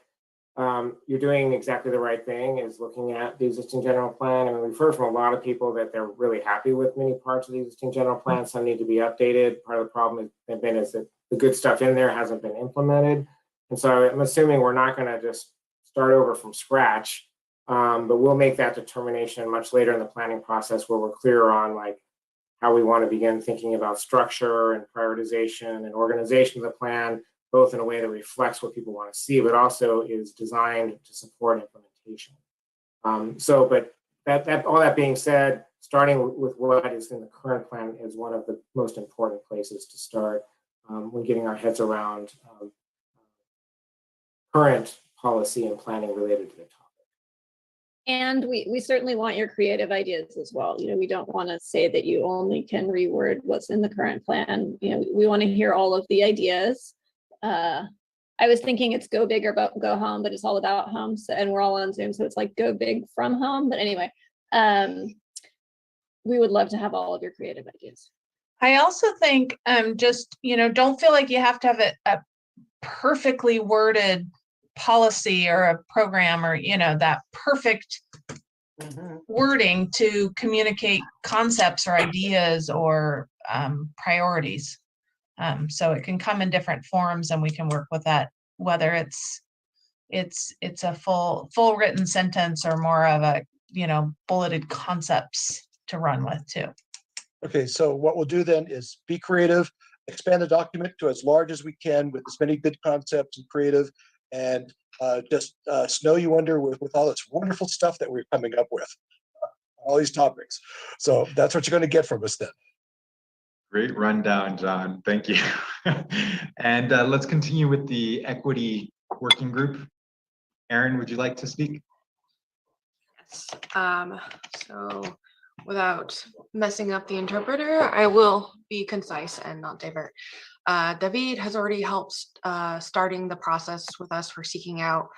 you're doing exactly the right thing, is looking at the existing general plan. I mean, we've heard from a lot of people that they're really happy with many parts of the existing general plan. Some need to be updated. Part of the problem has been is that the good stuff in there hasn't been implemented. And so I'm assuming we're not going to just start over from scratch, but we'll make that determination much later in the planning process where we're clearer on like how we want to begin thinking about structure and prioritization and organization of the plan, both in a way that reflects what people want to see, but also is designed to support implementation. But all that being said, starting with what is in the current plan is one of the most important places to start when getting our heads around current policy and planning related to the topic. And we certainly want your creative ideas as well. You know, we don't want to say that you only can reword what's in the current plan. You know, we want to hear all of the ideas. I was thinking it's go big or go home, but it's all about home. So, and we're all on Zoom, so it's like go big from home. But anyway, we would love to have all of your creative ideas. I also think just, you know, don't feel like you have to have a perfectly worded policy or a program or, you know, that perfect wording to communicate concepts or ideas or priorities. So it can come in different forms and we can work with that, whether it's a full written sentence or more of a, you know, bulleted concepts to run with too. Okay, so what we'll do then is be creative, expand the document to as large as we can with as many good concepts and creative, and just snow you under with all this wonderful stuff that we're coming up with, all these topics. So that's what you're going to get from us then. Great rundown, John. Thank you. And let's continue with the equity working group. Erin, would you like to speak? Yes. So without messing up the interpreter, I will be concise and not divert. David has already helped starting the process with us for seeking out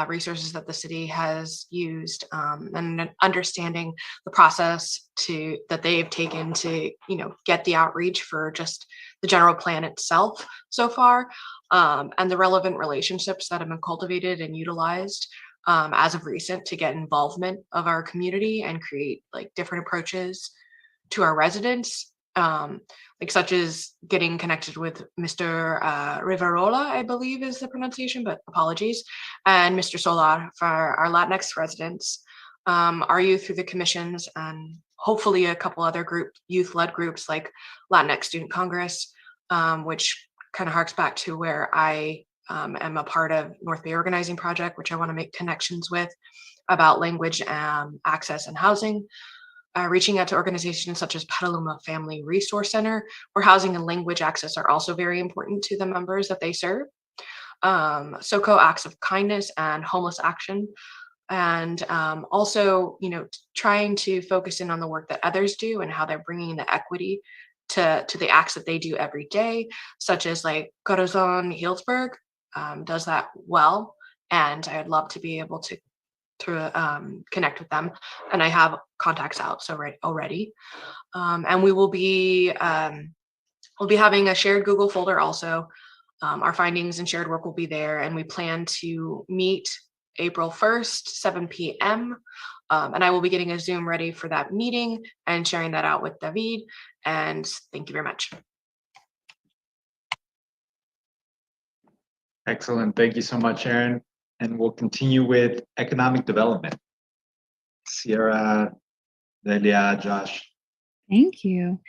resources that the city has used and understanding the process that they've taken to, you know, get the outreach for just the general plan itself so far, and the relevant relationships that have been cultivated and utilized as of recent to get involvement of our community and create like different approaches to our residents, like such as getting connected with Mr. Riverola, I believe is the pronunciation, but apologies, and Mr. Solar for our Latinx residents, our youth through the commissions, and hopefully a couple other youth-led groups like Latinx Student Congress, which kind of harks back to where I am a part of North Bay Organizing Project, which I want to make connections with about language, access, and housing. Reaching out to organizations such as Petaluma Family Resource Center, where housing and language access are also very important to the members that they serve. SoCo Acts of Kindness and Homeless Action. And also, you know, trying to focus in on the work that others do and how they're bringing the equity to the acts that they do every day, such as like Corazon Healdsburg does that well. And I'd love to be able to connect with them, and I have contacts out already, and we will be we'll be having a shared Google folder also. Our findings and shared work will be there, and we plan to meet April 1st, 7 p.m. And I will be getting a Zoom ready for that meeting and sharing that out with David. And thank you very much. Excellent. Thank you so much, Erin. And we'll continue with economic development. Sierra, Delia, Josh. Thank you.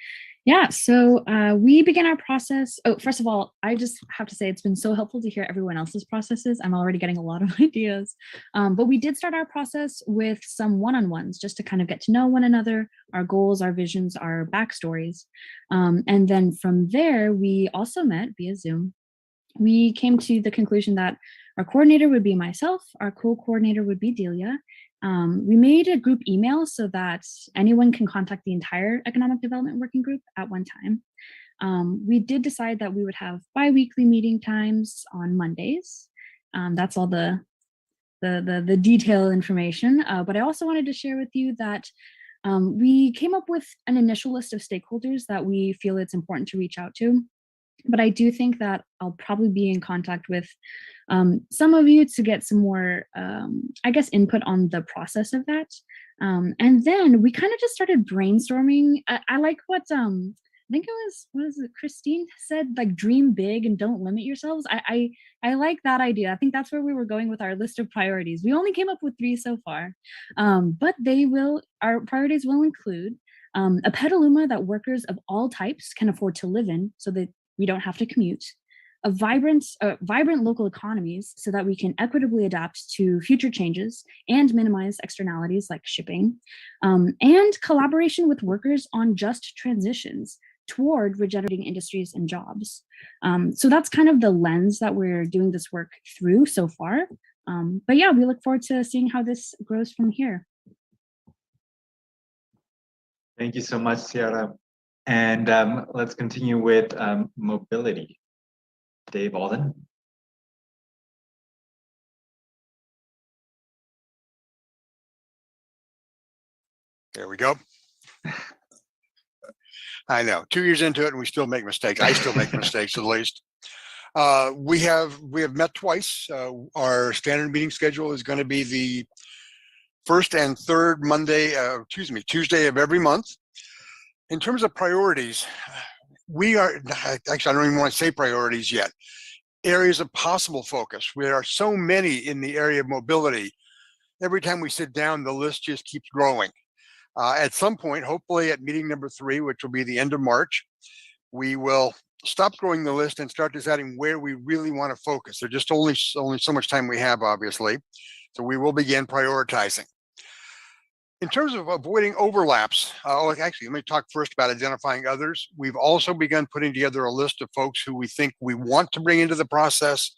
Yeah, so we began our process. Oh, first of all, I just have to say it's been so helpful to hear everyone else's processes. I'm already getting a lot of ideas. But we did start our process with some one-on-ones just to kind of get to know one another, our goals, our visions, our backstories. And then from there, we also met via Zoom. We came to the conclusion that our coordinator would be myself, our co-coordinator would be Delia. We made a group email so that anyone can contact the entire economic development working group at one time. We did decide that we would have bi-weekly meeting times on Mondays. That's all the detailed information. But I also wanted to share with you that we came up with an initial list of stakeholders that we feel it's important to reach out to. But I do think that I'll probably be in contact with some of you to get some more, I guess, input on the process of that. And then we kind of just started brainstorming. I like what I think it was, what is it, Christine said, like dream big and don't limit yourselves. I like that idea. I think that's where we were going with our list of priorities. We only came up with 3 so far, but our priorities will include a Petaluma that workers of all types can afford to live in so that we don't have to commute, a vibrant local economies so that we can equitably adapt to future changes and minimize externalities like shipping, and collaboration with workers on just transitions toward regenerating industries and jobs. So that's kind of the lens that we're doing this work through so far. But yeah, we look forward to seeing how this grows from here. Thank you so much, Sierra. And let's continue with mobility. Dave Alden. There we go. I know, 2 years into it and we still make mistakes. I still make mistakes at least. We have met twice. Our standard meeting schedule is going to be the first and third Tuesday of every month. In terms of priorities, we are, actually, I don't even want to say priorities yet, areas of possible focus. There are so many in the area of mobility. Every time we sit down, the list just keeps growing. At some point, hopefully at meeting number 3, which will be the end of March, we will stop growing the list and start deciding where we really want to focus. There's just only so much time we have, obviously. So we will begin prioritizing. In terms of avoiding overlaps, actually, let me talk first about identifying others. We've also begun putting together a list of folks who we think we want to bring into the process,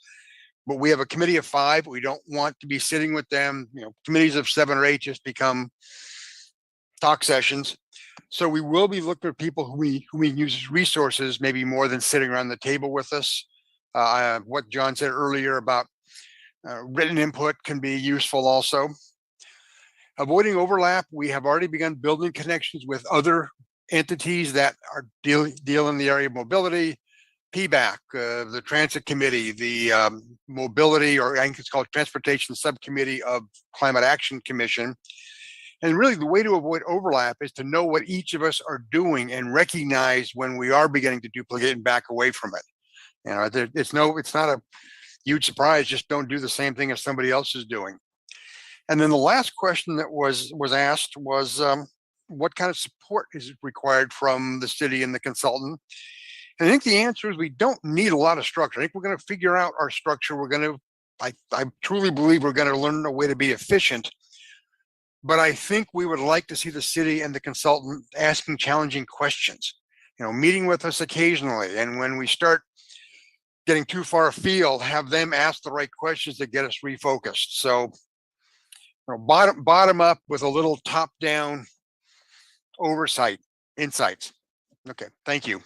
but we have a committee of 5. We don't want to be sitting with them. Committees of 7 or 8 just become talk sessions. So we will be looking for people who we use as resources, maybe more than sitting around the table with us. What John said earlier about written input can be useful also. Avoiding overlap, we have already begun building connections with other entities that are deal in the area of mobility, PBAC, the Transit Committee, the Mobility, or I think it's called Transportation Subcommittee of Climate Action Commission. And really the way to avoid overlap is to know what each of us are doing and recognize when we are beginning to duplicate and back away from it. It's not a huge surprise, just don't do the same thing as somebody else is doing. And then the last question that was asked was, what kind of support is required from the city and the consultant? And I think the answer is we don't need a lot of structure. I think we're going to figure out our structure. I truly believe we're going to learn a way to be efficient. But I think we would like to see the city and the consultant asking challenging questions, meeting with us occasionally. And when we start getting too far afield, have them ask the right questions to get us refocused. So bottom up with a little top down oversight, insights. Okay, thank you.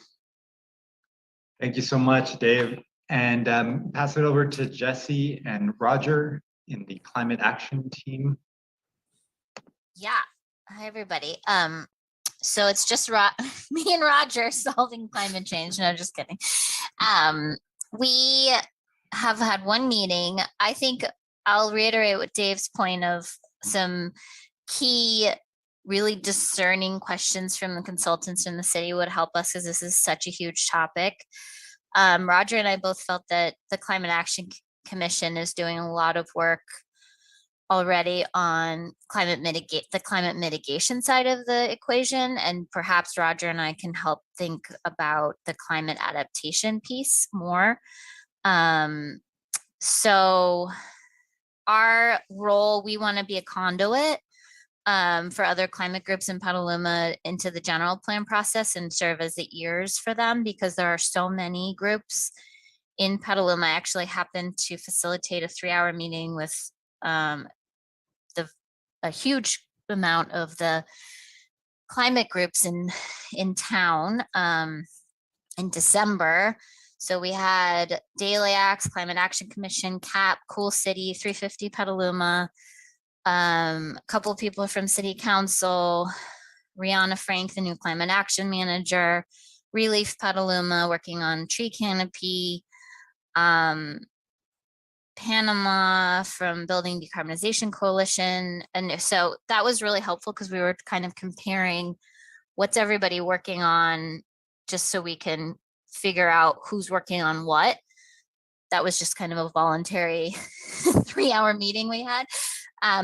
Thank you so much, Dave. And pass it over to Jesse and Roger in the climate action team. Yeah. Hi, everybody. So it's just me and Roger solving climate change. No, just kidding. We have had one meeting. I think I'll reiterate what Dave's point of some key, really discerning questions from the consultants in the city would help us because this is such a huge topic. Roger and I both felt that the Climate Action Commission is doing a lot of work already on the climate mitigation side of the equation, and perhaps Roger and I can help think about the climate adaptation piece more. So our role, we want to be a conduit for other climate groups in Petaluma into the general plan process and serve as the ears for them, because there are so many groups in Petaluma. I actually happened to facilitate a 3-hour meeting with a huge amount of the climate groups in town in December. So we had Daily Acts, Climate Action Commission, CAP, Cool City, 350 Petaluma, a couple of people from City Council, Rihanna Frank, the new Climate Action Manager, Relief Petaluma, working on tree canopy, Panama from Building Decarbonization Coalition. And so that was really helpful because we were kind of comparing what's everybody working on, just so we can figure out who's working on what. That was just kind of a voluntary 3-hour meeting we had.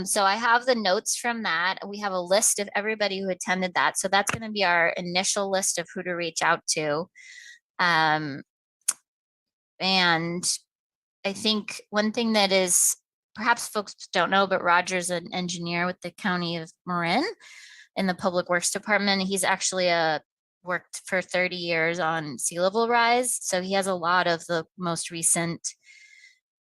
So I have the notes from that. We have a list of everybody who attended that. So that's going to be our initial list of who to reach out to. And I think one thing that is, perhaps folks don't know, but Roger's an engineer with the County of Marin in the Public Works Department. He's actually worked for 30 years on sea level rise. So he has a lot of the most recent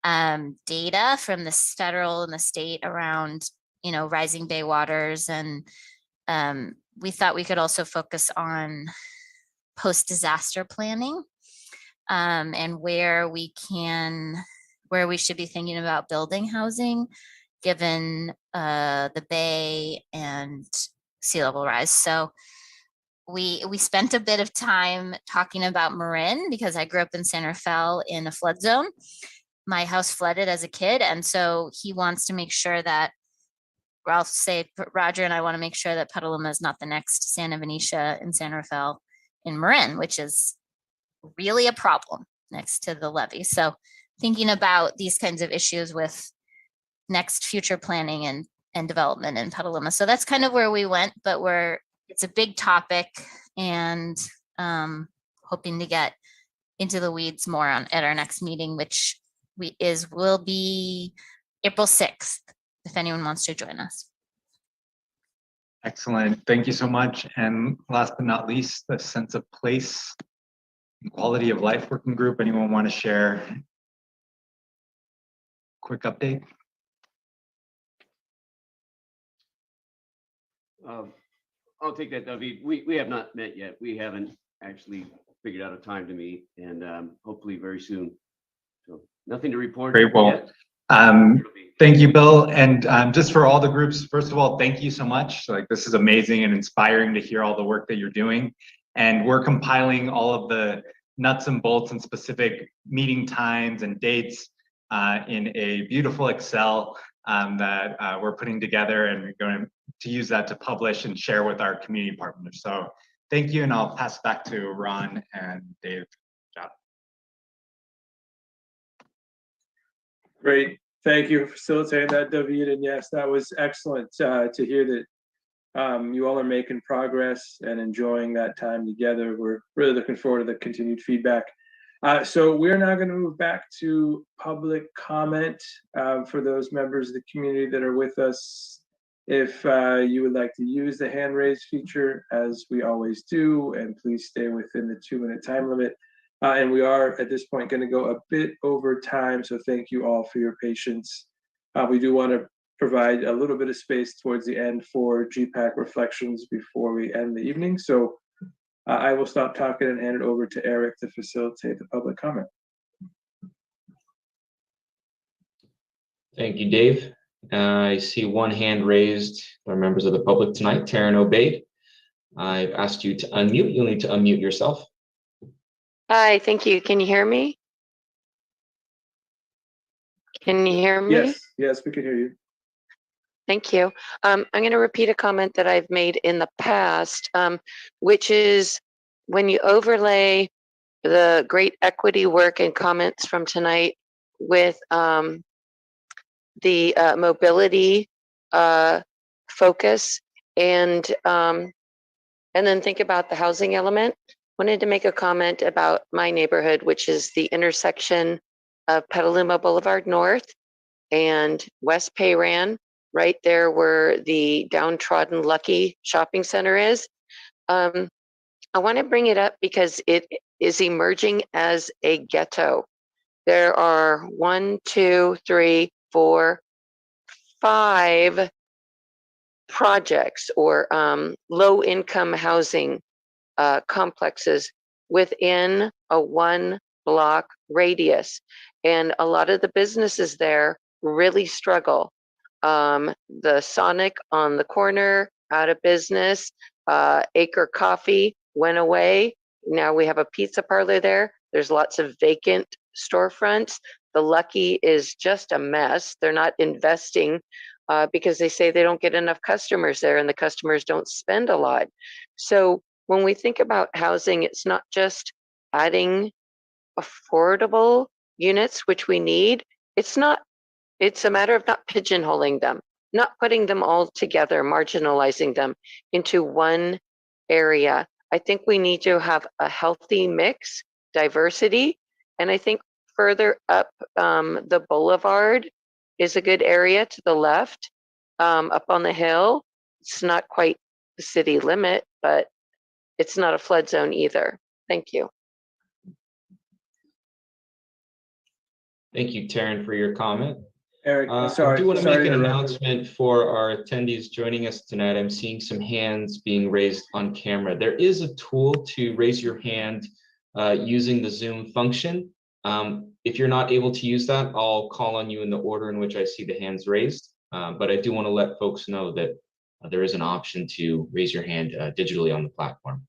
data from the federal and the state around, rising bay waters. And we thought we could also focus on post-disaster planning and where we should be thinking about building housing given the bay and sea level rise. So we spent a bit of time talking about Marin because I grew up in San Rafael in a flood zone. My house flooded as a kid. And so he wants to make sure that, or I'll say Roger and I want to make sure that Petaluma is not the next Santa Venetia in San Rafael in Marin, which is really a problem next to the levee. So thinking about these kinds of issues with next future planning and development in Petaluma. So that's kind of where we went, but it's a big topic and hoping to get into the weeds more at our next meeting, which will be April 6th, if anyone wants to join us. Excellent. Thank you so much. And last but not least, the sense of place and quality of life working group. Anyone want to share a quick update? I'll take that, David. We have not met yet. We haven't actually figured out a time to meet, and hopefully very soon. So nothing to report. Great. Well, thank you, Bill. And just for all the groups, first of all, thank you so much. Like, this is amazing and inspiring to hear all the work that you're doing. And we're compiling all of the nuts and bolts and specific meeting times and dates in a beautiful Excel that we're putting together, and we're going to use that to publish and share with our community partners. So thank you, and I'll pass back to Ron and Dave. Great. Thank you for facilitating that, David. And yes, that was excellent to hear that you all are making progress and enjoying that time together. We're really looking forward to the continued feedback. So we're now going to move back to public comment for those members of the community that are with us. If you would like to use the hand raise feature, as we always do, and please stay within the 2-minute time limit. And we are at this point going to go a bit over time, so thank you all for your patience. We do want to provide a little bit of space towards the end for GPAC reflections before we end the evening. So I will stop talking and hand it over to Eric to facilitate the public comment. Thank you, Dave. I see one hand raised by members of the public tonight. Taryn Obaid, I've asked you to unmute. You'll need to unmute yourself. Hi, thank you. Can you hear me? Can you hear me? Yes, we can hear you. Thank you. I'm going to repeat a comment that I've made in the past, which is when you overlay the great equity work and comments from tonight with the mobility focus and then think about the housing element. Wanted to make a comment about my neighborhood, which is the intersection of Petaluma Boulevard North and West Payran, right there where the downtrodden Lucky Shopping Center is. I want to bring it up because it is emerging as a ghetto. There are 1, 2, 3, 4, 5 projects or low-income housing complexes within a 1-block radius. And a lot of the businesses there really struggle. The Sonic on the corner, out of business, Acre Coffee went away. Now we have a pizza parlor there. There's lots of vacant storefronts. The Lucky is just a mess. They're not investing because they say they don't get enough customers there and the customers don't spend a lot. So when we think about housing, it's not just adding affordable units, which we need. It's a matter of not pigeonholing them, not putting them all together, marginalizing them into one area. I think we need to have a healthy mix, diversity, and I think further up the boulevard is a good area to the left, up on the hill. It's not quite the city limit, but it's not a flood zone either. Thank you. Thank you, Taryn, for your comment. Eric, I sorry, do want to sorry make to an interrupt. announcement for our attendees joining us tonight. I'm seeing some hands being raised on camera. There is a tool to raise your hand using the Zoom function. If you're not able to use that, I'll call on you in the order in which I see the hands raised. But I do want to let folks know that there is an option to raise your hand digitally on the platform.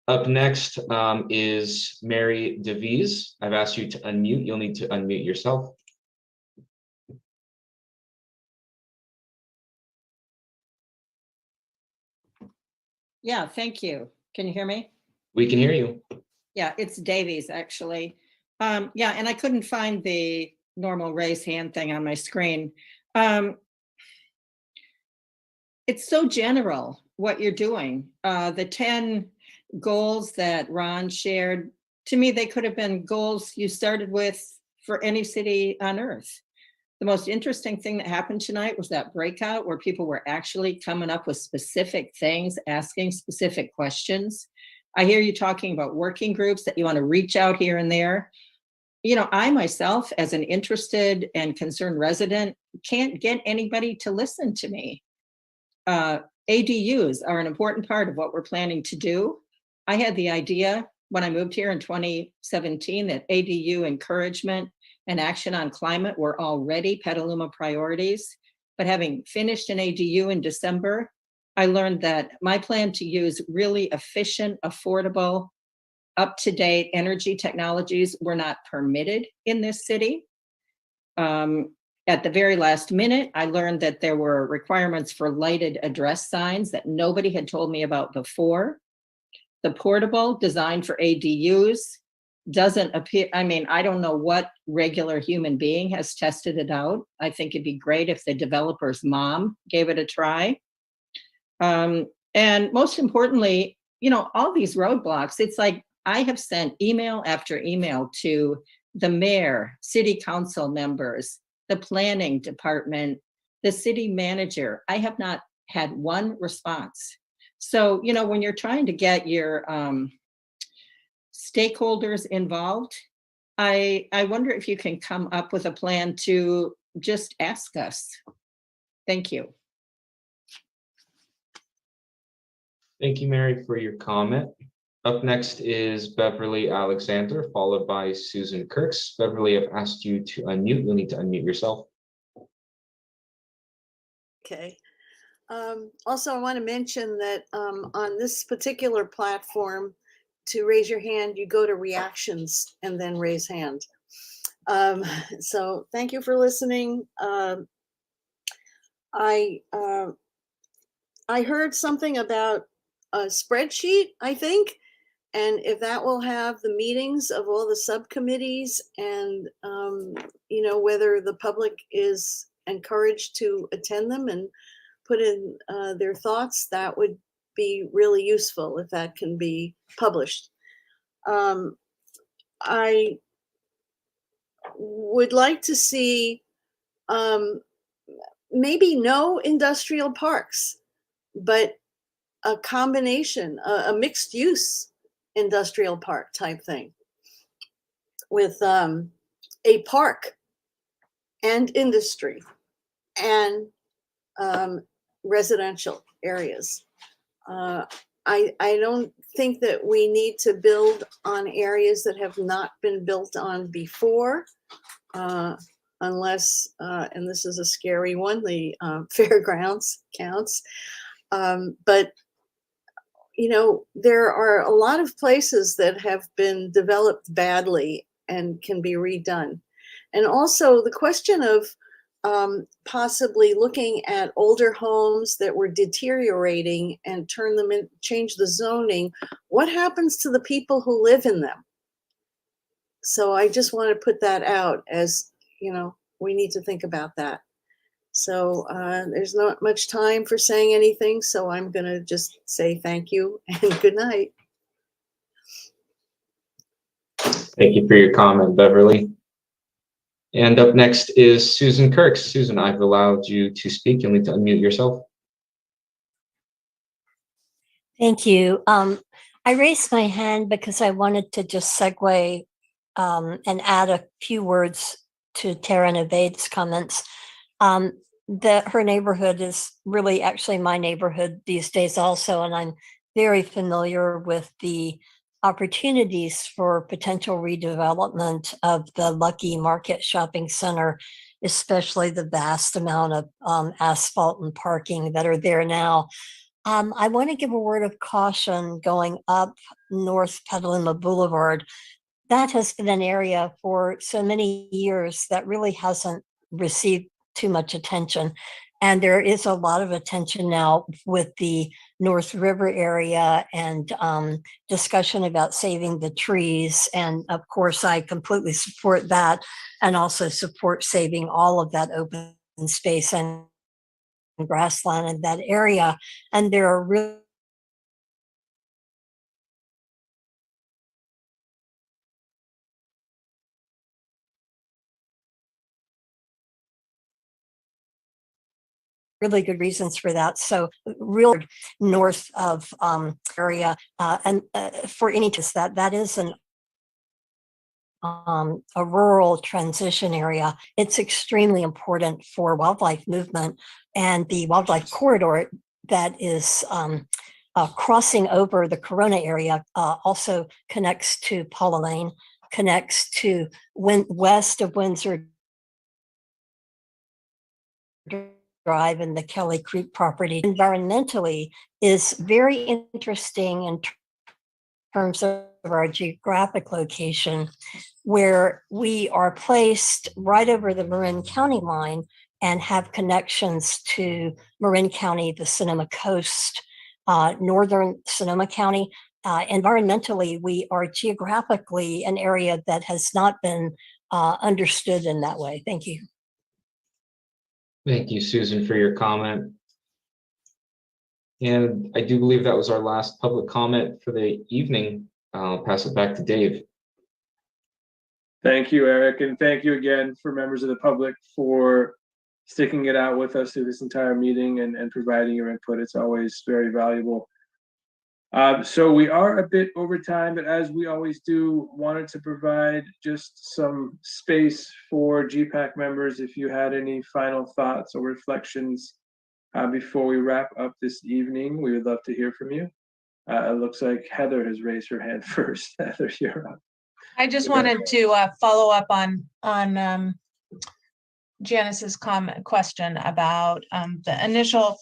Up next is Mary DeVries. I've asked you to unmute. You'll need to unmute yourself. Yeah, thank you. Can you hear me? We can hear you. Yeah, it's Davies, actually. Yeah, and I couldn't find the normal raise hand thing on my screen. It's so general what you're doing. The 10 goals that Ron shared, to me, they could have been goals you started with for any city on earth. The most interesting thing that happened tonight was that breakout where people were actually coming up with specific things, asking specific questions. I hear you talking about working groups that you want to reach out here and there. You know, I myself, as an interested and concerned resident, can't get anybody to listen to me. ADUs are an important part of what we're planning to do. I had the idea when I moved here in 2017 that ADU encouragement and action on climate were already Petaluma priorities. But having finished an ADU in December, I learned that my plan to use really efficient, affordable, up-to-date energy technologies were not permitted in this city. At the very last minute, I learned that there were requirements for lighted address signs that nobody had told me about before. The portable designed for ADUs doesn't appear, I mean, I don't know what regular human being has tested it out. I think it'd be great if the developer's mom gave it a try. And most importantly, you know, all these roadblocks, it's like I have sent email after email to the mayor, city council members, the planning department, the city manager. I have not had one response. So, you know, when you're trying to get your stakeholders involved, I wonder if you can come up with a plan to just ask us. Thank you. Thank you, Mary, for your comment. Up next is Beverly Alexander, followed by Susan Kirks. Beverly, I've asked you to unmute. You'll need to unmute yourself. Okay. Also, I want to mention that on this particular platform, to raise your hand, you go to reactions and then raise hand. So thank you for listening. I heard something about a spreadsheet, I think, and if that will have the meetings of all the subcommittees and, you know, whether the public is encouraged to attend them and put in their thoughts, that would be really useful if that can be published. I would like to see maybe no industrial parks, but a combination, a mixed use industrial park type thing with a park and industry and residential areas. I don't think that we need to build on areas that have not been built on before, unless, and this is a scary one, the fairgrounds counts. But you know, there are a lot of places that have been developed badly and can be redone. And also the question of possibly looking at older homes that were deteriorating and turn them in, change the zoning. What happens to the people who live in them? So I just want to put that out as, you know, we need to think about that. So there's not much time for saying anything, so I'm going to just say thank you and good night. Thank you for your comment, Beverly. And up next is Susan Kirk. Susan, I've allowed you to speak. You'll need to unmute yourself. Thank you. I raised my hand because I wanted to just segue and add a few words to Tara and Obaid's comments. Her neighborhood is really actually my neighborhood these days also, and I'm very familiar with the opportunities for potential redevelopment of the Lucky Market Shopping Center, especially the vast amount of asphalt and parking that are there now. I want to give a word of caution going up North Petaluma Boulevard. That has been an area for so many years that really hasn't received too much attention. And there is a lot of attention now with the North River area and discussion about saving the trees. And of course, I completely support that and also support saving all of that open space and grassland in that area. And there are really good reasons for that. So real north of area and for any just that is a rural transition area. It's extremely important for wildlife movement, and the wildlife corridor that is crossing over the Corona area also connects to Paula Lane, connects to west of Windsor Drive and the Kelly Creek property. Environmentally is very interesting in terms of our geographic location, where we are placed right over the Marin County line and have connections to Marin County, the Sonoma Coast, northern Sonoma County. Environmentally, we are geographically an area that has not been understood in that way. Thank you. Thank you, Susan, for your comment. And I do believe that was our last public comment for the evening. I'll pass it back to Dave. Thank you, Eric, and thank you again for members of the public for sticking it out with us through this entire meeting and providing your input. It's always very valuable. So we are a bit over time, but as we always do, wanted to provide just some space for GPAC members if you had any final thoughts or reflections before we wrap up this evening. We would love to hear from you. It looks like Heather has raised her hand first. Heather, you're up. I just wanted to follow up on Janice's question about the initial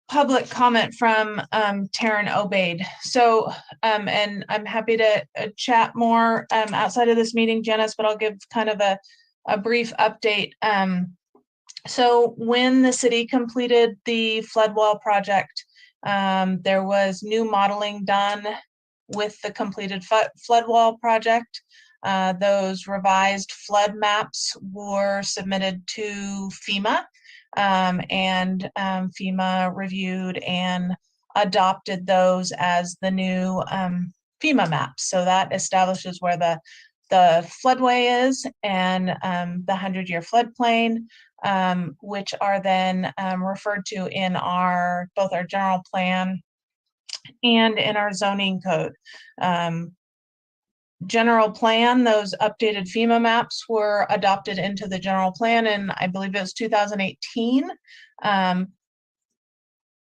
public comment from Taryn Obaid. So, and I'm happy to chat more outside of this meeting, Janice, but I'll give kind of a brief update. So when the city completed the flood wall project, there was new modeling done with the completed flood wall project. Those revised flood maps were submitted to FEMA, and FEMA reviewed and adopted those as the new FEMA maps. So that establishes where the floodway is and the 100-year floodplain, which are then referred to in both our general plan and in our zoning code. General plan, those updated FEMA maps were adopted into the general plan in, I believe it was 2018.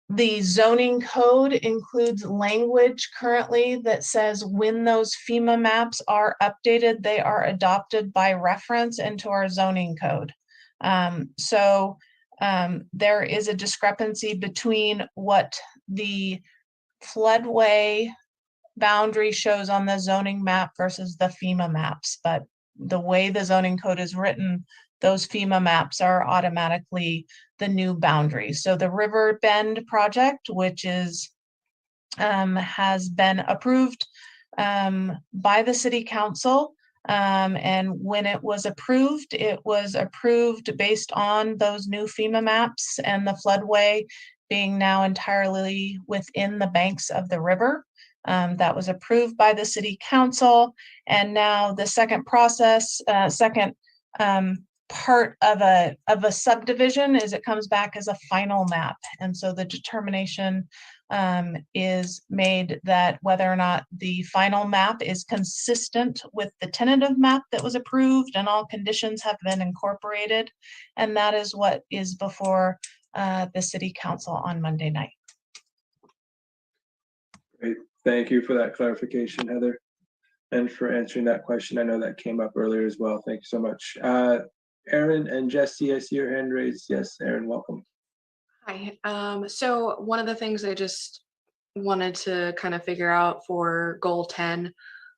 The zoning code includes language currently that says when those FEMA maps are updated, they are adopted by reference into our zoning code. So there is a discrepancy between what the floodway boundary shows on the zoning map versus the FEMA maps, but the way the zoning code is written, those FEMA maps are automatically the new boundaries. So the River Bend project, which is has been approved by the city council. And when it was approved based on those new FEMA maps and the floodway being now entirely within the banks of the river. That was approved by the city council. And now the second process, second part of a subdivision is it comes back as a final map. And so the determination is made that whether or not the final map is consistent with the tentative map that was approved and all conditions have been incorporated. And that is what is before the city council on Monday night. Great. Thank you for that clarification, Heather, and for answering that question. I know that came up earlier as well. Thank you so much. Aaron and Jesse, I see your hand raised. Yes, Aaron, welcome. Hi. So one of the things I just wanted to kind of figure out for goal 10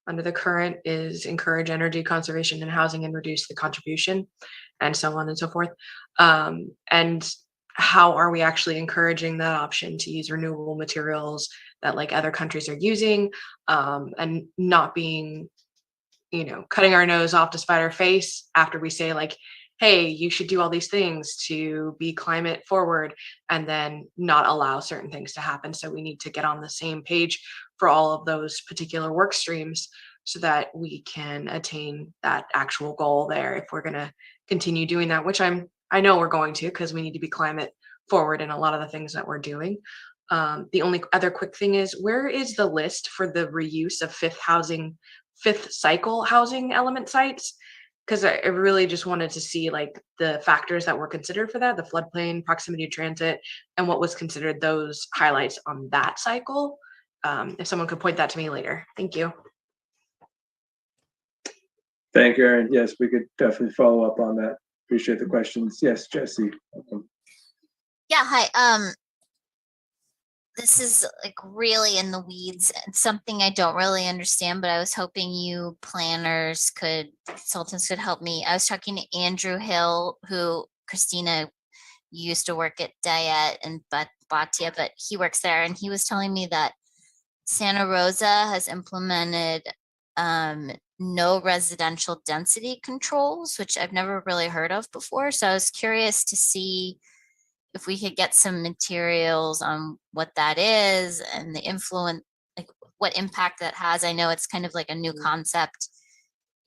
under the current is encourage energy conservation and housing and reduce the contribution and so on and so forth. And how are we actually encouraging that option to use renewable materials that like other countries are using, and not being, cutting our nose off to spite our face after we say like, hey, you should do all these things to be climate forward, and then not allow certain things to happen. So we need to get on the same page for all of those particular work streams so that we can attain that actual goal there if we're going to continue doing that, which I know we're going to, because we need to be climate forward in a lot of the things that we're doing. The only other quick thing is, where is the list for the reuse of fifth cycle housing element sites? Because I really just wanted to see like the factors that were considered for that, the floodplain, proximity to transit, and what was considered those highlights on that cycle. If someone could point that to me later. Thank you. Thank you, Aaron. Yes, we could definitely follow up on that. Appreciate the questions. Yes, Jesse. Welcome. Yeah, hi. This is like really in the weeds and something I don't really understand, but I was hoping you planners consultants could help me. I was talking to Andrew Hill, who Christina used to work at Diet and Batia, but he works there, and he was telling me that Santa Rosa has implemented no residential density controls, which I've never really heard of before. So I was curious to see if we could get some materials on what that is and the influence, like what impact that has. I know it's kind of like a new concept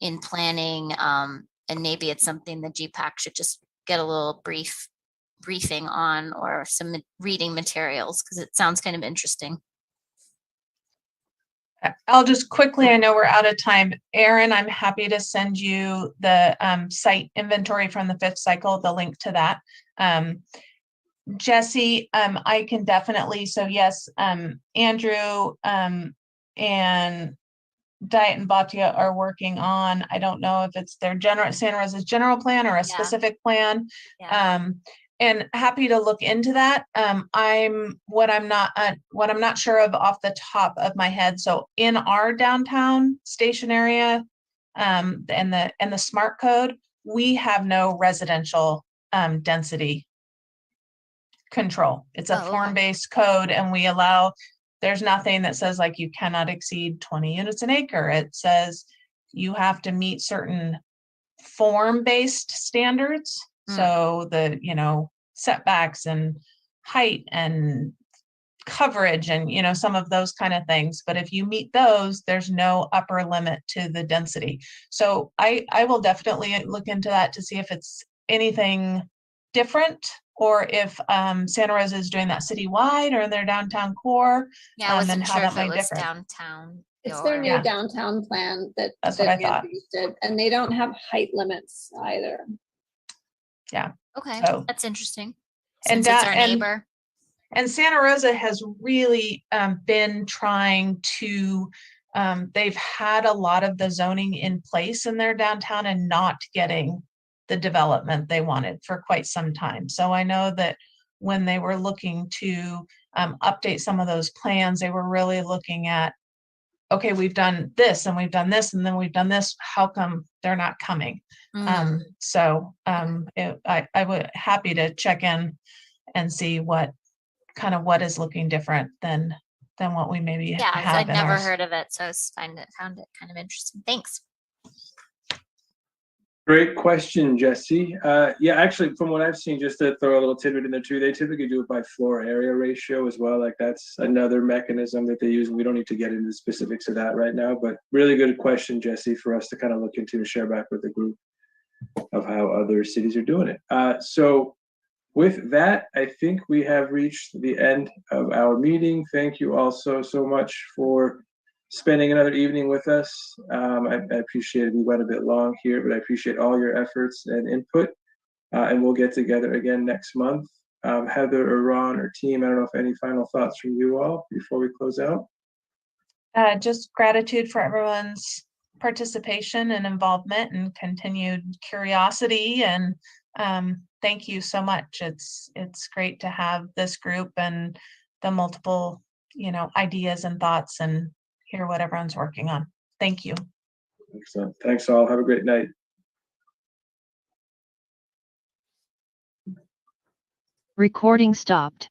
in planning, and maybe it's something the GPAC should just get a little briefing on, or some reading materials, because it sounds kind of interesting. I'll just quickly, I know we're out of time. Aaron, I'm happy to send you the site inventory from the fifth cycle, the link to that. Jesse, I can definitely, so yes, Andrew and Diet and Batia are working on, I don't know if it's their Santa Rosa's general plan or a specific plan. And happy to look into that. What I'm not sure of off the top of my head. So in our downtown station area, and the smart code, we have no residential density control. It's a form-based code, and we allow, there's nothing that says like you cannot exceed 20 units an acre. It says you have to meet certain form-based standards. So the, setbacks and height and coverage and, some of those kind of things. But if you meet those, there's no upper limit to the density. So I will definitely look into that to see if it's anything different, or if Santa Rosa is doing that citywide or in their downtown core. Yeah, I wasn't and how sure that if might it was differ. downtown. It's their new downtown plan that That's what I thought. Andrews did, and they don't have height limits either. Yeah. Okay, So, that's interesting. and Since it's our neighbor. And Santa Rosa has really been trying to, they've had a lot of the zoning in place in their downtown and not getting the development they wanted for quite some time. So I know that when they were looking to update some of those plans, they were really looking at, okay, we've done this and we've done this and then we've done this. How come they're not coming? I would happy to check in and see what is looking different than what we maybe Yeah, have I'd in never ours. heard of it, so I found it kind of interesting. Thanks. Great question, Jesse. Yeah, actually, from what I've seen, just to throw a little tidbit in there too, they typically do it by floor area ratio as well. Like that's another mechanism that they use. We don't need to get into the specifics of that right now, but really good question, Jesse, for us to kind of look into and share back with the group of how other cities are doing it. So with that, I think we have reached the end of our meeting. Thank you all so much for spending another evening with us. I appreciate it. We went a bit long here, but I appreciate all your efforts and input. And we'll get together again next month. Heather or Ron or team, I don't know if any final thoughts from you all before we close out. Just gratitude for everyone's participation and involvement and continued curiosity. And thank you so much. It's great to have this group and the multiple, ideas and thoughts and hear what everyone's working on. Thank you. Excellent. Thanks all. Have a great night. Recording stopped.